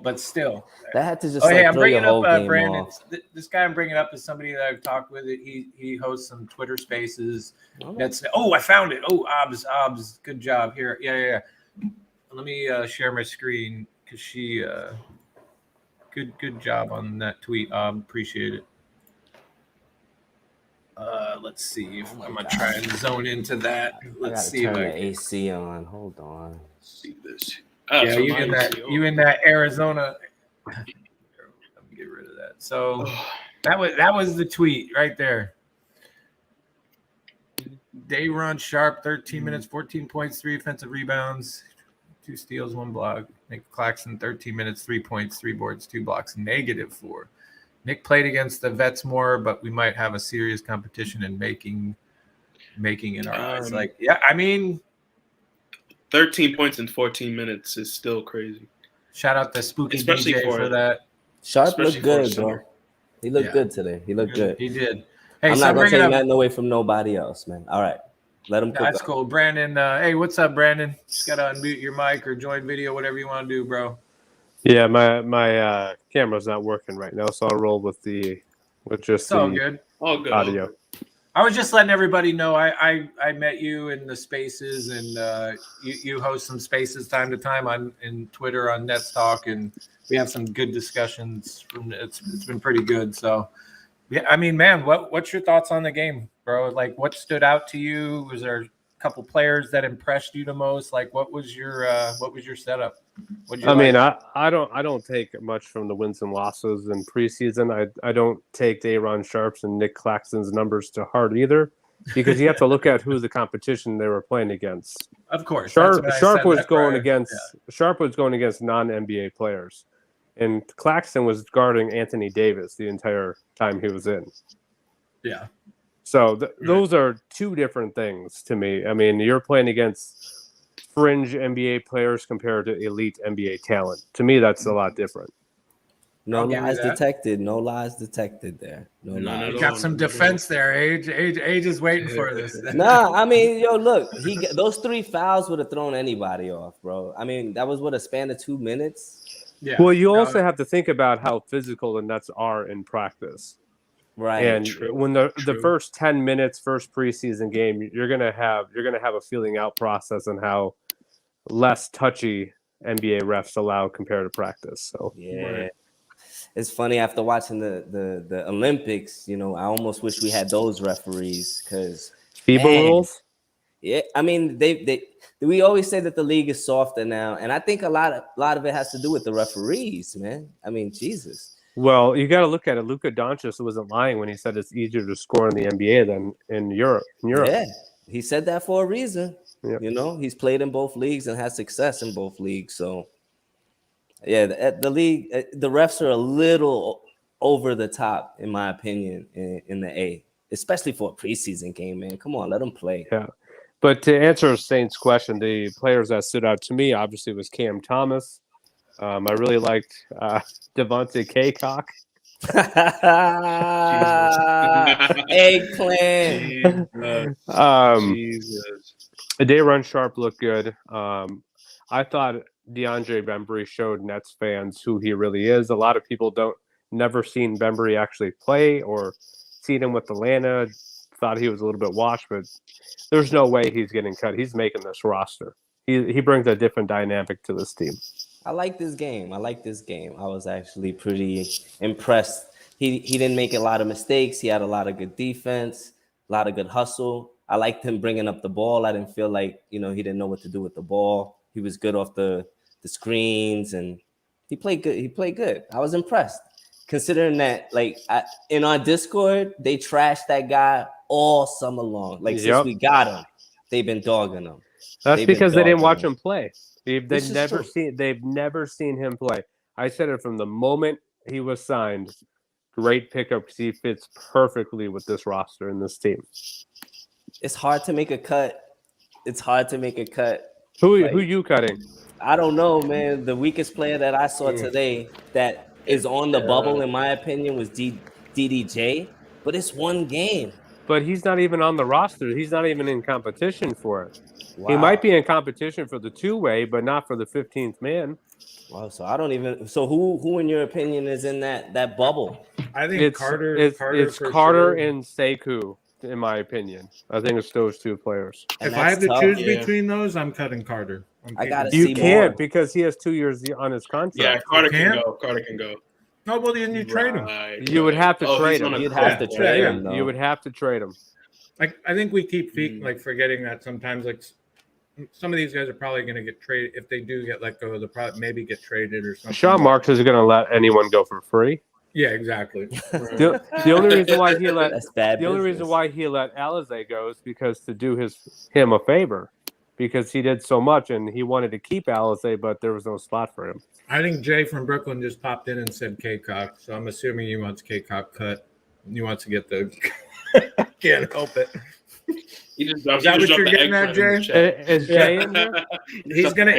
but still. That had to just I'm throw your whole game Brandon. off. This guy I'm bringing up is somebody that I've talked with. He hosts some Twitter Spaces. Oh. I found it. Oh, Obs, good job here. Yeah. Let me share my screen because she good job on that tweet. Appreciate it. Let's see if I'm gonna try and zone into that. Let's see turn if the AC on. Hold on. See this. Yeah, you in that Arizona. Let me get rid of that. So that was the tweet right there. Day run Sharp, 13 minutes, 14 points, 3 offensive rebounds, 2 steals, 1 block. Nick Claxton, 13 minutes, 3 points, 3 boards, 2 blocks, -4. Nick played against the vets more, but we might have a serious competition in making in our eyes. Like, yeah, I mean, 13 points in 14 minutes is still crazy. Shout out to Spooky Especially DJ for that. Sharp looked good, bro. He looked good today. He looked good. He did. Hey, I'm not gonna take nothing away from nobody else, man. All right, let him cook. That's cool, Brandon. Hey, what's up, Brandon? Just gotta unmute your mic or join video, whatever you want to do, bro. Yeah, my camera's not working right now, so I'll roll with just all the good. All good. audio. I was just letting everybody know I met you in the spaces, and you host some spaces time to time in Twitter on Nets Talk, and we have some good discussions. It's been pretty good. So, yeah, I mean, man, what's your thoughts on the game, bro? Like, what stood out to you? Was there a couple players that impressed you the most? Like, what was your setup? I don't take much from the wins and losses in preseason. I don't take Day'Ron Sharp's and Nick Claxton's numbers to heart either, because you have to look at who the competition they were playing against. Of course, Sharp was going against non-NBA players, and Claxton was guarding Anthony Davis the entire time he was in. Yeah. So those are two different things to me. I mean, you're playing against fringe NBA players compared to elite NBA talent. To me, that's a lot different. No lies detected. No lies detected there. No lies. You got some defense there. Age is waiting for this. Nah, I mean, yo, look, those 3 fouls would have thrown anybody off, bro. I mean, that was a span of 2 minutes. Yeah. Well, you also have to think about how physical the Nets are in practice. Right. And when the first 10 minutes, first preseason game, you're gonna have a feeling out process on how less touchy NBA refs allow compared to practice. So yeah. It's funny, after watching the Olympics, I almost wish we had those referees, because FIBA rules. Yeah, I mean, we always say that the league is softer now, and I think a lot of it has to do with the referees, man. I mean, Jesus. Well, you got to look at it. Luka Doncic wasn't lying when he said it's easier to score in the NBA than in Europe. Yeah, he said that for a reason. Yep. He's played in both leagues and has success in both leagues. So, yeah, the league, the refs are a little over the top, in my opinion, in the A, especially for a preseason game, man. Come on, let them play. Yeah. But to answer Saint's question, the players that stood out to me, obviously, was Cam Thomas. I really liked Devontae Kaycock. Eggplant. Jesus. Day'Ron Sharp looked good. I thought DeAndre Bembry showed Nets fans who he really is. A lot of people never seen Bembry actually play or seen him with Atlanta. Thought he was a little bit washed, but there's no way he's getting cut. He's making this roster. He brings a different dynamic to this team. I like this game. I was actually pretty impressed. He didn't make a lot of mistakes. He had a lot of good defense, a lot of good hustle. I liked him bringing up the ball. I didn't feel like, he didn't know what to do with the ball. He was good off the screens, and he played good. I was impressed, considering that, in our Discord, they trashed that guy all summer long. Since we got him, they've been dogging him. That's because they didn't watch him play. They've never seen him play. I said it from the moment he was signed. Great pickup, because he fits perfectly with this roster and this team. It's hard to make a cut. Who you cutting? I don't know, man. The weakest player that I saw today that is on the bubble, in my opinion, was DDJ. But it's one game. But he's not even on the roster. He's not even in competition for it. Wow. He might be in competition for the two-way, but not for the 15th man. Wow, so I don't even. So who in your opinion is in that bubble? I think Carter. It's Carter and Sekou. in my opinion. I think it's those two players. If I have to choose between those, I'm cutting Carter. I gotta you see can't more. because he has 2 years on his contract. Yeah, Carter can go. Carter can go. Oh, well, then you trade him. You would have to trade him. You'd have to trade him. You would have to trade him. Like, I think we keep forgetting that sometimes. Like, some of these guys are probably going to get traded. If they do get let go, they'll probably maybe get traded or something. Sean Marks isn't going to let anyone go for free. Yeah, exactly. The only reason why he let Alizé go is because to do him a favor, because he did so much and he wanted to keep Alizé, but there was no spot for him. I think Jay from Brooklyn just popped in and said K-Cock, so I'm assuming he wants K-Cock cut. He wants to get the. Can't help it. Is that what you're getting at, Jay? Is Jay in there?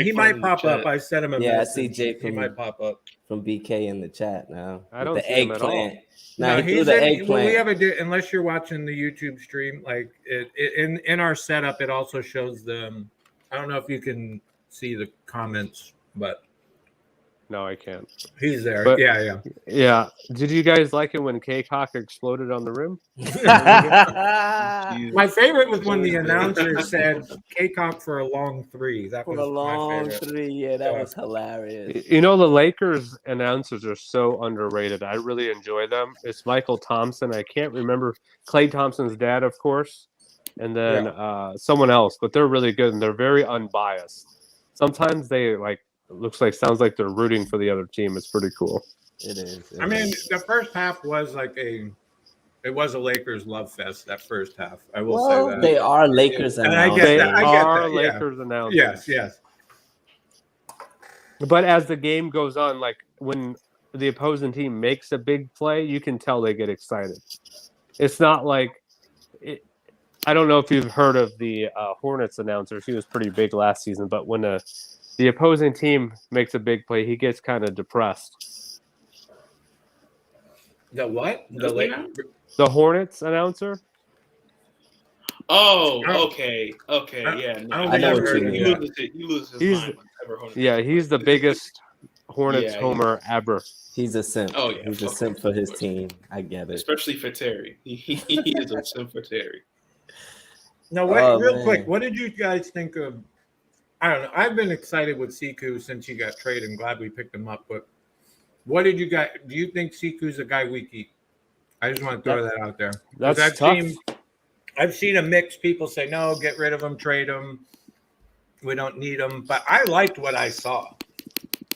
He might pop up. I sent him a message. I see Jay. He might pop up from BK in the chat now. I don't see him at all. No, he threw the eggplant. Well, we have unless you're watching the YouTube stream, like in our setup, it also shows the. I don't know if you can see the comments, but. No, I can't. He's there. But, yeah. Did you guys like it when K-Cock exploded on the rim? My favorite was when the announcer said K-Cock for a long three. That was a long my favorite. three. Yeah, that was hilarious. You know, the Lakers announcers are so underrated. I really enjoy them. It's Michael Thompson. I can't remember Klay Thompson's dad, of course, and then someone else. But they're really good and they're very unbiased. Sometimes they sounds like they're rooting for the other team. It's pretty cool. It is. I mean, the first half was it was a Lakers love fest. That first half, I will say that they are Lakers announcers. They are Lakers announcers. Yes. But as the game goes on, like when the opposing team makes a big play, you can tell they get excited. It's not like I don't know if you've heard of the Hornets announcer. He was pretty big last season, but when the opposing team makes a big play, he gets kind of depressed. The what? The Hornets announcer? Oh, okay. Yeah. I know what you mean. You lose his mind. He's the biggest Hornets homer ever. He's a simp. Oh, yeah. He's a simp for his team. I get it. Especially for Terry. He is a simp for Terry. Now, quick, what did you guys think of? I don't know. I've been excited with Siku since he got traded. I'm glad we picked him up. But what did you guys? Do you think Siku's a guy we keep? I just want to throw that out there. That's tough. I've seen a mix. People say no, get rid of him, trade him. We don't need him. But I liked what I saw.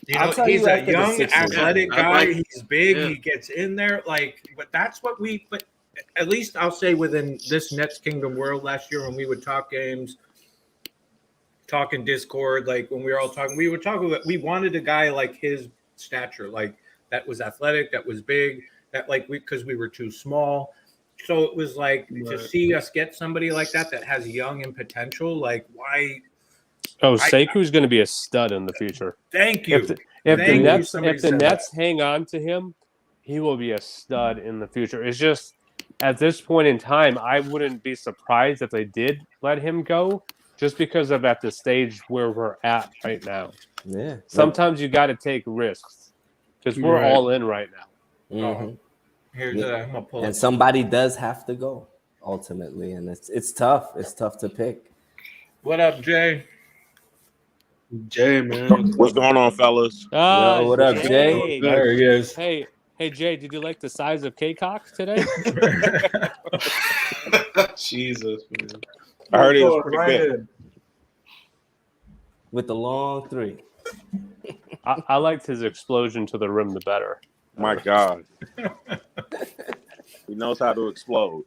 You know, he's a young, athletic guy. He's big. Yeah. He gets in there. But that's what we. But at least I'll say within this Nets Kingdom world last year when we would talk games. Talking Discord, like when we were all talking, we were talking about we wanted a guy like his stature, like that was athletic, that was big, that because we were too small. So it was like to see us get somebody like that has young and potential, like why? Oh, Seku's going to be a stud in the future. Thank you. If the Nets hang on to him, he will be a stud in the future. It's just at this point in time, I wouldn't be surprised if they did let him go. Just because of at the stage where we're at right now. Yeah. Sometimes you got to take risks because we're all in right now. Mm-hmm. And somebody does have to go ultimately, and it's tough. It's tough to pick. What up, Jay? Jay, man. What's going on, fellas? Yo, what up, Jay? There he is. Hey, Jay, did you like the size of K-Cock today? Jesus, man. I heard he was pretty big. With the long three. I liked his explosion to the rim the better. My God. He knows how to explode.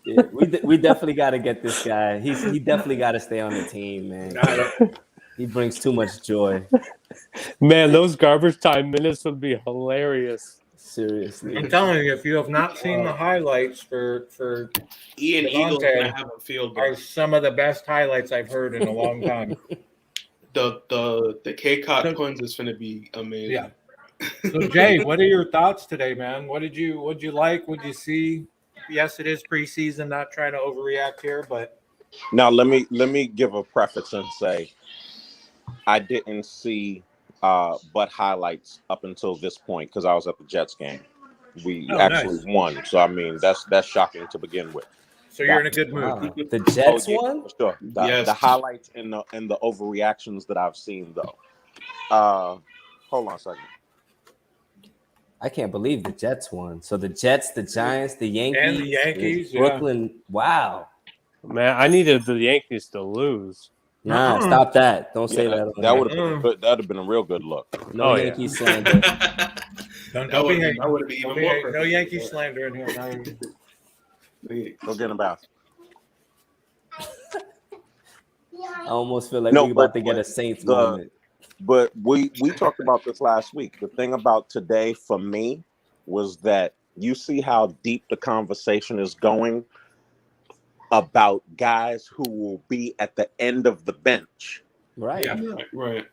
Yeah, we definitely got to get this guy. He definitely got to stay on the team, man. He brings too much joy. Man, those garbage time minutes would be hilarious. Seriously, I'm telling you, if you have not seen the highlights for Ian Eagles have a field are some of the best highlights I've heard in a long time. The K-Cock coins is going to be amazing. Yeah. So Jay, what are your thoughts today, man? What'd you like? What'd you see? Yes, it is preseason. Not trying to overreact here, but now let me give a preface and say I didn't see but highlights up until this point because I was at the Jets game. We won, so I mean that's shocking to begin with. So you're in a good mood. Wow. The Jets one? For sure. The highlights and the overreactions that I've seen though. Hold on a second. I can't believe the Jets won. So the Jets, the Giants, the Yankees, and the Yankees, Brooklyn. Yeah. Wow. Man, I needed the Yankees to lose. Nah, stop that. Don't say that. That would have been that would have been a real good look. No Yankees slander. Don't be no Yankee slander in here. Go get him bath. I almost feel like we're about to get a Saints moment. But we talked about this last week. The thing about today for me was that you see how deep the conversation is going about guys who will be at the end of the bench. Right. Yeah, right.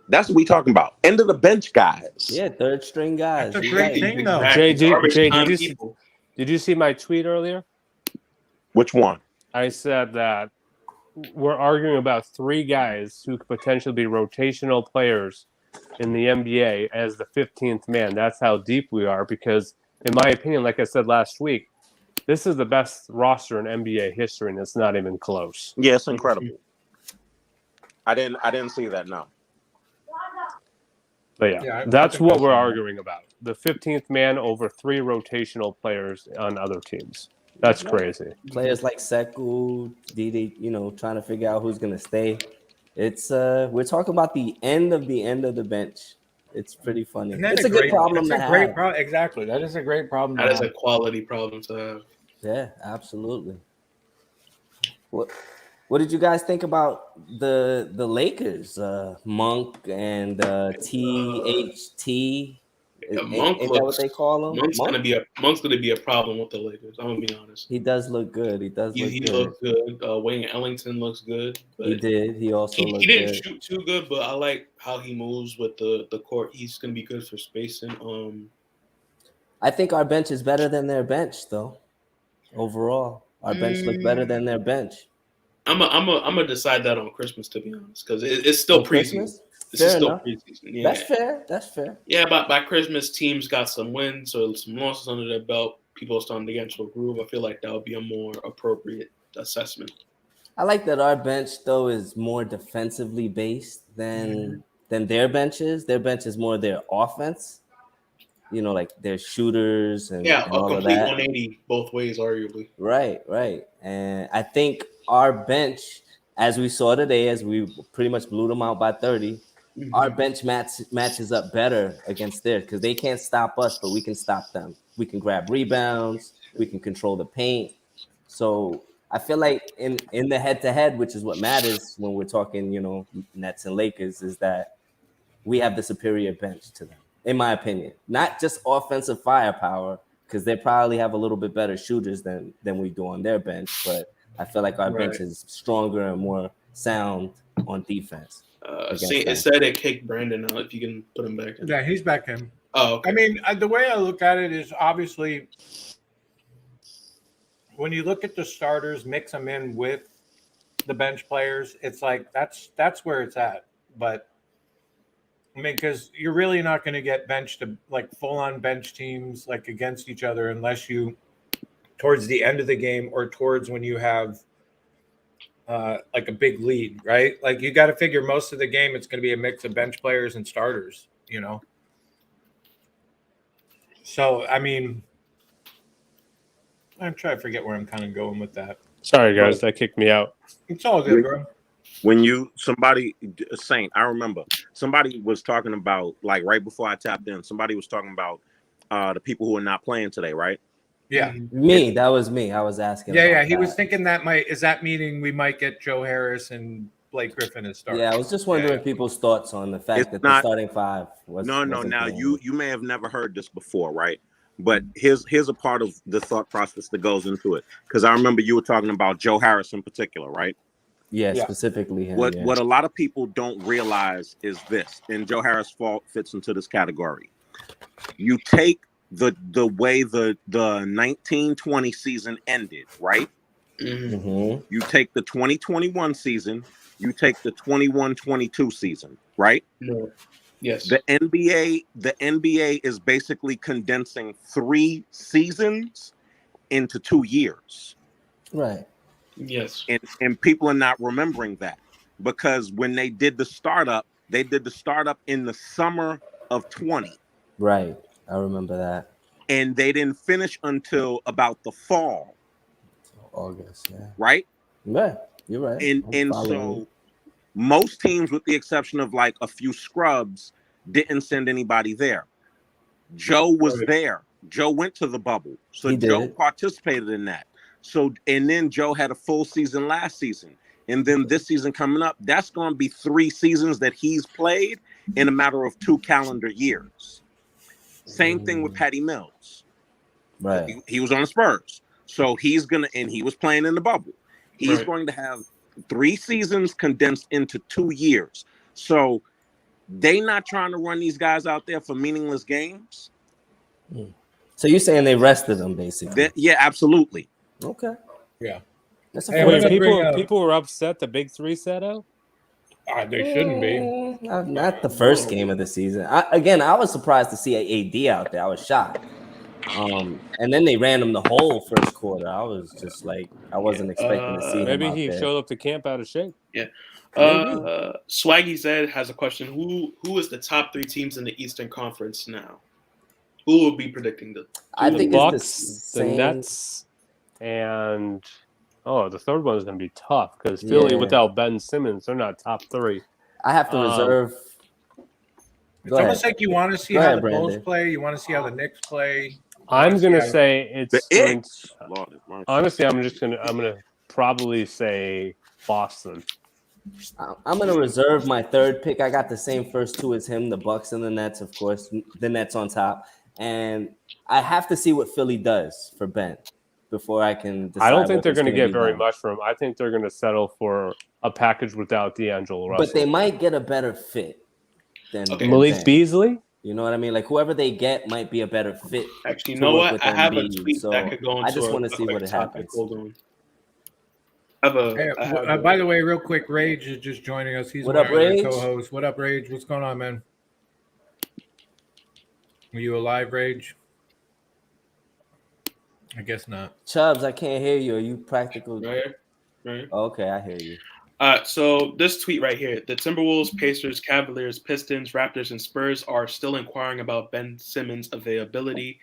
That's what we talking about. End of the bench guys. Yeah, third string guys. That's a great thing, though. Jay, did you see my tweet earlier? Which one? I said that we're arguing about 3 guys who could potentially be rotational players in the NBA as the 15th man. That's how deep we are because, in my opinion, like I said last week, this is the best roster in NBA history, and it's not even close. Yeah, it's incredible. I didn't see that, no. But that's what we're arguing about. The 15th man over 3 rotational players on other teams. That's crazy. Players like Sekou, Didi, trying to figure out who's going to stay. It's we're talking about the end of the bench. It's pretty funny. It's a good problem to have. Exactly. That is a great problem. That is a quality problem to have. Yeah, absolutely. What did you guys think about the Lakers? Monk and THT. Monk is that what they call him? Monk's gonna be a problem with the Lakers. I'm gonna be honest. He does look good. He looks good. Wayne Ellington looks good. He did. He also he didn't shoot too good, but I like how he moves with the court. He's gonna be good for spacing. I think our bench is better than their bench, though. Overall, our bench looks better than their bench. I'm gonna decide that on Christmas, to be honest, because it's still preseason. This is still preseason. Yeah. That's fair. Yeah, but by Christmas, teams got some wins or some losses under their belt. People are starting to get into a groove. I feel like that would be a more appropriate assessment. I like that our bench, though, is more defensively based than their benches. Their bench is more their offense. Like their shooters and all a of complete that. 180 both ways, arguably. Right. And I think our bench, as we saw today, as we pretty much blew them out by 30, our bench matches up better against theirs because they can't stop us, but we can stop them. We can grab rebounds. We can control the paint. So I feel like in the head-to-head, which is what matters when we're talking, Nets and Lakers, is that we have the superior bench to them, in my opinion. Not just offensive firepower, because they probably have a little bit better shooters than we do on their bench, but I feel like our bench is stronger and more sound on defense. It said it kicked Brandon out. If you can put him back in. Yeah, he's back in. Oh, okay. I mean, the way I look at it is obviously when you look at the starters, mix them in with the bench players, it's like that's where it's at. But I mean, because you're really not going to get bench to like full-on bench teams like against each other unless you towards the end of the game or towards when you have like a big lead, right? Like you got to figure most of the game it's going to be a mix of bench players and starters, So, I mean, I'm trying to forget where I'm kind of going with that. Sorry, guys, that kicked me out. It's all good, bro. When Saint, I remember somebody was talking about, like right before I tapped in, somebody was talking about the people who are not playing today, right? Yeah. That was me. I was asking. Yeah. He was thinking is that meaning we might get Joe Harris and Blake Griffin as starters? Yeah, I was just wondering people's thoughts on the fact that the starting five was. No. Now you may have never heard this before, right? But here's a part of the thought process that goes into it. Because I remember you were talking about Joe Harris in particular, right? Yeah, specifically him. What a lot of people don't realize is this, and Joe Harris' fault fits into this category. You take the way the 1920 season ended, right? Mm-hmm. You take the 2021 season, you take the 21-22 season, right? No. Yes. The NBA is basically condensing 3 seasons into 2 years. Right. Yes. And people are not remembering that because when they did the startup in the summer of 20. Right. I remember that. And they didn't finish until about the fall. August, yeah. Right? Yeah, you're right. And so most teams, with the exception of like a few scrubs, didn't send anybody there. Joe was there. Joe went to the bubble. So Joe participated in that. So, and then Joe had a full season last season. And then this season coming up, that's going to be 3 seasons that he's played in a matter of 2 calendar years. Same thing with Patty Mills. Right. He was on the Spurs. So he's going to, and he was playing in the bubble. He's going to have 3 seasons condensed into 2 years. So they not trying to run these guys out there for meaningless games. So you're saying they rested them, basically? Yeah, absolutely. Okay. Yeah. That's a people were upset the big 3 set out. They shouldn't be. Not the first game of the season. I was surprised to see AD out there. I was shocked. And then they ran him the whole first quarter. I was just like, I wasn't expecting to see him. Maybe out he there. showed up to camp out of shape. Yeah. Swaggy Zed has a question. Who is the top 3 teams in the Eastern Conference now? Who will be predicting the? I the think Bucks, it's the Nets, and the third one is going to be tough because Philly without Ben Simmons, they're not top 3. I have to reserve. It's almost like you want to see how the Bulls play. You want to see how the Knicks play. I'm going to say it's. Honestly, I'm going to probably say Boston. I'm going to reserve my third pick. I got the same first 2 as him, the Bucks and the Nets, of course, the Nets on top. And I have to see what Philly does for Ben before I can decide. I don't think they're going to get very much from him. I think they're going to settle for a package without D'Angelo Russell. But they might get a better fit than Malik Beasley. You know what I mean? Like whoever they get might be a better fit. Actually, you know what? I have a tweet that could go into. I just want to see what happens. Hold on. By the way, real quick, Rage is just joining us. He's what up, Rage? Co-host. What up, Rage? What's going on, man? Are you alive, Rage? I guess not. Chubbs, I can't hear you. Are you practical? Right. Okay, I hear you. So this tweet right here: the Timberwolves, Pacers, Cavaliers, Pistons, Raptors, and Spurs are still inquiring about Ben Simmons' availability.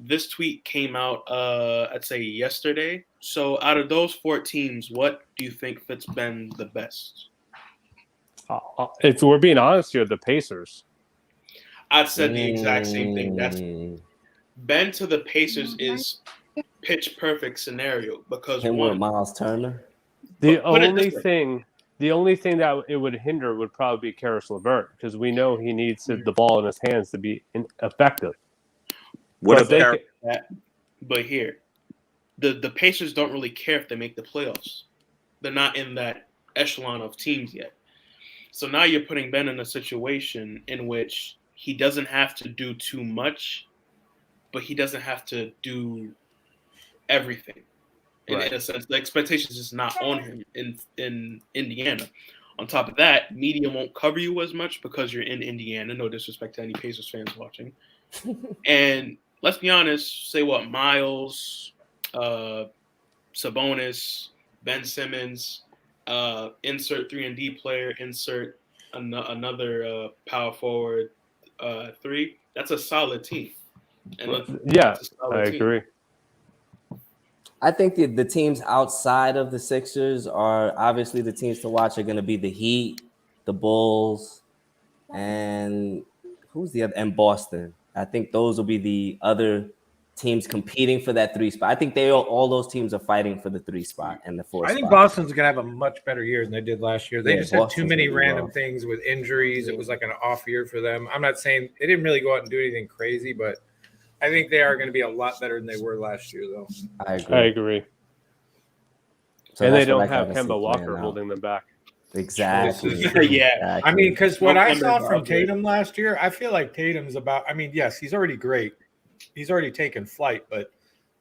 This tweet came out, I'd say yesterday. So out of those 4 teams, what do you think fits Ben the best? If we're being honest here, the Pacers. I'd said the exact same thing. That's Ben to the Pacers is pitch perfect scenario because him with Miles Turner. The only thing that it would hinder would probably be Karis LeVert because we know he needs the ball in his hands to be effective. But here, the Pacers don't really care if they make the playoffs. They're not in that echelon of teams yet. So now you're putting Ben in a situation in which he doesn't have to do too much, but he doesn't have to do everything. In a sense, the expectation is just not on him in Indiana. On top of that, media won't cover you as much because you're in Indiana. No disrespect to any Pacers fans watching. And let's be honest, say what, Miles, Sabonis, Ben Simmons, insert 3-and-D player, insert another power forward 3. That's a solid team. And I agree. I think the teams outside of the Sixers are obviously the teams to watch are going to be the Heat, the Bulls, and who's the other? And Boston. I think those will be the other teams competing for that 3 spot. I think all those teams are fighting for the 3 spot and the 4 spot. I think Boston's going to have a much better year than they did last year. They just had too many random things with injuries. It was like an off year for them. I'm not saying they didn't really go out and do anything crazy, but I think they are going to be a lot better than they were last year, though. I agree. So and they don't have Kemba Walker holding them back. Exactly. Yeah. I mean, because what I saw from Tatum last year, I feel like Tatum's about – I mean, yes, he's already great. He's already taken flight, but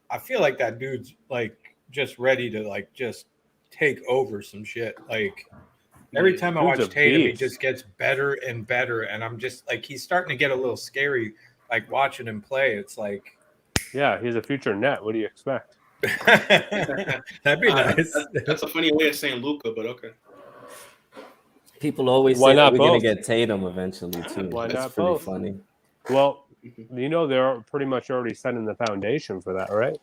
I feel like that dude's, like, just ready to, like, just take over some shit. Like, every time I watch Tatum, he just gets better and better, and I'm just – like, he's starting to get a little scary. Like watching him play, it's like, yeah, he's a future net. What do you expect? That'd be nice. That's a funny way of saying Luka, but okay. People always say that we're going to get Tatum eventually, too. Why That's not pretty both? funny. Well, they're pretty much already setting the foundation for that, right?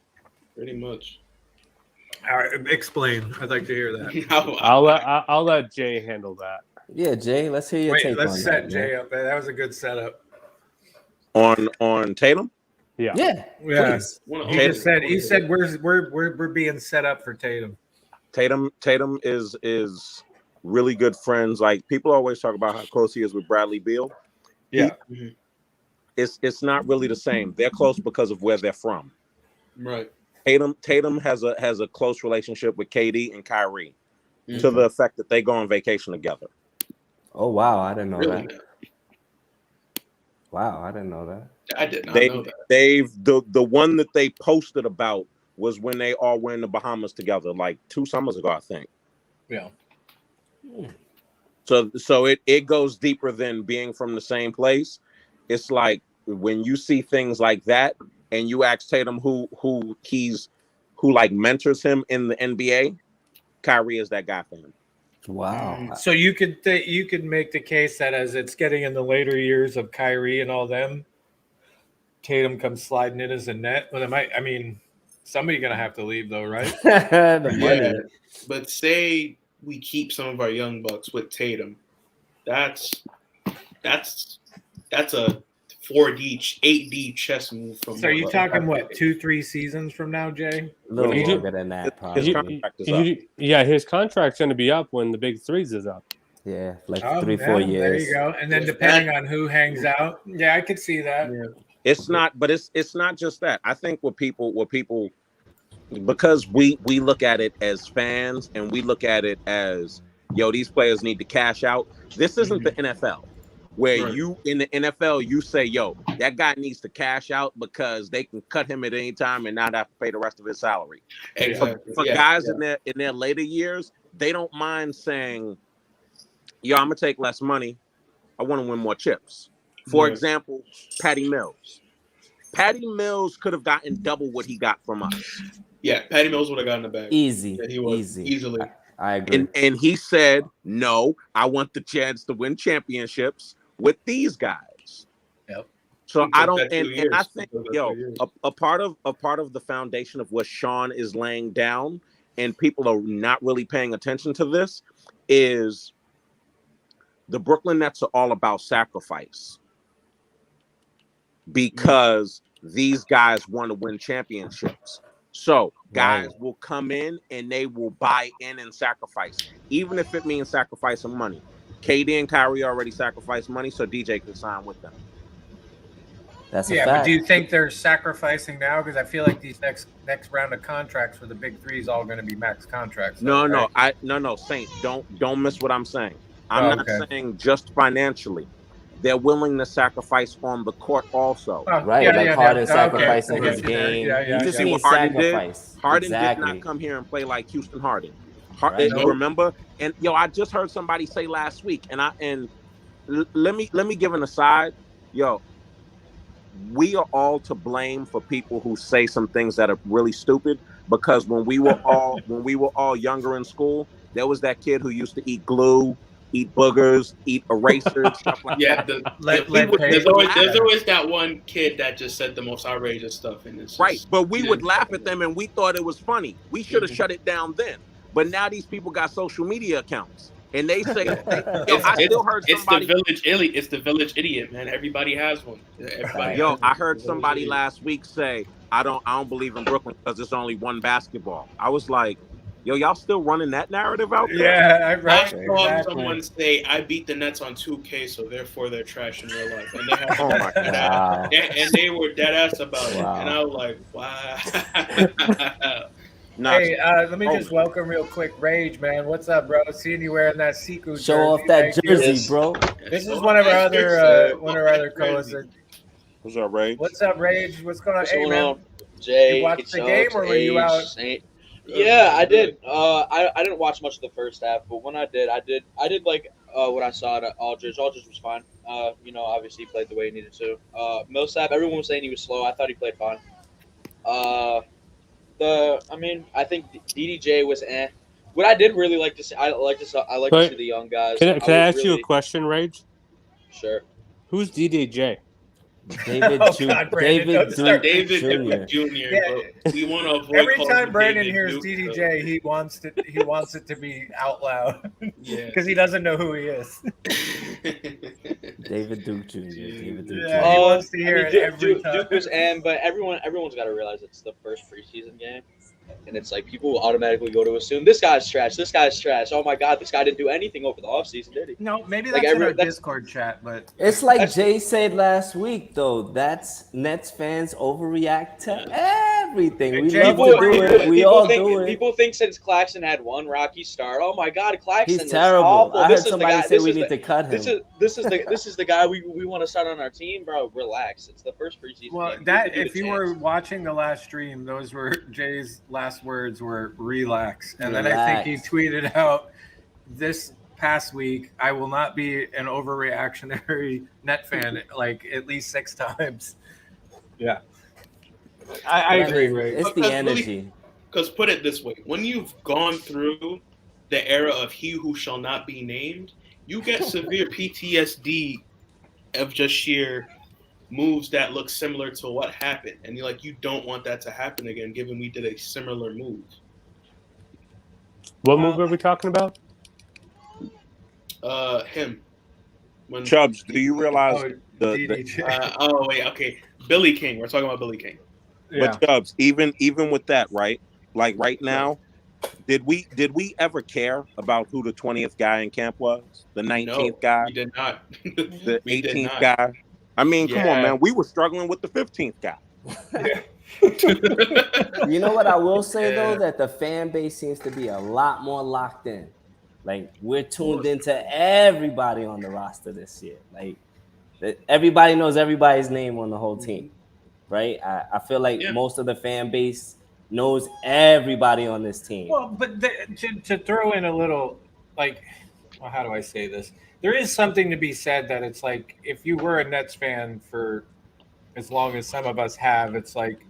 Pretty much. All right, explain. I'd like to hear that. I'll let Jay handle that. Yeah, Jay, let's hear your take on that. Let's set Jay up. That was a good setup. On Tatum? Yeah. He said we're being set up for Tatum. Tatum is really good friends. Like, people always talk about how close he is with Bradley Beal. Yeah. It's not really the same. They're close because of where they're from. Right. Tatum has a close relationship with KD and Kyrie to the effect that they go on vacation together. Oh wow, I didn't know that. Wow, I didn't know that. I did not know that. The one that they posted about was when they all were in the Bahamas together, like 2 summers ago, I think. Yeah. So it goes deeper than being from the same place. It's like when you see things like that, and you ask Tatum who like mentors him in the NBA, Kyrie is that guy for him. Wow. So you could make the case that as it's getting in the later years of Kyrie and all them, Tatum comes sliding in as a net. But somebody's gonna have to leave though, right? The money. Yeah, but say we keep some of our young bucks with Tatum. That's a 4D, 8D chess move from. So are you talking what 2-3 seasons from now, Jay? A little longer than that, probably. His contract is up. His contract's going to be up when the Big Threes is up. Yeah, like 3-4 years. There you go. And then depending on who hangs out, I could see that. Yeah. It's not just that. I think what people because we look at it as fans and we look at it as, these players need to cash out. This isn't the NFL. Where you in the NFL, you say, that guy needs to cash out because they can cut him at any time and not have to pay the rest of his salary. Exactly. For guys in their later years, they don't mind saying, I'm gonna take less money. I want to win more chips. For example, Patty Mills. Patty Mills could have gotten double what he got from us. Yeah, Patty Mills would have gotten the bag. Easy. Yeah, he was easily. I agree. And he said, no, I want the chance to win championships with these guys. Yep. So I don't, and I think, a part of the foundation of what Sean is laying down, and people are not really paying attention to this, is the Brooklyn Nets are all about sacrifice because these guys want to win championships. So guys will come in and they will buy in and sacrifice, even if it means sacrificing money. KD and Kyrie already sacrificed money, so DJ can sign with them. That's a fact. But do you think they're sacrificing now? Because I feel like these next round of contracts for the big three is all going to be max contracts. No, Saint, don't miss what I'm saying. I'm not saying just financially. They're willing to sacrifice on the court also. Harden sacrificing his game. You just see what Harden did. Harden did not come here and play like Houston Harden. Remember? And I just heard somebody say last week, and let me give an aside. We are all to blame for people who say some things that are really stupid, because when we were all younger in school, there was that kid who used to eat glue, eat boogers, eat erasers, stuff like that. There's always that one kid that just said the most outrageous stuff in this. Right, but we would laugh at them and we thought it was funny. We should have shut it down then. But now these people got social media accounts, and they say, I still heard somebody. It's the village idiot, man. Everybody has one. I heard somebody last week say, I don't believe in Brooklyn because there's only one basketball. I was like, y'all still running that narrative out there? Yeah, I saw someone say, I beat the Nets on 2K, so therefore they're trash in real life. And they have oh my God. And they were dead ass about it. And I was like, wow. Hey, let me just welcome real quick Rage, man. What's up, bro? Seeing you wearing that Sekou jersey. Show off that jersey, bro. This is one of our other co-hosts. What's up, Rage? What's up, Rage? What's going on? Hey, man. Jay, you watched the game or were you out? Yeah, I did. I didn't watch much of the first half, but when I did like what I saw at Aldridge. Aldridge was fine. Obviously he played the way he needed to. Millsap, everyone was saying he was slow. I thought he played fine. I think DDJ was eh. What I did really like to see, I like to see the young guys. Can I ask you a question, Rage? Sure. Who's DDJ? David David Jr. Yeah. We want to avoid Every calling time him Brandon David hears Duke, DDJ, he wants it to be out loud Yeah. because he doesn't know who he is. David Duke Jr. David Duke Jr. Yeah, he wants to hear it every time. Duke was but everyone's got to realize it's the first preseason game. And it's like people will automatically go to assume this guy's trash. This guy's trash. Oh my God, this guy didn't do anything over the offseason, did he? No, maybe that's in our Discord chat, but it's like Jay said last week, though. That's Nets fans overreact to everything. We love to do it. We all do it. People think since Claxton had one rocky start, oh my God, Claxton he's terrible. Awful. I heard somebody say we need to cut him. This is the guy we want to start on our team, bro. Relax. It's the first preseason. Well, game. if you were watching the last stream, those were Jay's last words were relax. And then I think he tweeted out this past week, I will not be an overreactionary net fan like at least 6 times. Yeah. I agree, right? It's the energy. Because put it this way, when you've gone through the era of he who shall not be named, you get severe PTSD of just sheer moves that look similar to what happened. And you're like, you don't want that to happen again, given we did a similar move. What move are we talking about? Him. Chubbs, do you realize Billy King. We're talking about Billy King. But Chubbs, even with that, right? Like right now, did we ever care about who the 20th guy in camp was? The 19th guy? We did not. The 18th guy? I mean, come on, man. We were struggling with the 15th guy. You know what I will say, though? That the fan base seems to be a lot more locked in. Like, we're tuned into everybody on the roster this year. Like, everybody knows everybody's name on the whole team, right? I feel like most of the fan base knows everybody on this team. Well, but to throw in a little, like, well, how do I say this? There is something to be said that it's like, if you were a Nets fan for as long as some of us have, it's like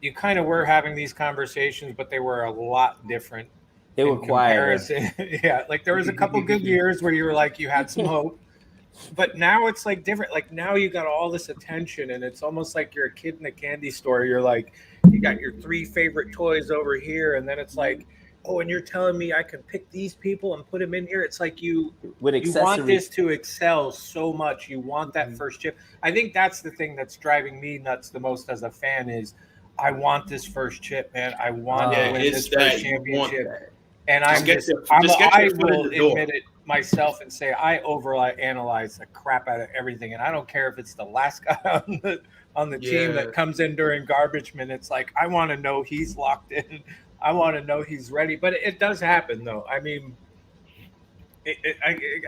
you kind of were having these conversations, but they were a lot different. They were quiet. Yeah, like there was a couple good years where you were like, you had some hope. But now it's like different. Like now you got all this attention, and it's almost like you're a kid in a candy store. You're like, you got your 3 favorite toys over here, and then it's like, oh, and you're telling me I can pick these people and put them in here. It's like you want this to excel so much. You want that first chip. I think that's the thing that's driving me nuts the most as a fan is I want this first chip, man. I want to win this first championship. And I will admit it myself and say I overanalyze the crap out of everything. And I don't care if it's the last guy on the team that comes in during garbage minutes. Like, I want to know he's locked in. I want to know he's ready. But it does happen, though. I mean,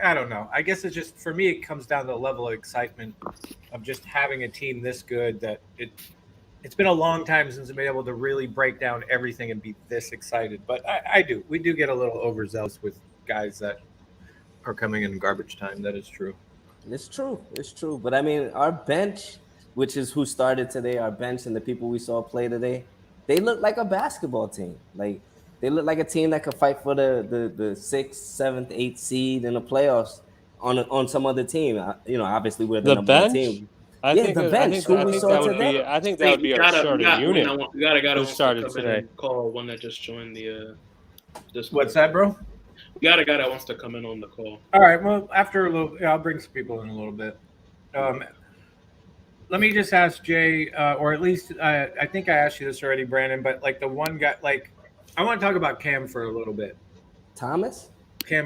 I don't know. I guess it's just, for me, it comes down to the level of excitement of just having a team this good that it's been a long time since I've been able to really break down everything and be this excited. But we do get a little overzealous with guys that are coming in garbage time. That is true. It's true. But I mean, our bench, which is who started today, our bench and the people we saw play today, they look like a basketball team. Like, they look like a team that could fight for the 6th, 7th, 8th seed in the playoffs on some other team. Obviously we're the number one team. I think that would be our starting unit. We got started today. Call one that just joined the. What's that, bro? We got a guy that wants to come in on the call. All right. Well, after a little, I'll bring some people in a little bit. Let me just ask Jay, or at least I think I asked you this already, Brandon. But like the one guy, like I want to talk about Cam for a little bit. Cam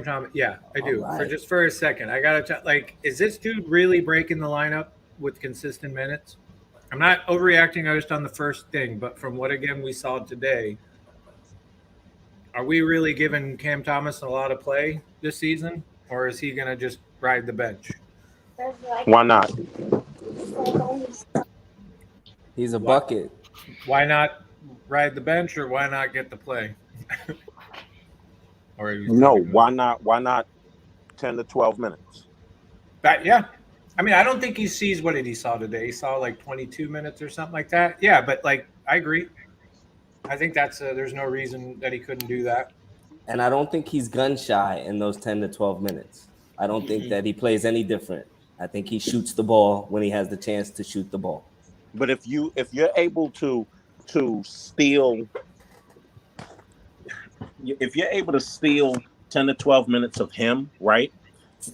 Thomas. Yeah, I do. Right. For a second, I gotta is this dude really breaking the lineup with consistent minutes? I'm not overreacting just on the first thing, but from what again we saw today, are we really giving Cam Thomas a lot of play this season, or is he gonna just ride the bench? Why not? He's a bucket. Why not ride the bench, or why not get the play? Why not 10 to 12 minutes? I mean, I don't think he sees what he saw today. He saw like 22 minutes or something like that. Yeah, but like I agree. I think that's there's no reason that he couldn't do that. And I don't think he's gun shy in those 10 to 12 minutes. I don't think that he plays any different. I think he shoots the ball when he has the chance to shoot the ball. But if you're able to steal, if you're able to steal 10 to 12 minutes of him, right?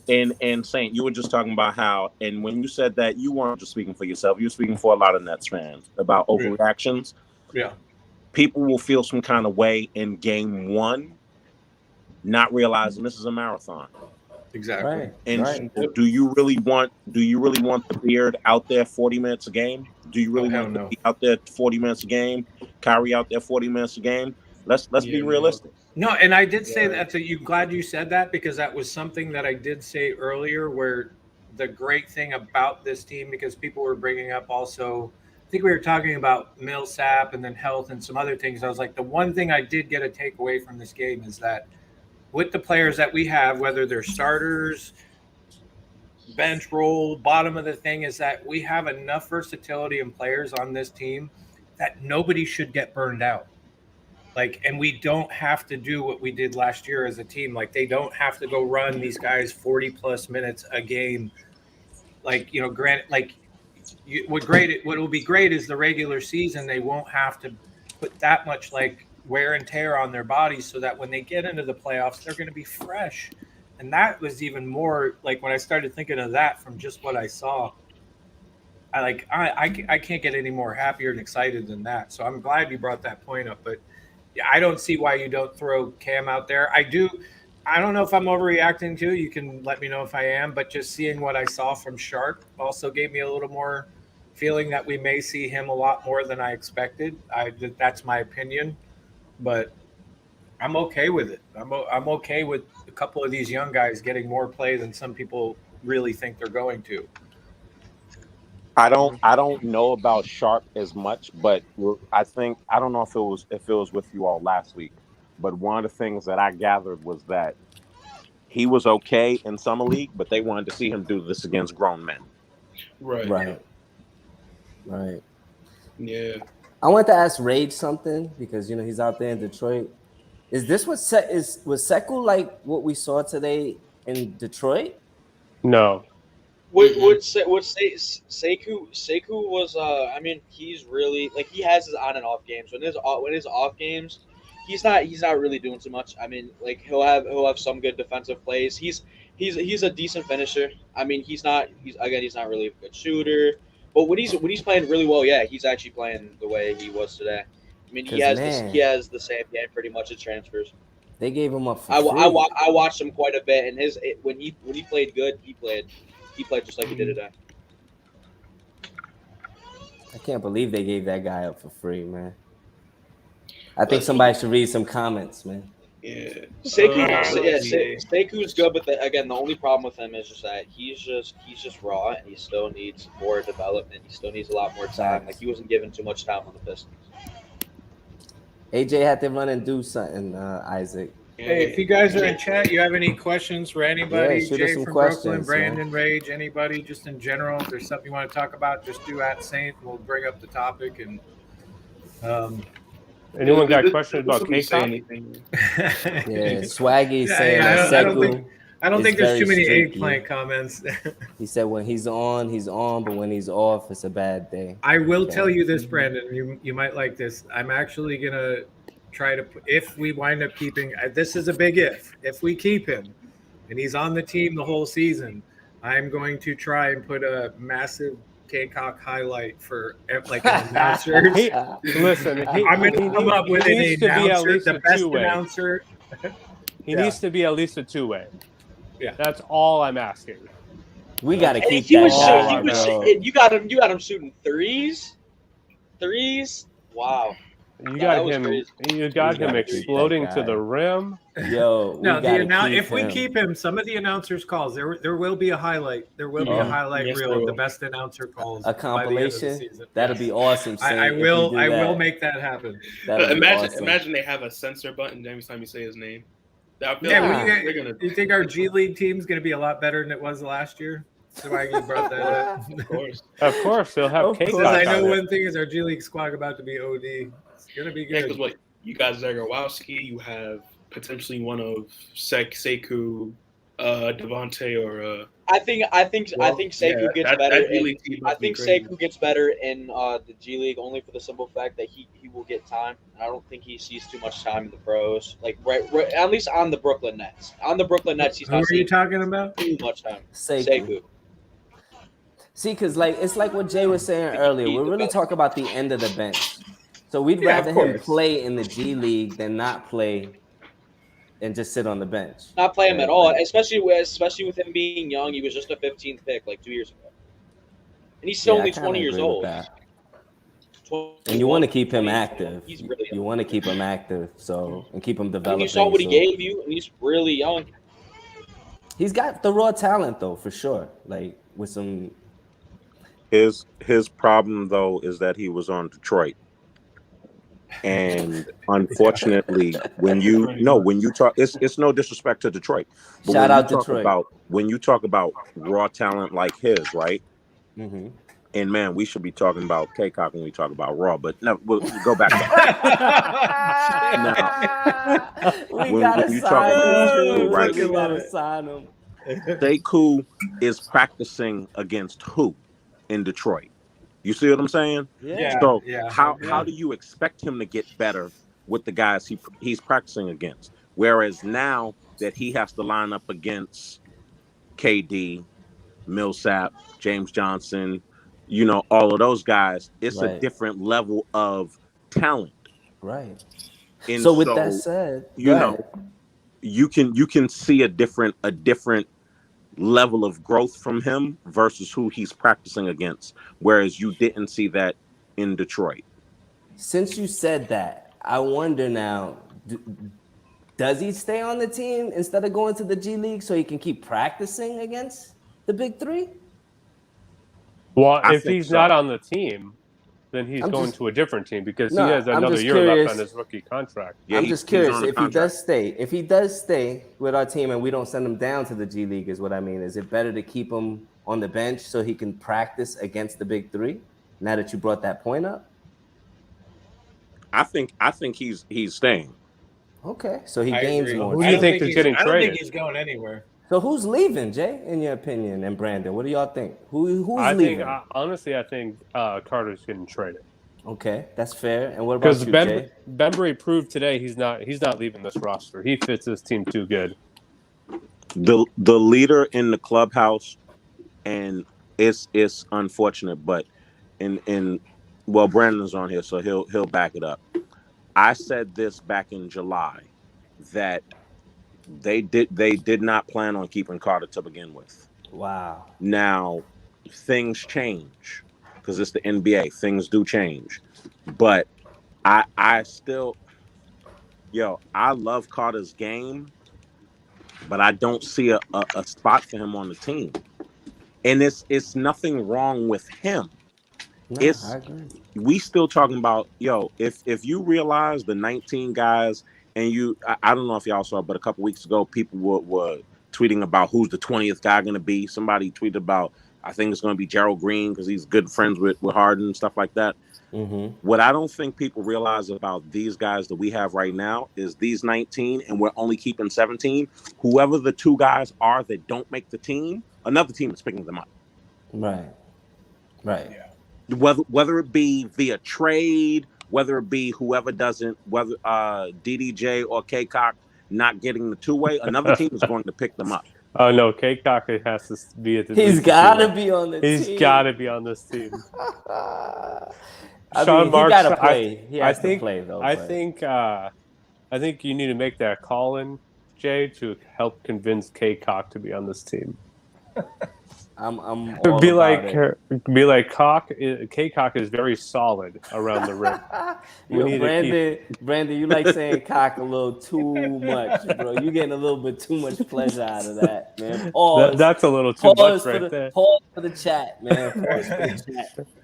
And Saint, you were just talking about how, and when you said that, you weren't just speaking for yourself, you were speaking for a lot of Nets fans about overreactions. Yeah. People will feel some kind of way in game one, not realizing this is a marathon. Exactly. Right. And do you really want the Beard out there 40 minutes a game? Do you really want to be out there 40 minutes a game? Kyrie out there 40 minutes a game? Let's be realistic. No, and I did say that to you. Glad you said that, because that was something that I did say earlier, where the great thing about this team, because people were bringing up also, I think we were talking about Millsap and then health and some other things. I was like, the one thing I did get a takeaway from this game is that with the players that we have, whether they're starters, bench roll, bottom of the thing, is that we have enough versatility in players on this team that nobody should get burned out. Like, and we don't have to do what we did last year as a team. Like, they don't have to go run these guys 40 plus minutes a game. Like, you know, granted, like what will be great is the regular season. They won't have to put that much like wear and tear on their bodies, so that when they get into the playoffs, they're going to be fresh. And that was even more like when I started thinking of that from just what I saw. I can't get any more happier and excited than that. So I'm glad you brought that point up. But I don't see why you don't throw Cam out there. I don't know if I'm overreacting to. You can let me know if I am. But just seeing what I saw from Sharp also gave me a little more feeling that we may see him a lot more than I expected. That's my opinion. But I'm okay with it. I'm okay with a couple of these young guys getting more play than some people really think they're going to. I don't know about Sharp as much, but I don't know if it was with you all last week, but one of the things that I gathered was that he was okay in summer league, but they wanted to see him do this against grown men. Right. Yeah. I want to ask Rage something, because he's out there in Detroit. Is this was Sekou like what we saw today in Detroit? No. Sekou was I mean, he's really like, he has his on and off games. When his off games, he's not really doing too much. I mean, like he'll have some good defensive plays. He's a decent finisher. I mean, he's not really a good shooter. But when he's playing really well, yeah, he's actually playing the way he was today. I mean, he has the same game pretty much as transfers. They gave him up. I watched him quite a bit, and when he played good, he played just like he did today. I can't believe they gave that guy up for free, man. I think somebody should read some comments, man. Yeah. Sekou's good, but again, the only problem with him is just that he's just raw, and he still needs more development. He still needs a lot more time. Like, he wasn't given too much time on the Pistons. AJ had to run and do something, Isaac. Hey, if you guys are in chat, you have any questions for anybody? Yeah, Jay from Brooklyn, Brandon, Rage, anybody, just in general, if there's something you want to talk about, just do @Saint. We'll bring up the topic. And anyone got questions about K-Top? Yeah, Swaggy saying I don't think there's too many eggplant comments. He said when he's on, but when he's off, it's a bad day. I will tell you this, Brandon. You might like this. I'm actually gonna try to, if we wind up keeping, this is a big if we keep him and he's on the team the whole season, I'm going to try and put a massive K-Cock highlight for like an announcer. I'm going to come up with an announcer, the best announcer. He needs to be at least a two-way. Yeah, that's all I'm asking. We got to keep that. You got him shooting threes. Wow. You got him exploding to the rim. Yo, if we keep him, some of the announcers' calls, there will be a highlight. There will be a highlight reel of the best announcer calls. A compilation. That'll be awesome. I will make that happen. Imagine they have a censor button every time you say his name. You think our G League team's going to be a lot better than it was last year? So I brought that up. Of course, they'll have K-Cock. I know one thing is our G League squad about to be OD. gonna be Yeah, good. because you got Zagorowski, you have potentially one of Sekou, Devontae, or I think Sekou gets better. I think Sekou gets better in the G League only for the simple fact that he will get time. I don't think he sees too much time in the pros. Like right at least on the Brooklyn Nets. On the Brooklyn Nets, he's Who not are you seeing talking about? too much time. Sekou. See, because it's like what Jay was saying earlier. We're really talking about the end of the bench. So we'd rather him play in the G League than not play and just sit on the bench. Not play him at all, especially with him being young. He was just a 15th pick like 2 years ago, and he's still only 20 years old. And you want to keep him active. He's really young. You want to keep him active, and keep him developing. You saw what he gave you, and he's really young. He's got the raw talent, though, for sure. Like with some. His problem though is that he was on Detroit, and unfortunately, when you talk, it's no disrespect to Detroit, but shout out Detroit. When you talk about raw talent like his, right? Mm-hmm. And man, we should be talking about K-Cock when we talk about Raw, but no, we'll go back. We gotta sign him. Sekou is practicing against who in Detroit? You see what I'm saying? Yeah. So how do you expect him to get better with the guys he's practicing against? Whereas now that he has to line up against KD, Millsap, James Johnson, all of those guys, it's a different level of talent. Right. And so with that said, you can see a different level of growth from him versus who he's practicing against, whereas you didn't see that in Detroit. Since you said that, I wonder now, does he stay on the team instead of going to the G League so he can keep practicing against the big three? Well, if he's not on the team, then he's going to a different team because he has another year left on his rookie contract. Yeah, I'm just curious if he does stay. If he does stay with our team and we don't send him down to the G League, is what I mean. Is it better to keep him on the bench so he can practice against the big three? Now that you brought that point up, I think he's staying. Okay, so he gains more. Who do you think is getting traded? I don't think he's going anywhere. So who's leaving, Jay? In your opinion, and Brandon, what do y'all think? Who's leaving? Honestly, I think Carter's getting traded. Okay, that's fair. And what about you, Jay? Bembry proved today he's not leaving this roster. He fits this team too good. The leader in the clubhouse, and it's unfortunate, but well, Brandon's on here, so he'll back it up. I said this back in July that they did not plan on keeping Carter to begin with. Wow. Now things change because it's the NBA. Things do change, but I still, I love Carter's game, but I don't see a spot for him on the team. And it's nothing wrong with him. No, I agree. We still talking about, if you realize the 19 guys, and I don't know if y'all saw, but a couple weeks ago, people were tweeting about who's the 20th guy going to be. Somebody tweeted about, I think it's going to be Gerald Green because he's good friends with Harden and stuff like that. Mm-hmm. What I don't think people realize about these guys that we have right now is these 19, and we're only keeping 17. Whoever the two guys are that don't make the team, another team is picking them up. Right. Yeah. Whether it be via trade, whether it be whoever doesn't, whether DDJ or K-Cock not getting the two-way, another team is going to pick them up. Oh no, K-Cock has to be at the He's got to be on the team. He's got to be on this team. Sean Marks, he got to play. He has to play, though. I think you need to make that call in, Jay, to help convince K-Cock to be on this team. I'm be like Cock. K-Cock is very solid around the rim. Brandon, you like saying cock a little too much, bro. You getting a little bit too much pleasure out of that, man. That's a little too much there. Pause for the chat, man. Pause for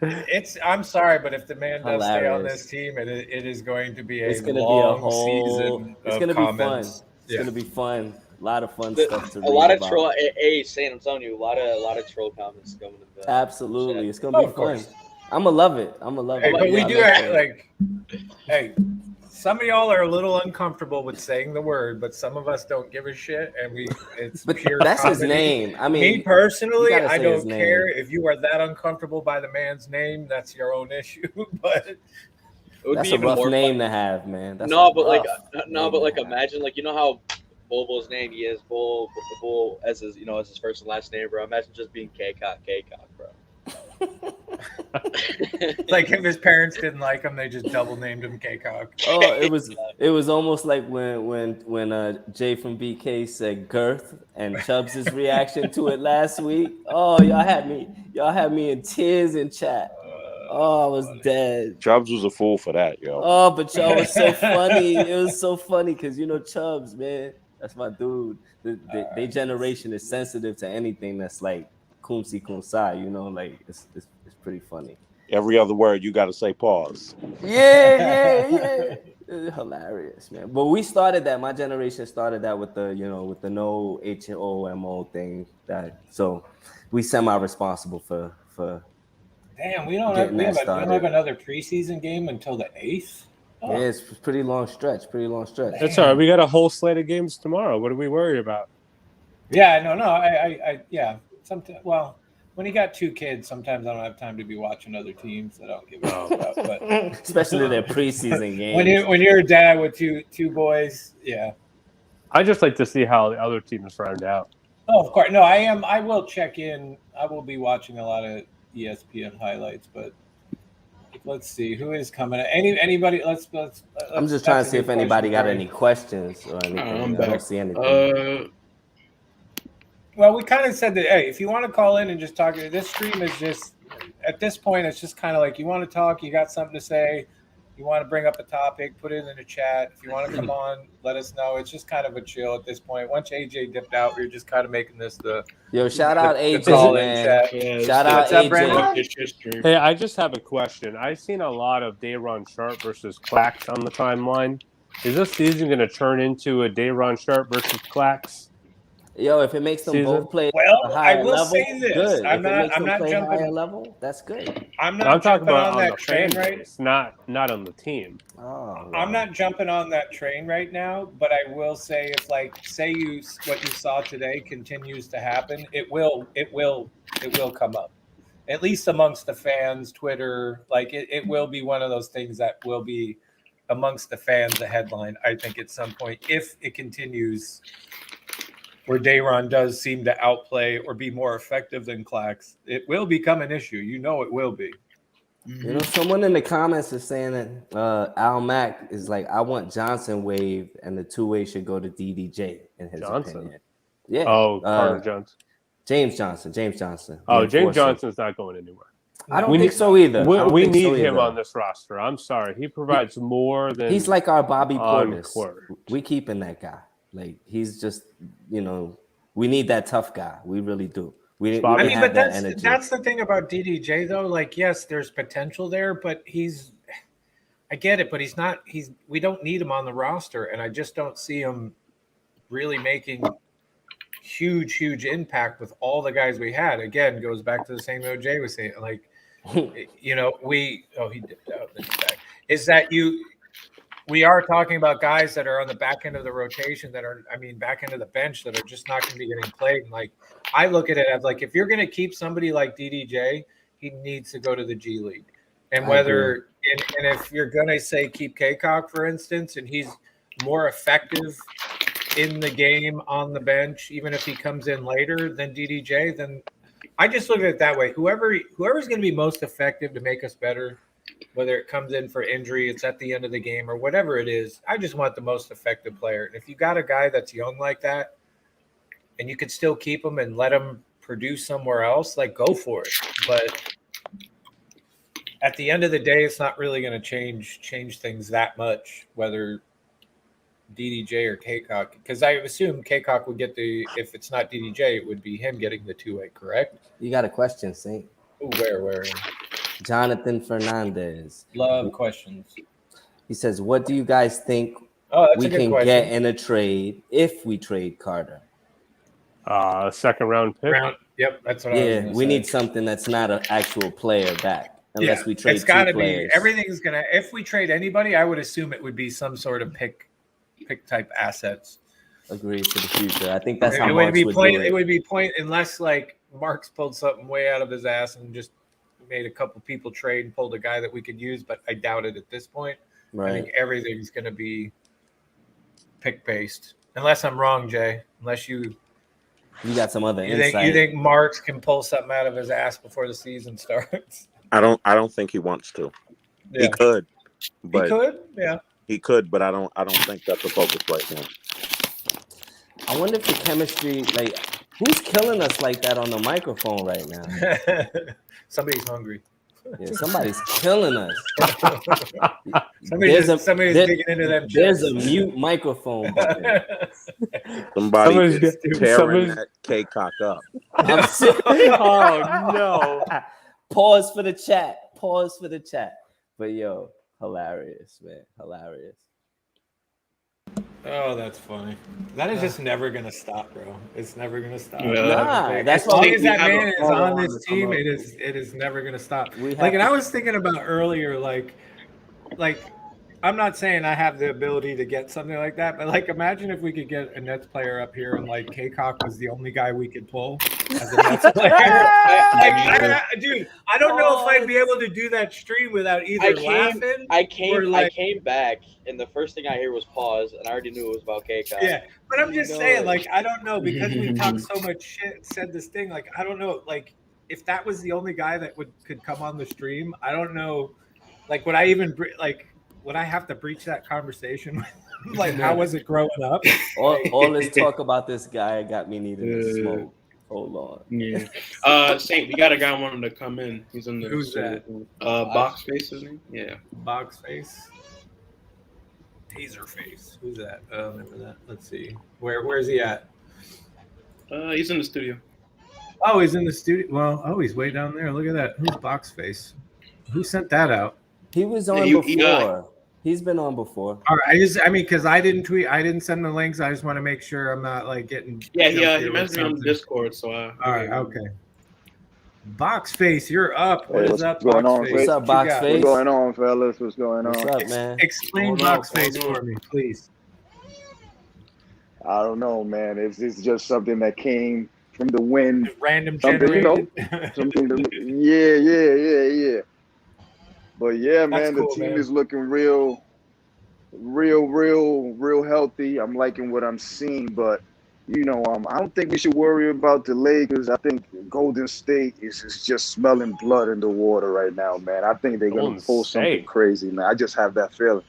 the chat. I'm sorry, but if the man does stay on this team, it is going to be a season. It's going to be fun. It's going to be fun. A lot of fun stuff to read. A lot of troll. Hey, Sam, I'm telling you, a lot of troll comments coming. Absolutely, it's gonna be fun. I'm gonna love it. Hey, but we do act like, hey, some of y'all are a little uncomfortable with saying the word, but some of us don't give a shit, and it's pure that's comedy. his name. I mean, me personally, I say don't care if you are that uncomfortable by the man's name. That's your own issue, but that's a rough name to have, man. That's but imagine, like, you know how Bobo's name, he has Bull as his, you know, as his first and last name, bro. Imagine just being K-Cock, bro. Like if his parents didn't like him, they just double named him K-Cock. Oh, it was almost like when Jay from BK said girth and Chubbs' reaction to it last week. Oh, y'all had me in tears in chat. Oh, I was dead. Chubbs was a fool for that, yo. Oh, but y'all was so funny. It was so funny because you know Chubbs, man. That's my dude. Their generation is sensitive to anything that's like kumsi kumsai, you know, like it's pretty funny. Every other word you got to say pause. Yeah. It's hilarious, man. But we started that. My generation started that with the no HOMO thing. So we semi-responsible for. Damn, we don't have another preseason game until the 8th. Oh. Yeah, it's a pretty long stretch. That's all right. We got a whole slate of games tomorrow. What are we worried about? Yeah, no. Well, when you got 2 kids, sometimes I don't have time to be watching other teams that I don't give a shit about. But especially their preseason games. When you're a dad with two boys, yeah. I just like to see how the other teams round out. Oh, of course. No, I am. I will check in. I will be watching a lot of ESPN highlights, but let's see who is coming. Anybody? Let's I'm just trying to see if anybody got any questions or anything. I don't see anything. Well, we kind of said that, hey, if you want to call in and just talk, this stream is just, at this point, it's just kind of like you want to talk, you got something to say, you want to bring up a topic, put it in the chat. If you want to come on, let us know. It's just kind of a chill at this point. Once AJ dipped out, we were just kind of making this the shout out AJ, man. Yeah, shout out AJ. Hey, I just have a question. I've seen a lot of Dayron Sharp versus Clax on the timeline. Is this season going to turn into a Dayron Sharp versus Clax? Yo, if it makes them both play well, a higher I will level, say this. good. I'm not jumping higher level. That's good. I'm talking about on that train, right? Not on the team. Oh, I'm not jumping on that train right now, but I will say if what you saw today continues to happen, it will come up. At least amongst the fans, Twitter, like it will be one of those things that will be amongst the fans a headline, I think, at some point, if it continues where Dayron does seem to outplay or be more effective than Clax, it will become an issue. You know it will be. You know, someone in the comments is saying that Al Mack is like, I want Johnson waived and the 2-way should go to DDJ in his opinion. Yeah. Oh, Carter Johnson. James Johnson. Oh, James Johnson's not going anywhere. I don't think so either. We need him on this roster. I'm sorry. He provides more than he's like our Bobby Portis. We keeping that guy. Like he's just, we need that tough guy. We really do. But that's the thing about DDJ though. Like, yes, there's potential there, but I get it, but we don't need him on the roster, and I just don't see him really making huge impact with all the guys we had. Again, goes back to the same thing Jay was saying. Like, he dipped out. Is that we are talking about guys that are on the back end of the rotation back end of the bench that are just not going to be getting played. And like, I look at it as like, if you're going to keep somebody like DDJ, he needs to go to the G League. And and if you're going to say keep K-Cock, for instance, and he's more effective in the game on the bench, even if he comes in later than DDJ, then I just look at it that way. Whoever's going to be most effective to make us better, whether it comes in for injury, it's at the end of the game, or whatever it is, I just want the most effective player. And if you got a guy that's young like that, and you could still keep him and let him produce somewhere else, like, go for it. But at the end of the day, it's not really going to change things that much, whether DDJ or K-Cock, because I assume K-Cock would get if it's not DDJ, it would be him getting the 2-way, correct? You got a question, Saint? Ooh, where? Jonathan Fernandez. Love questions. He says, what do you guys think we can get in a trade if we trade Carter? A second round pick. Yep, that's what I was gonna we say. need something that's not an actual player back. unless we trade it's got to be players. everything's gonna. If we trade anybody, I would assume it would be some sort of pick type assets. Agreed for the future. I think that's how it Marks would be would point. do it. It would be point unless like Marks pulled something way out of his ass and just made a couple people trade and pulled a guy that we could use, but I doubt it at this point. Right. I think everything's going to be pick based, unless I'm wrong, Jay. Unless you got some other insight. You think Marks can pull something out of his ass before the season starts? I don't think he wants to. Yeah. He could, but he could, but I don't think that's the focus right now. I wonder if the chemistry, like, who's killing us like that on the microphone right now? Somebody's hungry. Yeah, somebody's killing us. Somebody's digging into them. There's a mute microphone button. Somebody's tearing that K-cock up. Oh no! Pause for the chat. But yo, hilarious, man, hilarious. Oh, that's funny. That is just never gonna stop, bro. It's never gonna stop. Nah, that's as long as that have man a is follow on on this to team, come up. it is never gonna stop. And I was thinking about earlier, like I'm not saying I have the ability to get something like that, but like imagine if we could get a Nets player up here and like K-Cock was the only guy we could pull as a Nets player. Dude, I don't know if I'd be able to do that stream without either laughing. I came back, and the first thing I hear was pause, and I already knew it was about K-Cock. Yeah, but I'm just saying, like, I don't know, because we talked so much shit, said this thing, like, I don't know, like, if that was the only guy that could come on the stream, I don't know, like, would I have to breach that conversation? Like, how was it growing up? All this talk about this guy got me needing to smoke. Hold on. Yeah. Saint, we got a guy wanting to come in. He's in the Who's that? Box Face, isn't he? Yeah. Box Face. Taser Face. Who's that? Remember that? Let's see. Where's he at? He's in the studio. Oh, he's in the studio. Well, he's way down there. Look at that. Who's Box Face? Who sent that out? He was on before. He's been on before. All right. Because I didn't tweet. I didn't send the links. I just want to make sure I'm not like getting. Yeah. He messaged me on Discord. So. All right. Okay. Box Face, you're up. What is up, Box Face? What's up, Box Face? What's going on, fellas? What's going on? What's up, man? Explain Box Face for me, please. I don't know, man. It's just something that came from the wind. Random generated. Something. Yeah. But yeah, man, cool, the team man. is looking real healthy. I'm liking what I'm seeing, but I don't think we should worry about the Lakers. I think Golden State is just smelling blood in the water right now, man. I think they're going to pull something crazy, man. I just have that feeling.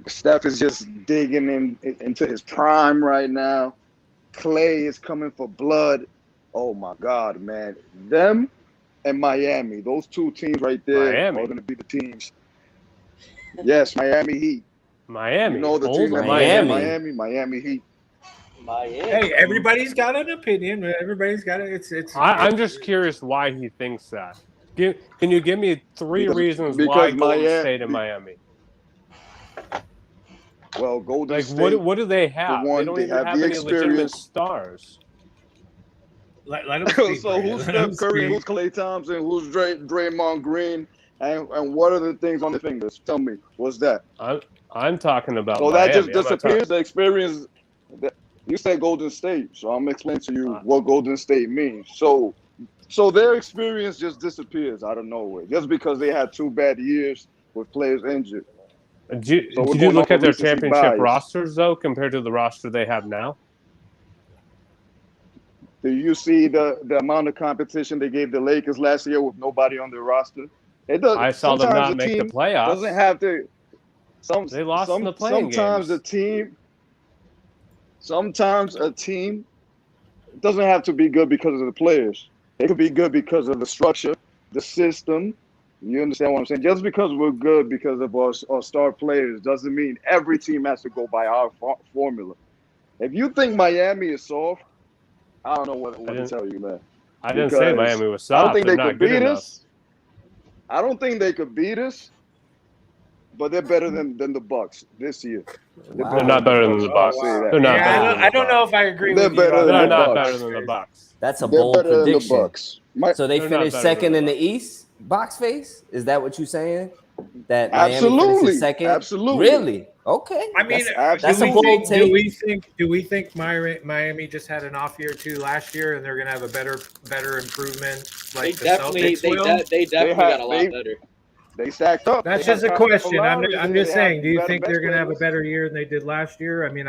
Steph is just digging into his prime right now. Clay is coming for blood. Oh, my God, man. Them and Miami, those two teams right there are going to be the teams. Yes, Miami Heat. Miami. You know the team in Miami Heat. Miami. Hey, everybody's got an opinion. Everybody's got it. I'm just curious why he thinks that. Can you give me three reasons why Golden State and Miami? Well, Golden State. Like, what do they have? They don't even have any legitimate stars. Let them speak, so who's Steph Curry? Who's Klay Thompson? Who's Draymond Green? And what are the things on the fingers? Tell me, what's that? I'm talking about. So Miami. that just disappears. The experience. You said Golden State, so I'm explaining to you what Golden State means. So their experience just disappears out of nowhere, just because they had 2 bad years with players injured. Did you look at their championship rosters though, compared to the roster they have now? Do you see the amount of competition they gave the Lakers last year with nobody on their roster? I saw them not make the playoffs. Doesn't have to. They lost in the playing games. Sometimes a team doesn't have to be good because of the players. It could be good because of the structure, the system. You understand what I'm saying? Just because we're good because of our star players doesn't mean every team has to go by our formula. If you think Miami is soft, I don't know what to tell you, man. I didn't say Miami was soft. I don't think They're they not could good beat enough. us. I don't think they could beat us. but they're better than the Bucks this year. They're not better than the Bucks. They're not. Yeah, I don't know if I agree they're with you. They're not better than the Bucks. That's a They're bold better than the prediction. Bucks. So they finished second in the East, box face? Is that what you're saying? That absolutely Miami finishes second? Absolutely. Really? Okay. I mean, that's a bold take. Do we think Miami just had an off year too last year, and they're going to have a better improvement? Like they definitely got a lot better. They stacked up. That's just a question. I'm just saying. Do you think they're going to have a better year than they did last year? I mean,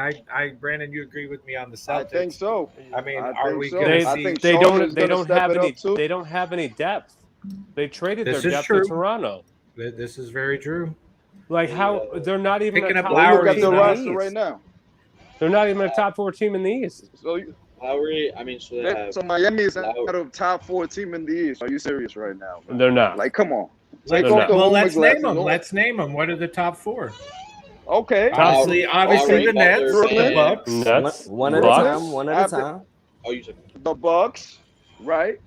Brandon, you agree with me on the Celtics? I think so. I mean, are we going to see? They don't have any depth. They traded their depth to Toronto. This is very true. Like how they're not even picking a up top Lowry at the roster right now. They're not even a top 4 team in the East. So Lowry, I mean, so Miami is out of top 4 team in the East. Are you serious right now? They're not. Like, come on. Well, let's name them. Let's name them. What are the top 4? Okay. Obviously the Nets, the Bucks. Nets. One at a time. One at a time. The Bucks, right?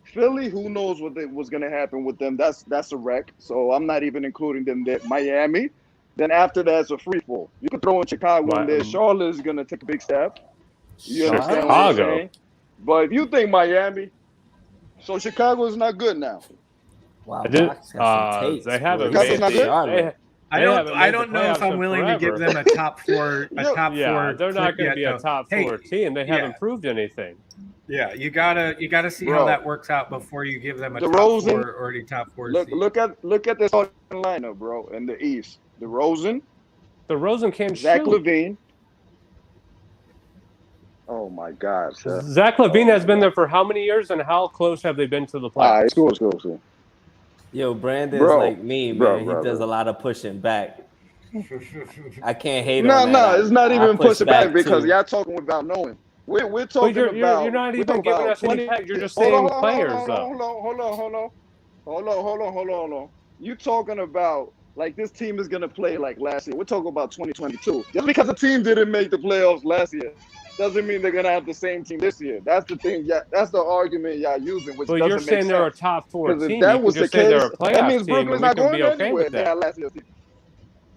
Philly, who knows what's going to happen with them? That's a wreck. So I'm not even including them there. Miami. Then after that, it's a free fall. You can throw in Chicago in there. Charlotte is going to take a big step. You understand what I'm saying? But if you think Miami, so Chicago is not good now. Wow. They haven't made I don't know if I'm willing to give them a top 4. They're not going to be a top 4 team. They haven't proved anything. Yeah, you gotta see how that works out before you give them a top 4 or a top 4 seed. Look at this lineup, bro, in the East. DeRozan can't Zach shoot. LaVine. Oh my God, sir. Zach LaVine has been there for how many years, and how close have they been to the playoffs? Cool. Yo, Brandon's like me, man. He does a lot of pushing back. I can't hate on that. No, it's not even pushing back because y'all talking without knowing. We're talking about. You're not even giving us any. You're just saying players, though. Hold on. You talking about like this team is gonna play like last year? We're talking about 2022. Just because a team didn't make the playoffs last year doesn't mean they're gonna have the same team this year. That's the thing. Yeah, that's the argument y'all using. Which doesn't you're make saying sense. they're a top 4 team. If that was the case, they're a playoff that means team, Brooklyn's not going okay anywhere. Last year's team.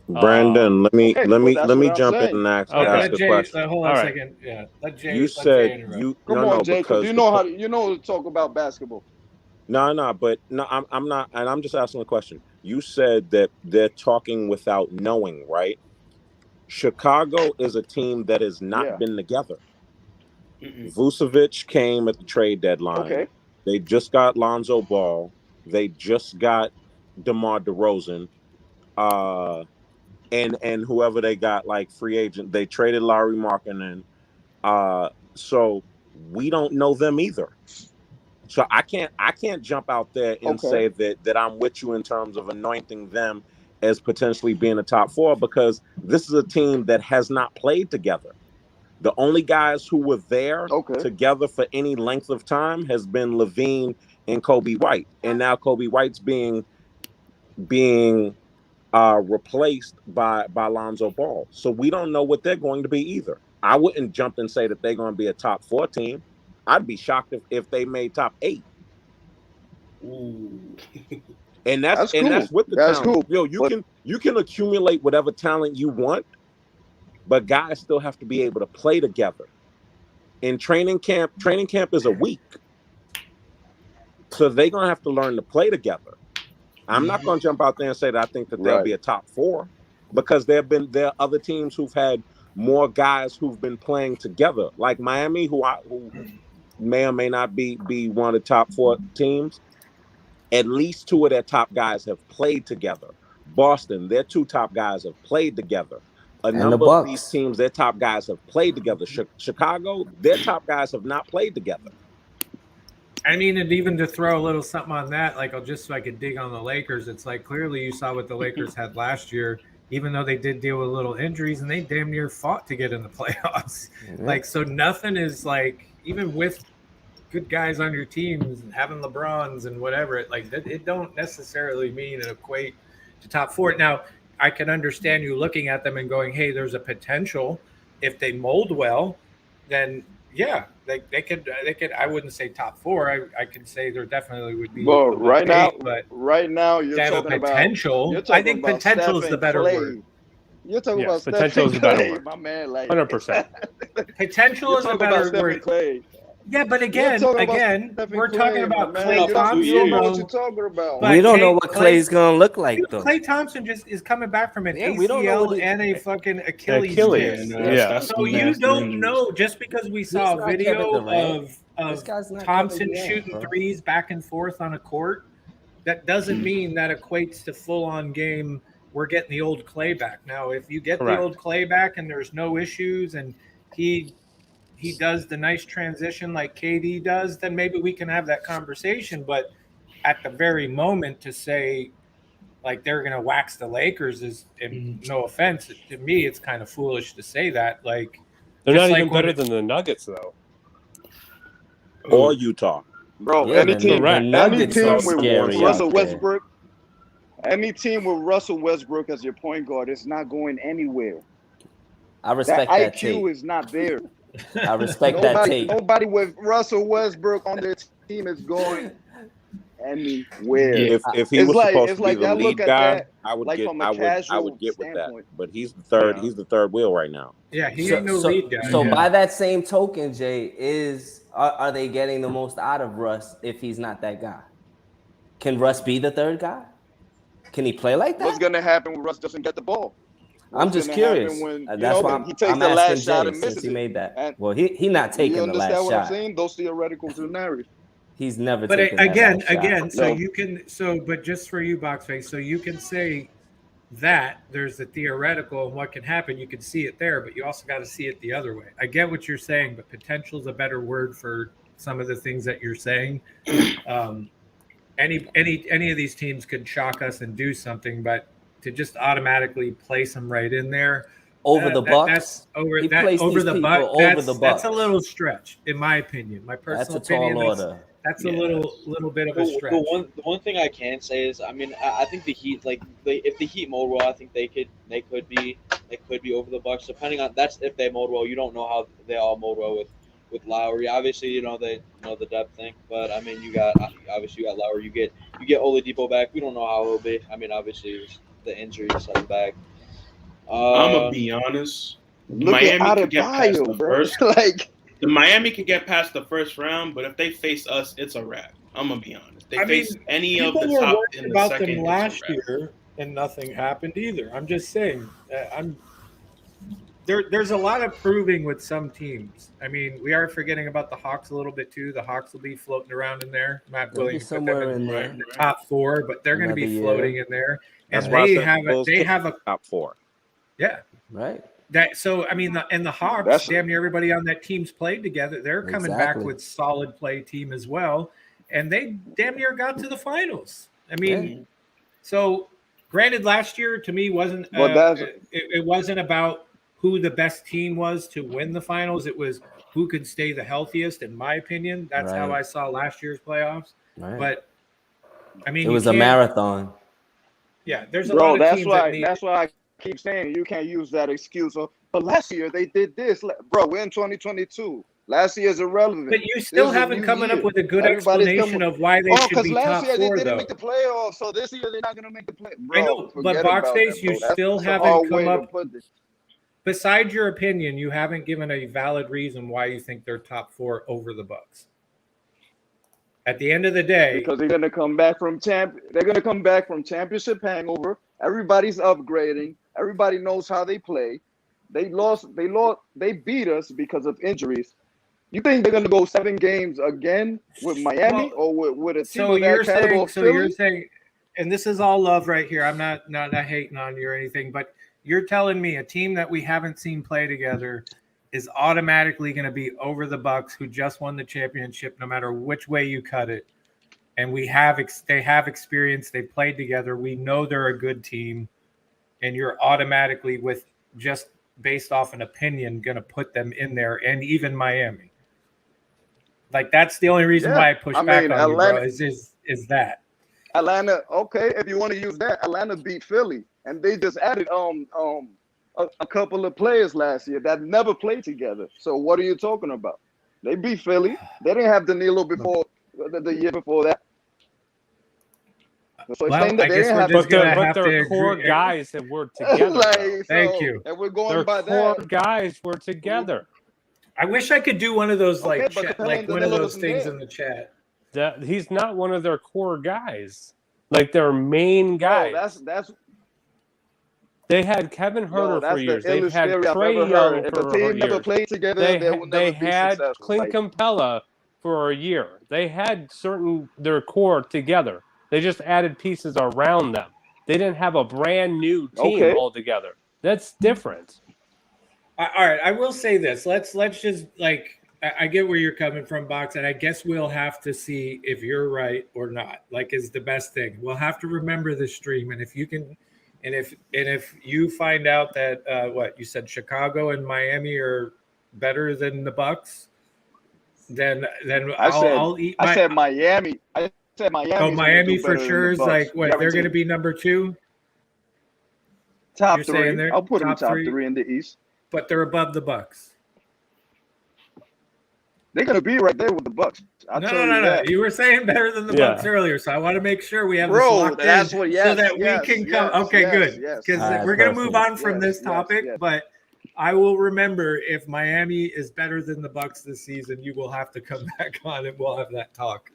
Brandon, let me jump in and ask a question. Hold on a second. Yeah, let Jay. You said you. Come on, Jacob. You know to talk about basketball. I'm not, and I'm just asking a question. You said that they're talking without knowing, right? Chicago is a team that has not been together. Vucevic came at the trade deadline. Okay. They just got Lonzo Ball. They just got DeMar DeRozan. And whoever they got, like free agent, they traded Larry Markkinen. So we don't know them either. So I can't jump out there and say that I'm with you in terms of anointing them as potentially being a top 4 because this is a team that has not played together. The only guys who were there together for any length of time has been LaVine and Kobe White, and now Kobe White's being replaced by Lonzo Ball. So we don't know what they're going to be either. I wouldn't jump and say that they're going to be a top 4 team. I'd be shocked if they made top 8. Ooh. And that's cool. That's with the talent. Cool. Yo, you can accumulate whatever talent you want, but guys still have to be able to play together. In training camp is a week. So they're going to have to learn to play together. I'm not going to jump out there and say that I think that they'll be a top 4 because there are other teams who've had more guys who've been playing together, like Miami, who may or may not be one of the top 4 teams. At least 2 of their top guys have played together. Boston, their 2 top guys have played together. A number of these teams, their top guys have played together. Chicago, their top guys have not played together. I mean, and even to throw a little something on that, like just so I could dig on the Lakers, it's like clearly you saw what the Lakers had last year, even though they did deal with little injuries and they damn near fought to get in the playoffs. Mm-hmm. Like, so nothing is like, even with good guys on your teams and having LeBrons and whatever, it don't necessarily mean it equate to top 4. Now, I can understand you looking at them and going, hey, there's a potential if they mold well, then Yeah, they could. I wouldn't say top 4. I could say there definitely would be. But right now, 8, but you're they have a talking about potential. I think potential is the better word. You're talking about potential is the better word. My man, like 100%. Potential is a better word. Clay. Yeah, but again, we're talking about Klay Thompson. You don't know what you're talking about. We don't know what Klay's gonna look like though. Klay Thompson just is coming back from an ACL and a fucking Achilles. Yeah. So you don't know just because we saw a video of Thompson shooting threes back and forth on a court. That doesn't mean that equates to full-on game. We're getting the old Klay back now. If you get the old Klay back and there's no issues and he does the nice transition like KD does, then maybe we can have that conversation. But at the very moment to say like they're going to wax the Lakers is, and no offense, to me, it's kind of foolish to say that. Like they're not even better than the Nuggets though. Or Utah. Bro, any team with Russell Westbrook, any team with Russell Westbrook as your point guard is not going anywhere. I respect that IQ take. is not there. I respect that take. Nobody with Russell Westbrook on their team is going anywhere. If he was supposed to be the lead guy, that, I would like get with that. But he's the third. He's the third wheel right now. Yeah, he ain't no lead guy. So by that same token, Jay, are they getting the most out of Russ if he's not that guy? Can Russ be the third guy? Can he play like that? What's gonna happen when Russ doesn't get the ball? I'm just curious. That's why he takes I'm the asking last shot Jay and since misses he made that. And well, he not taking the last shot. You understand what I'm saying? Those theoretical scenarios. He's never. But taken again, that last shot. so you can. So, but just for you, Boxface, so you can say that there's the theoretical and what can happen. You can see it there, but you also got to see it the other way. I get what you're saying, but potential is a better word for some of the things that you're saying. Any of these teams could shock us and do something, but to just automatically place them right in there over the Bucks, over the Bucks, that's a little stretch, in my opinion. My personal opinion. That's a little bit of a stretch. The one thing I can say is, I mean, I think the Heat, if the Heat mold well, I think they could be over the Bucks. Depending on if they mold well. You don't know how they all mold well with Lowry. Obviously, they know the depth thing, but I mean, you got Lowry. You get Oladipo back. We don't know how he'll be. I mean, obviously, the injury setting back. I'm gonna be honest. Miami could get past the first. The Miami could get past the first round, but if they face us, it's a wrap. I'm gonna be honest. They face any of the top in the second. Them last year, and nothing happened either. I'm just saying. There's a lot of proving with some teams. I mean, we are forgetting about the Hawks a little bit too. The Hawks will be floating around in there. Not willing to put them in the top 4, but they're going to be floating in there. And they have a top 4. Yeah, right. I mean, the Hawks, damn near everybody on that team's played together. They're coming back with solid play team as well, and they damn near got to the finals. I mean, so granted, last year to me wasn't. It wasn't about who the best team was to win the finals. It was who could stay the healthiest, in my opinion. That's how I saw last year's playoffs. Right. But I mean, it was a marathon. Yeah, there's a lot of teams that's why I keep saying you can't use that excuse. But last year they did this, bro. We're in 2022. Last year is irrelevant. But you still haven't come up with a good explanation of why they should be top 4, though. Because last year they didn't make the playoffs, so this year they're not going to make the playoffs. I know, but Boxface, you still haven't come up. Besides your opinion, you haven't given a valid reason why you think they're top 4 over the Bucks. At the end of the day, because they're going to come back from championship hangover. Everybody's upgrading. Everybody knows how they play. They beat us because of injuries. You think they're going to go 7 games again with Miami or with a team of that caliber? So you're saying, and this is all love right here. I'm not hating on you or anything, but you're telling me a team that we haven't seen play together is automatically going to be over the Bucks, who just won the championship, no matter which way you cut it. And they have experience. They played together. We know they're a good team, and you're automatically, with just based off an opinion, going to put them in there, and even Miami. Like, that's the only reason why I push back on Atlanta, you, bro, is that. Atlanta, okay, if you want to use that, Atlanta beat Philly, and they just added a couple of players last year that never played together. So what are you talking about? They beat Philly. They didn't have Danilo before the year before that. So well, I guess we're just gonna have their to core agree. guys that were together. Thank you. And we're going Their by core that. guys were together. I wish I could do one of those Okay, like but chat, Capella like and one of Danilo those wasn't things there. in the chat. He's not one of their core guys. Like their main guys. Bro, that's they had Kevin Herter for years. They've had Trae Young If the for team years. never played together, they will they never be had successful. Clint Capella for a year. They had their core together. They just added pieces around them. They didn't have a brand new team altogether. That's different. All right, I will say this. Let's just like I get where you're coming from, Box, and I guess we'll have to see if you're right or not. Like, is the best thing. We'll have to remember the stream, and if you can, and if you find out that what you said, Chicago and Miami are better than the Bucks, then I'll eat. I said Miami. I said Miami. Oh, Miami for sure is like what they're going to be number 2. Top You're 3. I'll put them top 3 in the East. But they're above the Bucks. They're going to be right there with the Bucks. No. You were saying better than the Bucks earlier, so I want to make sure we have this locked in so that we can come. Okay, good. Because we're going to move on from this topic, but I will remember if Miami is better than the Bucks this season, you will have to come back on and we'll have that talk.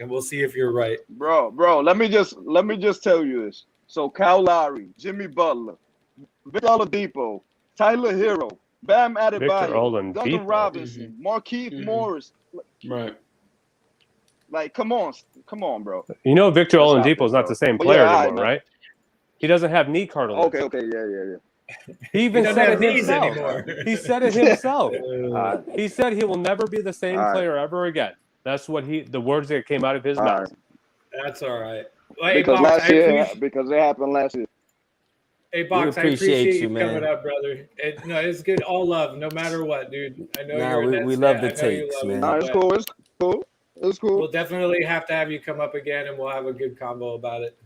And we'll see if you're right. Bro, let me just tell you this. So Kyle Lowry, Jimmy Butler, Victor Oladipo, Tyler Hero, Bam Adebayo, Duncan Robinson, Markieff Morris. Right. Like, come on, bro. You know Victor Oladipo is not the same player anymore, right? He doesn't have knee cartilage. Okay, yeah. He even said it himself. He said it himself. He said he will never be the same player ever again. That's what the words that came out of his mouth. That's all right. Because it happened last year. Hey, Box, I appreciate you coming up, brother. It's good. All love, no matter what, dude. I know we love the takes, man. It's cool. We'll definitely have to have you come up again, and we'll have a good combo about it.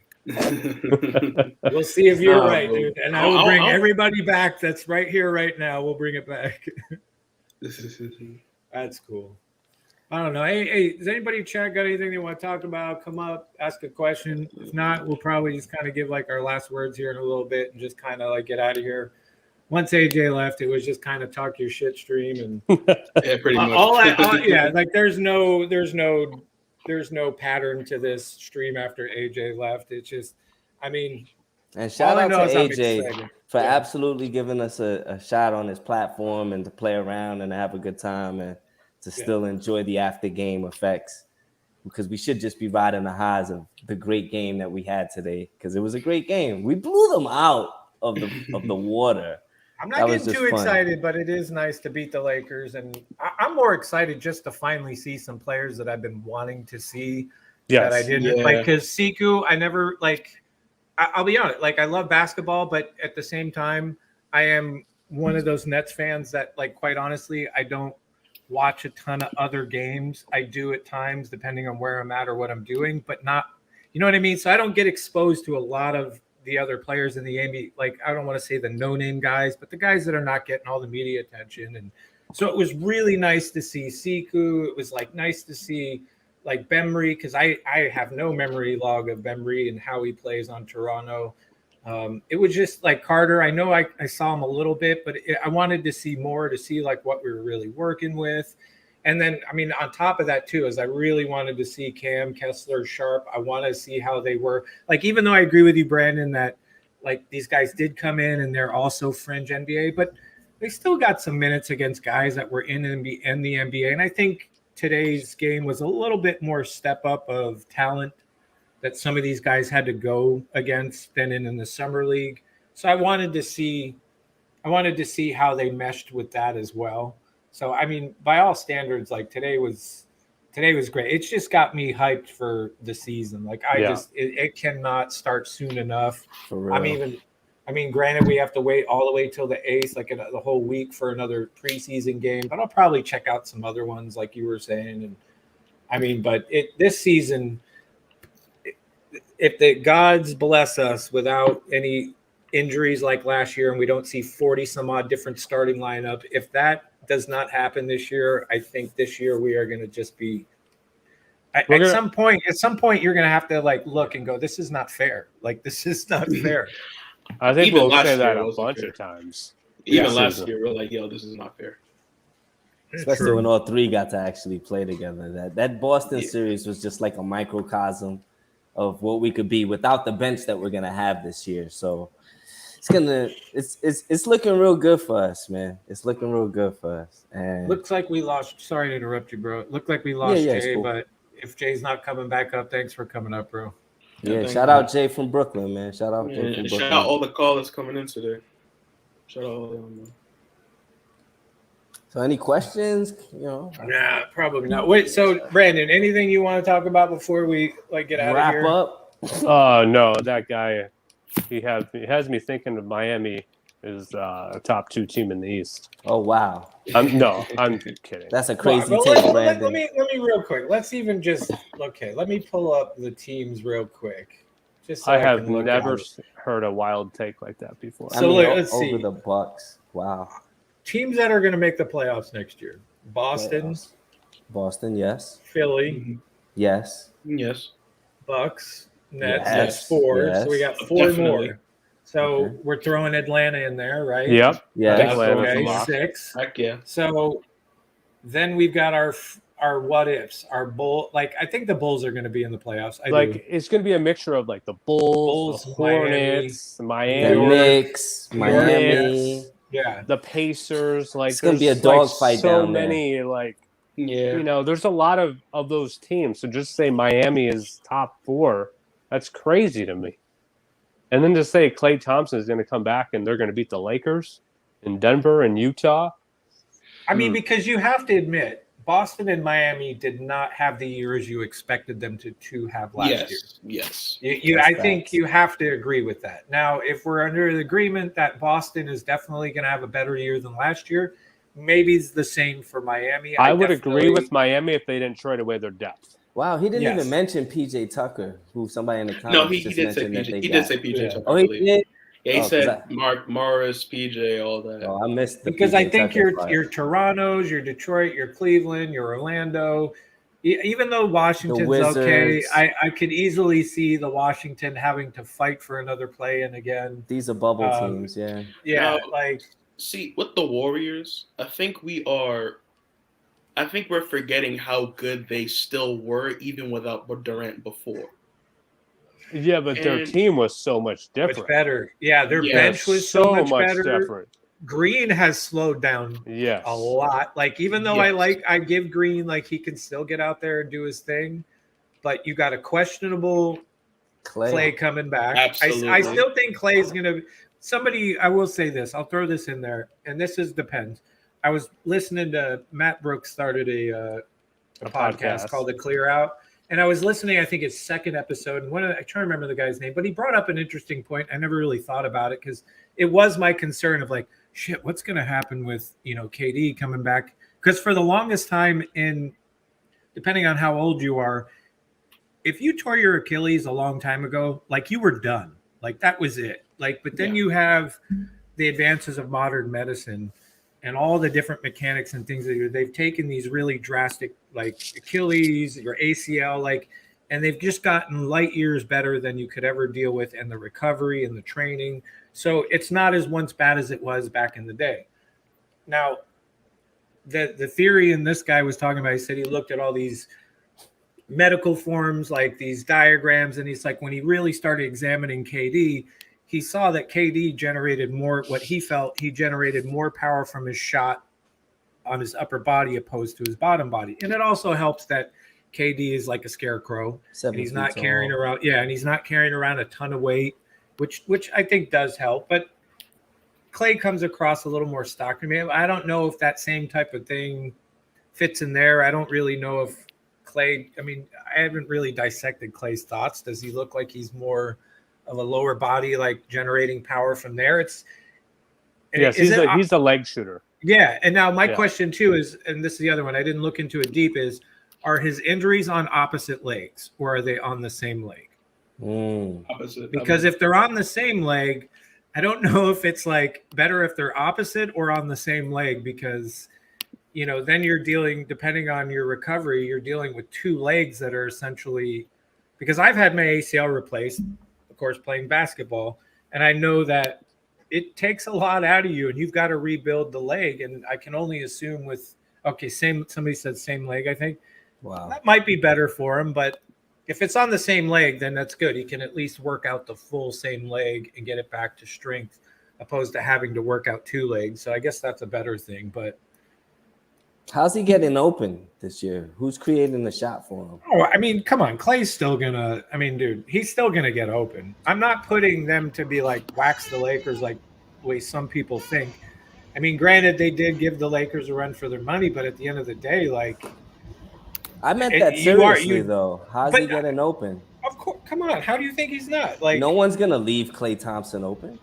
We'll see if you're right, dude. And I will bring everybody back that's right here, right now. We'll bring it back. That's cool. I don't know. Hey, does anybody in chat got anything they want to talk about? Come up, ask a question. If not, we'll probably just kind of give like our last words here in a little bit and just kind of like get out of here. Once AJ left, it was just kind of talk your shit stream and pretty much. Like there's no pattern to this stream after AJ left. It's just, and shout out to AJ for absolutely giving us a shot on his platform and to play around and have a good time and to still enjoy the after game effects, because we should just be riding the highs of the great game that we had today, because it was a great game. We blew them out of the water. I'm not getting too excited, but it is nice to beat the Lakers, and I'm more excited just to finally see some players that I've been wanting to see that I didn't like. Because Siku, I never like. I'll be honest, like I love basketball, but at the same time, I am one of those Nets fans that, like, quite honestly, I don't watch a ton of other games. I do at times, depending on where I'm at or what I'm doing, but not, you know what I mean? So I don't get exposed to a lot of the other players in the NBA. Like, I don't want to say the no-name guys, but the guys that are not getting all the media attention. And so it was really nice to see Siku. It was like nice to see like Bembry, because I have no memory log of Bembry and how he plays on Toronto. It was just like Carter. I know I saw him a little bit, but I wanted to see more, to see like what we were really working with. And then, on top of that too, is I really wanted to see Cam, Kessler, Sharp. I want to see how they were. Like, even though I agree with you, Brandon, that like these guys did come in and they're also fringe NBA, but they still got some minutes against guys that were in the NBA. And I think today's game was a little bit more step up of talent that some of these guys had to go against than in the summer league. So I wanted to see how they meshed with that as well. So, by all standards, like today was great. It's just got me hyped for the season. Like it cannot start soon enough. For real. Granted, we have to wait all the way till the 8th, like the whole week for another preseason game, but I'll probably check out some other ones like you were saying. And but this season, if the gods bless us without any injuries like last year and we don't see 40 some odd different starting lineup, if that does not happen this year, I think this year we are going to just be. At some point, you're going to have to like look and go, this is not fair. Like, this is not fair. I think Even we'll last say year that it a wasn't bunch fair. of times. Even last year, we're like, yo, this is not fair. Especially when all three got to actually play together. That Boston series was just like a microcosm of what we could be without the bench that we're gonna have this year. So it's looking real good for us, man. It's looking real good for us. And looks like we lost. Sorry to interrupt you, bro. It looked like we lost Jay, cool. but if Jay's not coming back up, thanks for coming up, bro. Yeah, shout out Jay from Brooklyn, man. Shout out Jay from Brooklyn. Shout out all the callers coming in today. Shout out all of them, man. So any questions? Nah, probably not. Wait, so Brandon, anything you want to talk about before we like get out of here? Wrap up. Oh no, that guy, he has me thinking of Miami is a top 2 team in the East. Oh wow. I'm kidding. That's a crazy take, let Brandon. me real quick. Let's even just let me pull up the teams real quick. Just so I have can look never at it. heard a wild take like that before. So let's see. Over the Bucks. Wow. Teams that are going to make the playoffs next year: Boston, yes. Philly, yes. Bucks, Nets. Yes. That's 4. Yes. So we got 4 Definitely. more. So we're throwing Atlanta in there, right? Yep. Yeah. Atlanta's Okay, locked. 6. Heck yeah. So then we've got our what ifs, our bull. Like I think the Bulls are going to be in the playoffs. It's going to be a mixture of like the Bulls, the Hornets, Miami, the Knicks, Miami. Yeah, the Pacers. Like it's gonna be a dogfight so down there. many, there's a lot of those teams. So just say Miami is top 4. That's crazy to me. And then to say Klay Thompson is going to come back and they're going to beat the Lakers in Denver and Utah. I mean, because you have to admit, Boston and Miami did not have the years you expected them to have last year. Yes. I think you have to agree with that. Now, if we're under the agreement that Boston is definitely going to have a better year than last year, maybe it's the same for Miami. I would agree with Miami if they didn't trade away their depth. Wow, he didn't even mention PJ Tucker, who somebody in the comments No, he did say PJ. He did say PJ Tucker. Oh, he did? Yeah, he said Morris, PJ, all that. Oh, I missed because I think your Toronto's, your Detroit, your Cleveland, your Orlando, even though Washington's okay, I could easily see the Washington having to fight for another play-in again. These are bubble teams, yeah. Yeah, now, see, with the Warriors, I think we're forgetting how good they still were even without Durant before. Yeah, but their team was so much different. Much better. Yeah, their bench was so much better. Different. Green has slowed down a lot. Like, even though I give Green, like, he can still get out there and do his thing, but you got a questionable Clay coming back. Absolutely. I still think Clay's going to – somebody – I will say this. I'll throw this in there, and this depends. I was listening to Matt Brooks started a podcast called The Clear Out. And I was listening, I think, his second episode. And I try to remember the guy's name, but he brought up an interesting point. I never really thought about it because it was my concern of like, shit, what's going to happen with, KD coming back? Because for the longest time, depending on how old you are, if you tore your Achilles a long time ago, like you were done. Like that was it. Like, but then you have the advances of modern medicine and all the different mechanics and things that they've taken these really drastic, like Achilles, your ACL, and they've just gotten light years better than you could ever deal with, and the recovery and the training. So it's not as once bad as it was back in the day. Now, the theory, and this guy was talking about, he said he looked at all these medical forms, like these diagrams, and he's like, when he really started examining KD, he saw that KD generated more, what he felt he generated more power from his shot on his upper body opposed to his bottom body. And it also helps that KD is like a scarecrow and he's not carrying around. Yeah. And he's not carrying around a ton of weight, which I think does help, but Clay comes across a little more stock to me. I don't know if that same type of thing fits in there. I don't really know if Clay, I haven't really dissected Clay's thoughts. Does he look like he's more of a lower body, like generating power from there? He's a leg shooter. Yeah. And now my question too is, and this is the other one, I didn't look into it deep, is are his injuries on opposite legs or are they on the same leg? Opposite. Because if they're on the same leg, I don't know if it's like better if they're opposite or on the same leg, because then you're dealing, depending on your recovery, you're dealing with two legs that are essentially, because I've had my ACL replaced, of course, playing basketball, and I know that it takes a lot out of you, and you've got to rebuild the leg. And I can only assume somebody said same leg, I think. Wow. That might be better for him, but if it's on the same leg, then that's good. He can at least work out the full same leg and get it back to strength, opposed to having to work out two legs. So I guess that's a better thing. But how's he getting open this year? Who's creating the shot for him? Oh, I mean, come on. Clay's still gonna. I mean, dude, he's still gonna get open. I'm not putting them to be like wax the Lakers like the way some people think. I mean, granted, they did give the Lakers a run for their money, but at the end of the day, like, I meant that seriously, though. How's he getting open? Of course, come on. How do you think he's not? Like, no one's gonna leave Klay Thompson open.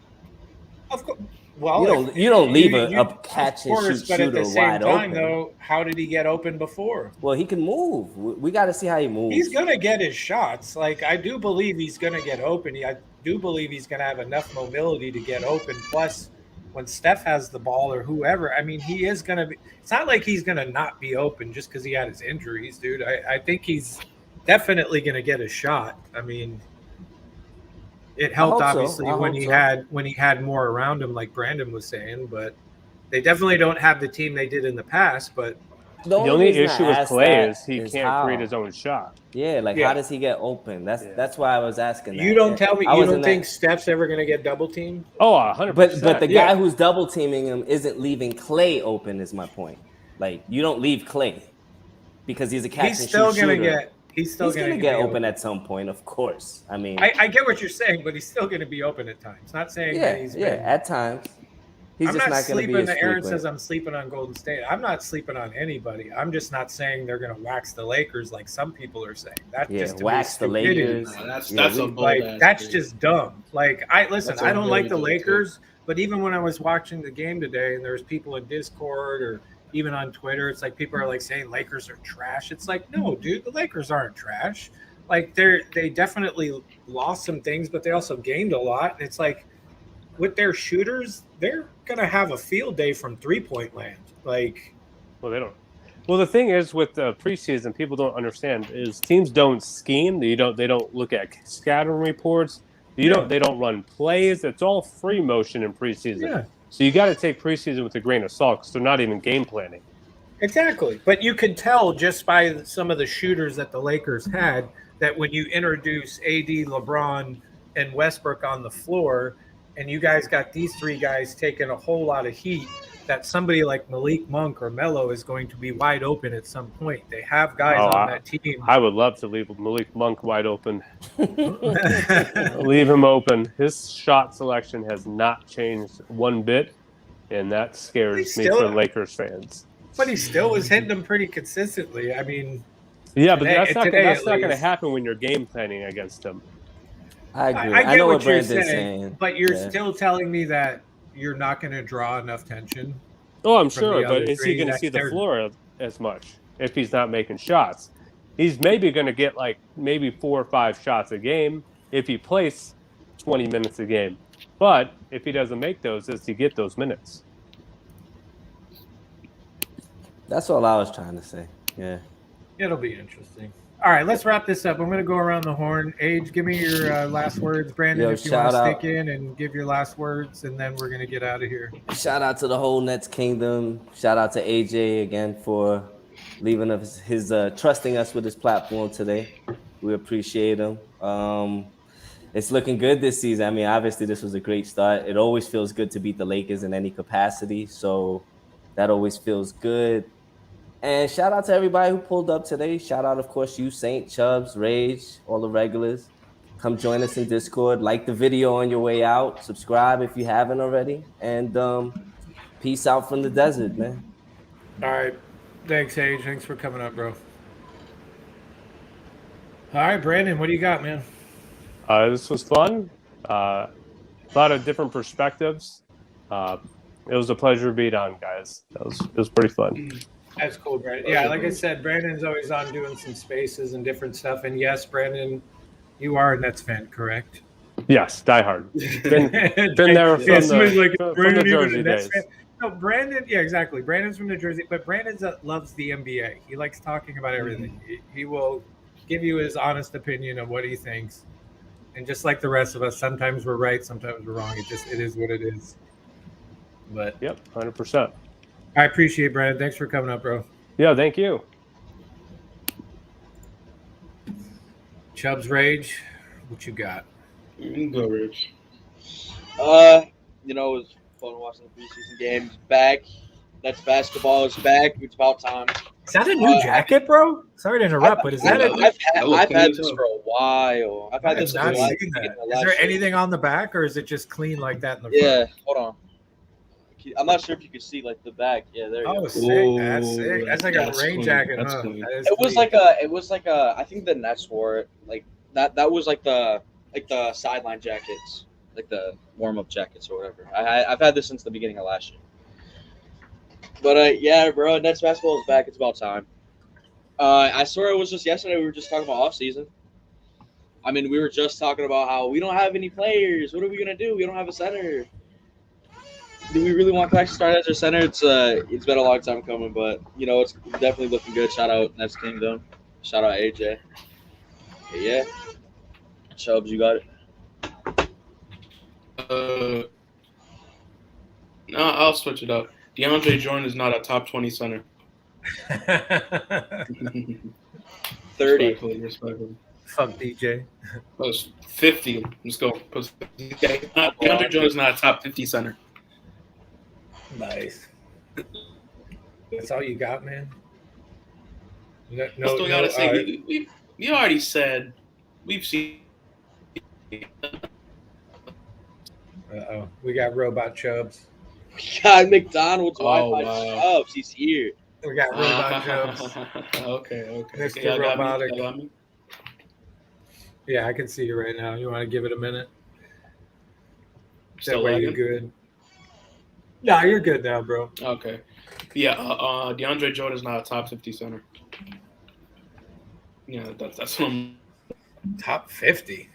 Of course. Well, you don't leave a catch and shoot but at the shooter same wide time, open. though, how did he get open before? Well, he can move. We got to see how he moves. He's gonna get his shots. Like, I do believe he's gonna get open. I do believe he's gonna have enough mobility to get open. Plus, when Steph has the ball or whoever, I mean, he is gonna be. It's not like he's gonna not be open just because he had his injuries, dude. I think he's definitely gonna get a shot. I mean, it helped obviously when he had more around him, like Brandon was saying, but they definitely don't have the team they did in the past. But the only issue with Klay is he can't create his own shot. Yeah, how does he get open? That's why I was asking that. You don't tell me you don't think Steph's ever going to get double teamed? Oh, 100%. But the guy who's double teaming him isn't leaving Klay open is my point. Like, you don't leave Klay because he's a catch and shoot shooter. He's still going to get open at some point, of course. I mean, I get what you're saying, but he's still going to be open at times. Not saying that he's at times. He's just not going to be a sleeper. Aaron says I'm sleeping on Golden State. I'm not sleeping on anybody. I'm just not saying they're going to wax the Lakers like some people are saying. That just wax the Lakers. That's just dumb. Like, I don't like the Lakers, but even when I was watching the game today, and there's people in Discord or even on Twitter, it's like people are like saying Lakers are trash. It's like, no, dude, the Lakers aren't trash. Like, they definitely lost some things, but they also gained a lot. And it's like, with their shooters, they're gonna have a field day from 3-point land. Like, well, they don't. Well, the thing is with the preseason, people don't understand is teams don't scheme. They don't look at scattering reports. They don't run plays. It's all free motion in preseason. Yeah. So you got to take preseason with a grain of salt because they're not even game planning. Exactly. But you could tell just by some of the shooters that the Lakers had that when you introduce AD, LeBron, and Westbrook on the floor, and you guys got these three guys taking a whole lot of heat, that somebody like Malik Monk or Melo is going to be wide open at some point. They have guys on that team. I would love to leave Malik Monk wide open. Leave him open. His shot selection has not changed one bit, and that scares me for Lakers fans. But he still was hitting them pretty consistently. I mean, yeah, but that's not going to happen when you're game planning against him. I agree. I get what you're saying, but you're still telling me that you're not going to draw enough tension. Oh, I'm sure, but is he going to see the floor as much if he's not making shots? He's maybe going to get maybe 4 or 5 shots a game if he plays 20 minutes a game. But if he doesn't make those, does he get those minutes? That's all I was trying to say. Yeah. It'll be interesting. All right, let's wrap this up. I'm going to go around the horn. Age, give me your last words. Brandon, if you want to stick in and give your last words, and then we're going to get out of here. Shout out to the whole Nets Kingdom. Shout out to AJ again for leaving us his trusting us with his platform today. We appreciate him. It's looking good this season. I mean, obviously, this was a great start. It always feels good to beat the Lakers in any capacity, so that always feels good. And shout out to everybody who pulled up today. Shout out, of course, you, Saint, Chubbs, Rage, all the regulars. Come join us in Discord. Like the video on your way out. Subscribe if you haven't already. And peace out from the desert, man. All right. Thanks, Age. Thanks for coming up, bro. All right, Brandon, what do you got, man? This was fun. A lot of different perspectives. It was a pleasure to be on, guys. It was pretty fun. That's cool, Brandon. Yeah, like I said, Brandon's always on doing some spaces and different stuff. And yes, Brandon, you are a Nets fan, correct? Yes, diehard. Been there from the Jersey days. No, Brandon. Yeah, exactly. Brandon's from New Jersey, but Brandon loves the NBA. He likes talking about everything. He will give you his honest opinion of what he thinks. And just like the rest of us, sometimes we're right, sometimes we're wrong. It is what it is. But yep, 100%. I appreciate Brandon. Thanks for coming up, bro. Yeah, thank you. Chubb's Rage, what you got? Go, Rage. You know, it was fun watching the preseason games. Back. That's basketball is back. It's about time. Is that a new jacket, bro? Sorry to interrupt, but is that I've had this for a while. I've had this for a while. Is there anything on the back, or is it just clean like that in the front? Yeah, hold on. I'm not sure if you can see like the back. Yeah, there you go. Oh, sick. That's sick. That's like a rain jacket, huh? It was like a I think the Nets wore it. Like that was like the sideline jackets, like the warm-up jackets or whatever. I've had this since the beginning of last year. But yeah, bro, Nets basketball is back. It's about time. I swear it was just yesterday. We were just talking about off season. I mean, we were just talking about how we don't have any players. What are we gonna do? We don't have a center. Do we really want Claxton to start as our center? It's been a long time coming, but you know it's definitely looking good. Shout out Nets Kingdom. Shout out AJ. Yeah. Chubbs, you got it. No, I'll switch it up. DeAndre Jordan is not a top 20 center. 30. Respectfully. Fuck DJ. 50. Let's go. DeAndre Jordan is not a top 50 center. Nice. That's all you got, man? I still gotta say, we already said we've seen. Uh-oh. We got Robot Chubbs. We got McDonald's Wi-Fi Chubbs. He's here. We got Robot Chubbs. Okay. Mr. Robotic. Yeah, I can see you right now. You want to give it a minute? That way you're good. No, you're good now, bro. Okay. Yeah, DeAndre Jordan is not a top 50 center. Yeah, that's what I'm... Top 50?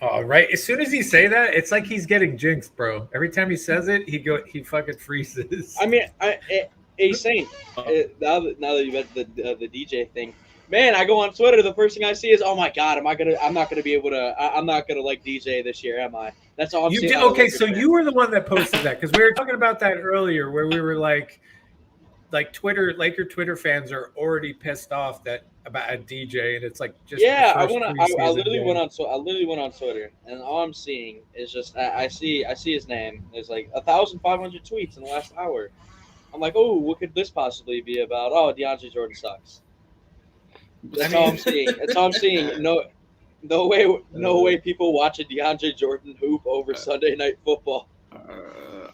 Oh, right. As soon as he say that, it's like he's getting jinxed, bro. Every time he says it, he fucking freezes. I mean, hey, Saint, now that you met the DJ thing, man, I go on Twitter. The first thing I see is, oh my god, I'm not gonna be able to. I'm not gonna like DJ this year, am I? That's all I'm seeing. Okay, so you were the one that posted that because we were talking about that earlier, where we were like Twitter, Laker Twitter fans are already pissed off about a DJ, and it's like just I literally went on Twitter, and all I'm seeing is just I see his name. There's like 1,500 tweets in the last hour. I'm like, oh, what could this possibly be about? Oh, DeAndre Jordan sucks. That's all I'm seeing. That's all I'm seeing. No way people watch a DeAndre Jordan hoop over Sunday Night Football.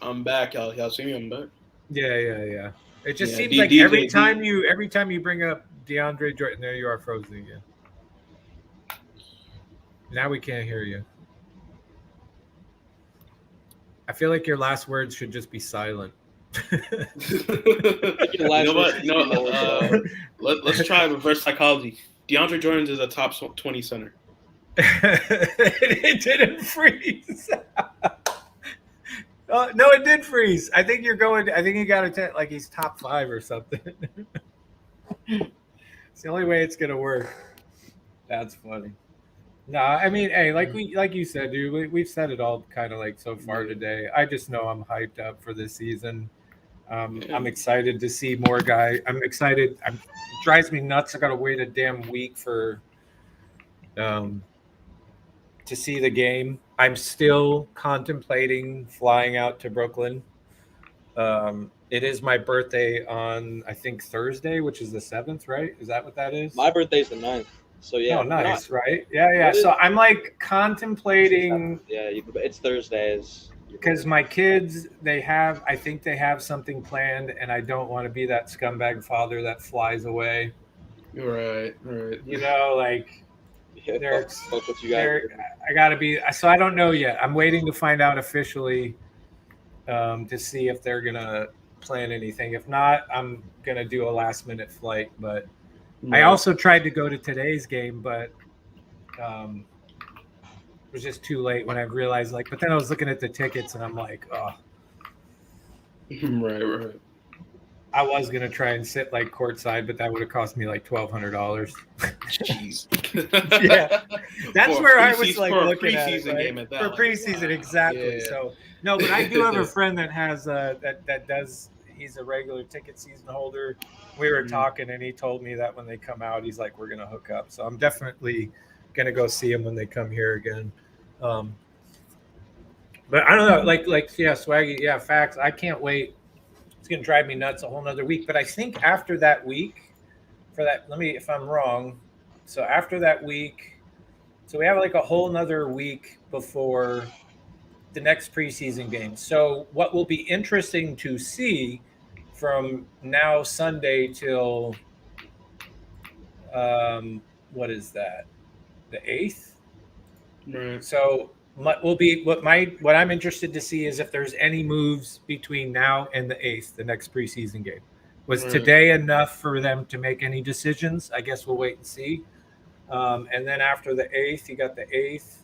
I'm back, y'all see me? I'm back. Yeah. It just seems like every time you bring up DeAndre Jordan, there you are frozen again. Now we can't hear you. I feel like your last words should just be silent. You know what? No, let's try reverse psychology. DeAndre Jordan is a top 20 center. It didn't freeze. No, it did freeze. I think you got to like he's top 5 or something. It's the only way it's gonna work. That's funny. No, I mean, hey, like you said, dude, we've said it all kind of like so far today. I just know I'm hyped up for this season. I'm excited to see more guys. I'm excited. It drives me nuts. I got to wait a damn week to see the game. I'm still contemplating flying out to Brooklyn. It is my birthday on, I think, Thursday, which is the 7th, right? Is that what that is? My birthday's the 9th. So, yeah. Oh, nice, right? Yeah. So I'm like contemplating. Yeah, it's Thursdays. Because my kids, I think they have something planned, and I don't want to be that scumbag father that flies away. Right. You know, like, that's what you got. I got to be. So I don't know yet. I'm waiting to find out officially to see if they're going to plan anything. If not, I'm going to do a last-minute flight. But I also tried to go to today's game, but it was just too late when I realized, but then I was looking at the tickets and I'm like, oh, Right. I was gonna try and sit like courtside, but that would have cost me like $1,200. Jeez. Yeah, that's For where I preseason- was like for a looking at it, preseason right? game at that, For like, preseason, wow. exactly. Yeah. So no, but I do have a friend that has that does. He's a regular ticket season holder. We were talking, and he told me that when they come out, he's like, "We're gonna hook up." So I'm definitely gonna go see him when they come here again. But I don't know, like yeah, Swaggy, yeah, facts. I can't wait. It's gonna drive me nuts a whole nother week. But I think after that week, for that, let me, if I'm wrong. So after that week, so we have like a whole nother week before the next preseason game. So what will be interesting to see from now Sunday till what is that? The 8th? Right. So what I'm interested to see is if there's any moves between now and the 8th, the next preseason game. Was today enough for them to make any decisions? I guess we'll wait and see. And then after the 8th, you got the 8th.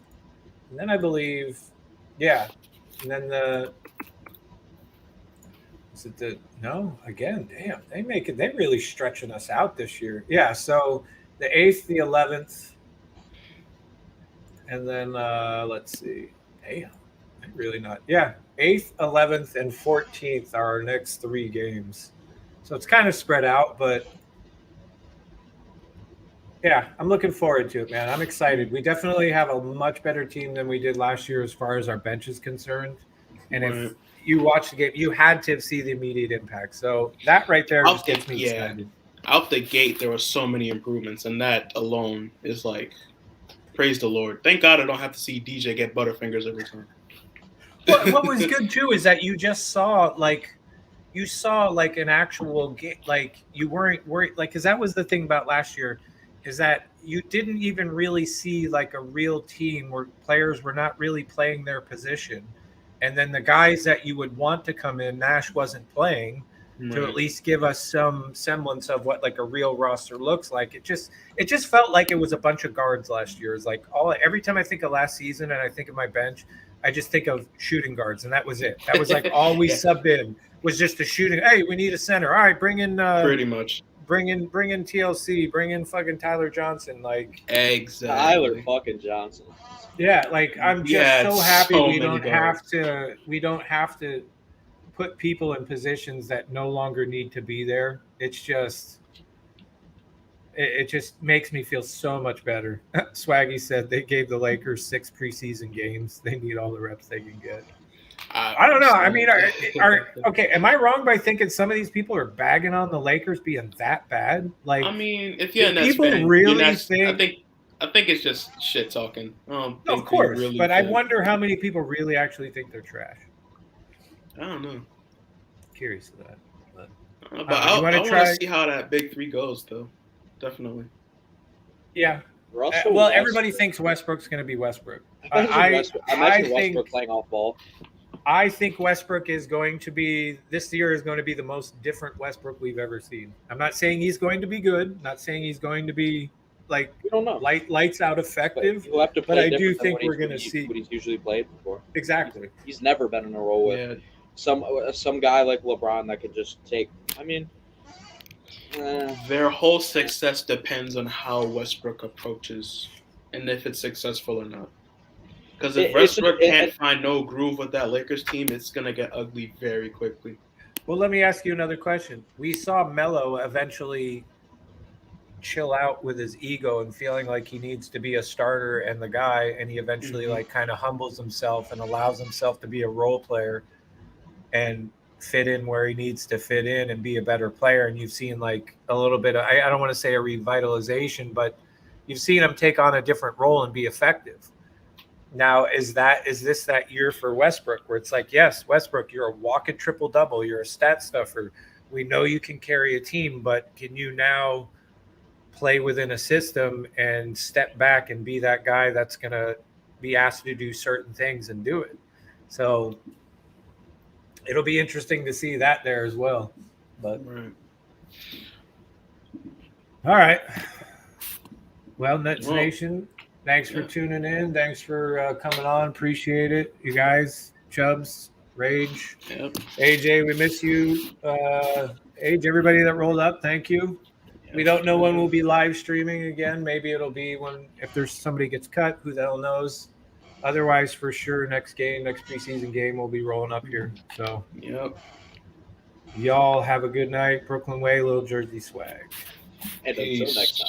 And then I believe, yeah. And then damn, they really stretching us out this year. Yeah, so the 8th, the 11th, and then let's see. Damn, really not. Yeah, 8th, 11th, and 14th are our next 3 games. So it's kind of spread out, but yeah, I'm looking forward to it, man. I'm excited. We definitely have a much better team than we did last year as far as our bench is concerned. And if you watch the game, you had to see the immediate impact. So that right there just gets me excited. Out the gate, there were so many improvements, and that alone is like, praise the Lord. Thank God I don't have to see DJ get Butterfingers every time. What was good too is that you just saw like an actual game. Like you weren't worried, like, because that was the thing about last year, is that you didn't even really see like a real team where players were not really playing their position. And then the guys that you would want to come in, Nash wasn't playing to at least give us some semblance of what like a real roster looks like. It just felt like it was a bunch of guards last year. It's like every time I think of last season and I think of my bench, I just think of shooting guards, and that was it. That was like all we subbed in was just a shooting. Hey, we need a center. All right, bring in pretty much. Bring in TLC, bring in fucking Tyler Johnson. Like exactly. Tyler fucking Johnson. Yeah, like I'm just so happy we don't have to put people in positions that no longer need to be there. It's just it just makes me feel so much better. Swaggy said they gave the Lakers 6 preseason games. They need all the reps they can get. I don't know. I mean, okay, am I wrong by thinking some of these people are bagging on the Lakers being that bad? Like, I mean, if you're a Nets people fan, really think. I think it's just shit talking. No, of course, really but I wonder how many people really actually think they're trash. I don't know. Curious of that. But I want to see how that big 3 goes, though. Definitely. Yeah. Well, everybody thinks Westbrook's going to be Westbrook. I imagine Westbrook playing off ball. I think Westbrook is going to be – this year is going to be the most different Westbrook we've ever seen. I'm not saying he's going to be good. Not saying he's going to be – like, we don't know. Lights out effective. But I do think we're going to see what he's usually played before. Exactly. He's never been in a role with some guy like LeBron that could just take. I mean, their whole success depends on how Westbrook approaches and if it's successful or not. Because if Westbrook can't find no groove with that Lakers team, it's going to get ugly very quickly. Well, let me ask you another question. We saw Melo eventually chill out with his ego and feeling like he needs to be a starter and the guy, and he eventually like kind of humbles himself and allows himself to be a role player and fit in where he needs to fit in and be a better player. And you've seen like a little bit of, I don't want to say a revitalization, but you've seen him take on a different role and be effective. Now, is this that year for Westbrook where it's like, yes, Westbrook, you're a walking triple-double, you're a stat stuffer. We know you can carry a team, but can you now play within a system and step back and be that guy that's going to be asked to do certain things and do it? So it'll be interesting to see that there as well. But all right. Well, Nets Nation, thanks for tuning in. Thanks for coming on. Appreciate it. You guys, Chubbs, Rage. Yep. AJ, we miss you. Age, everybody that rolled up, thank you. We don't know when we'll be live streaming again. Maybe it'll be if there's somebody gets cut, who the hell knows. Otherwise, for sure, next preseason game, we'll be rolling up here. So, yep. Y'all have a good night. Brooklyn Way, Little Jersey swag. And until next time.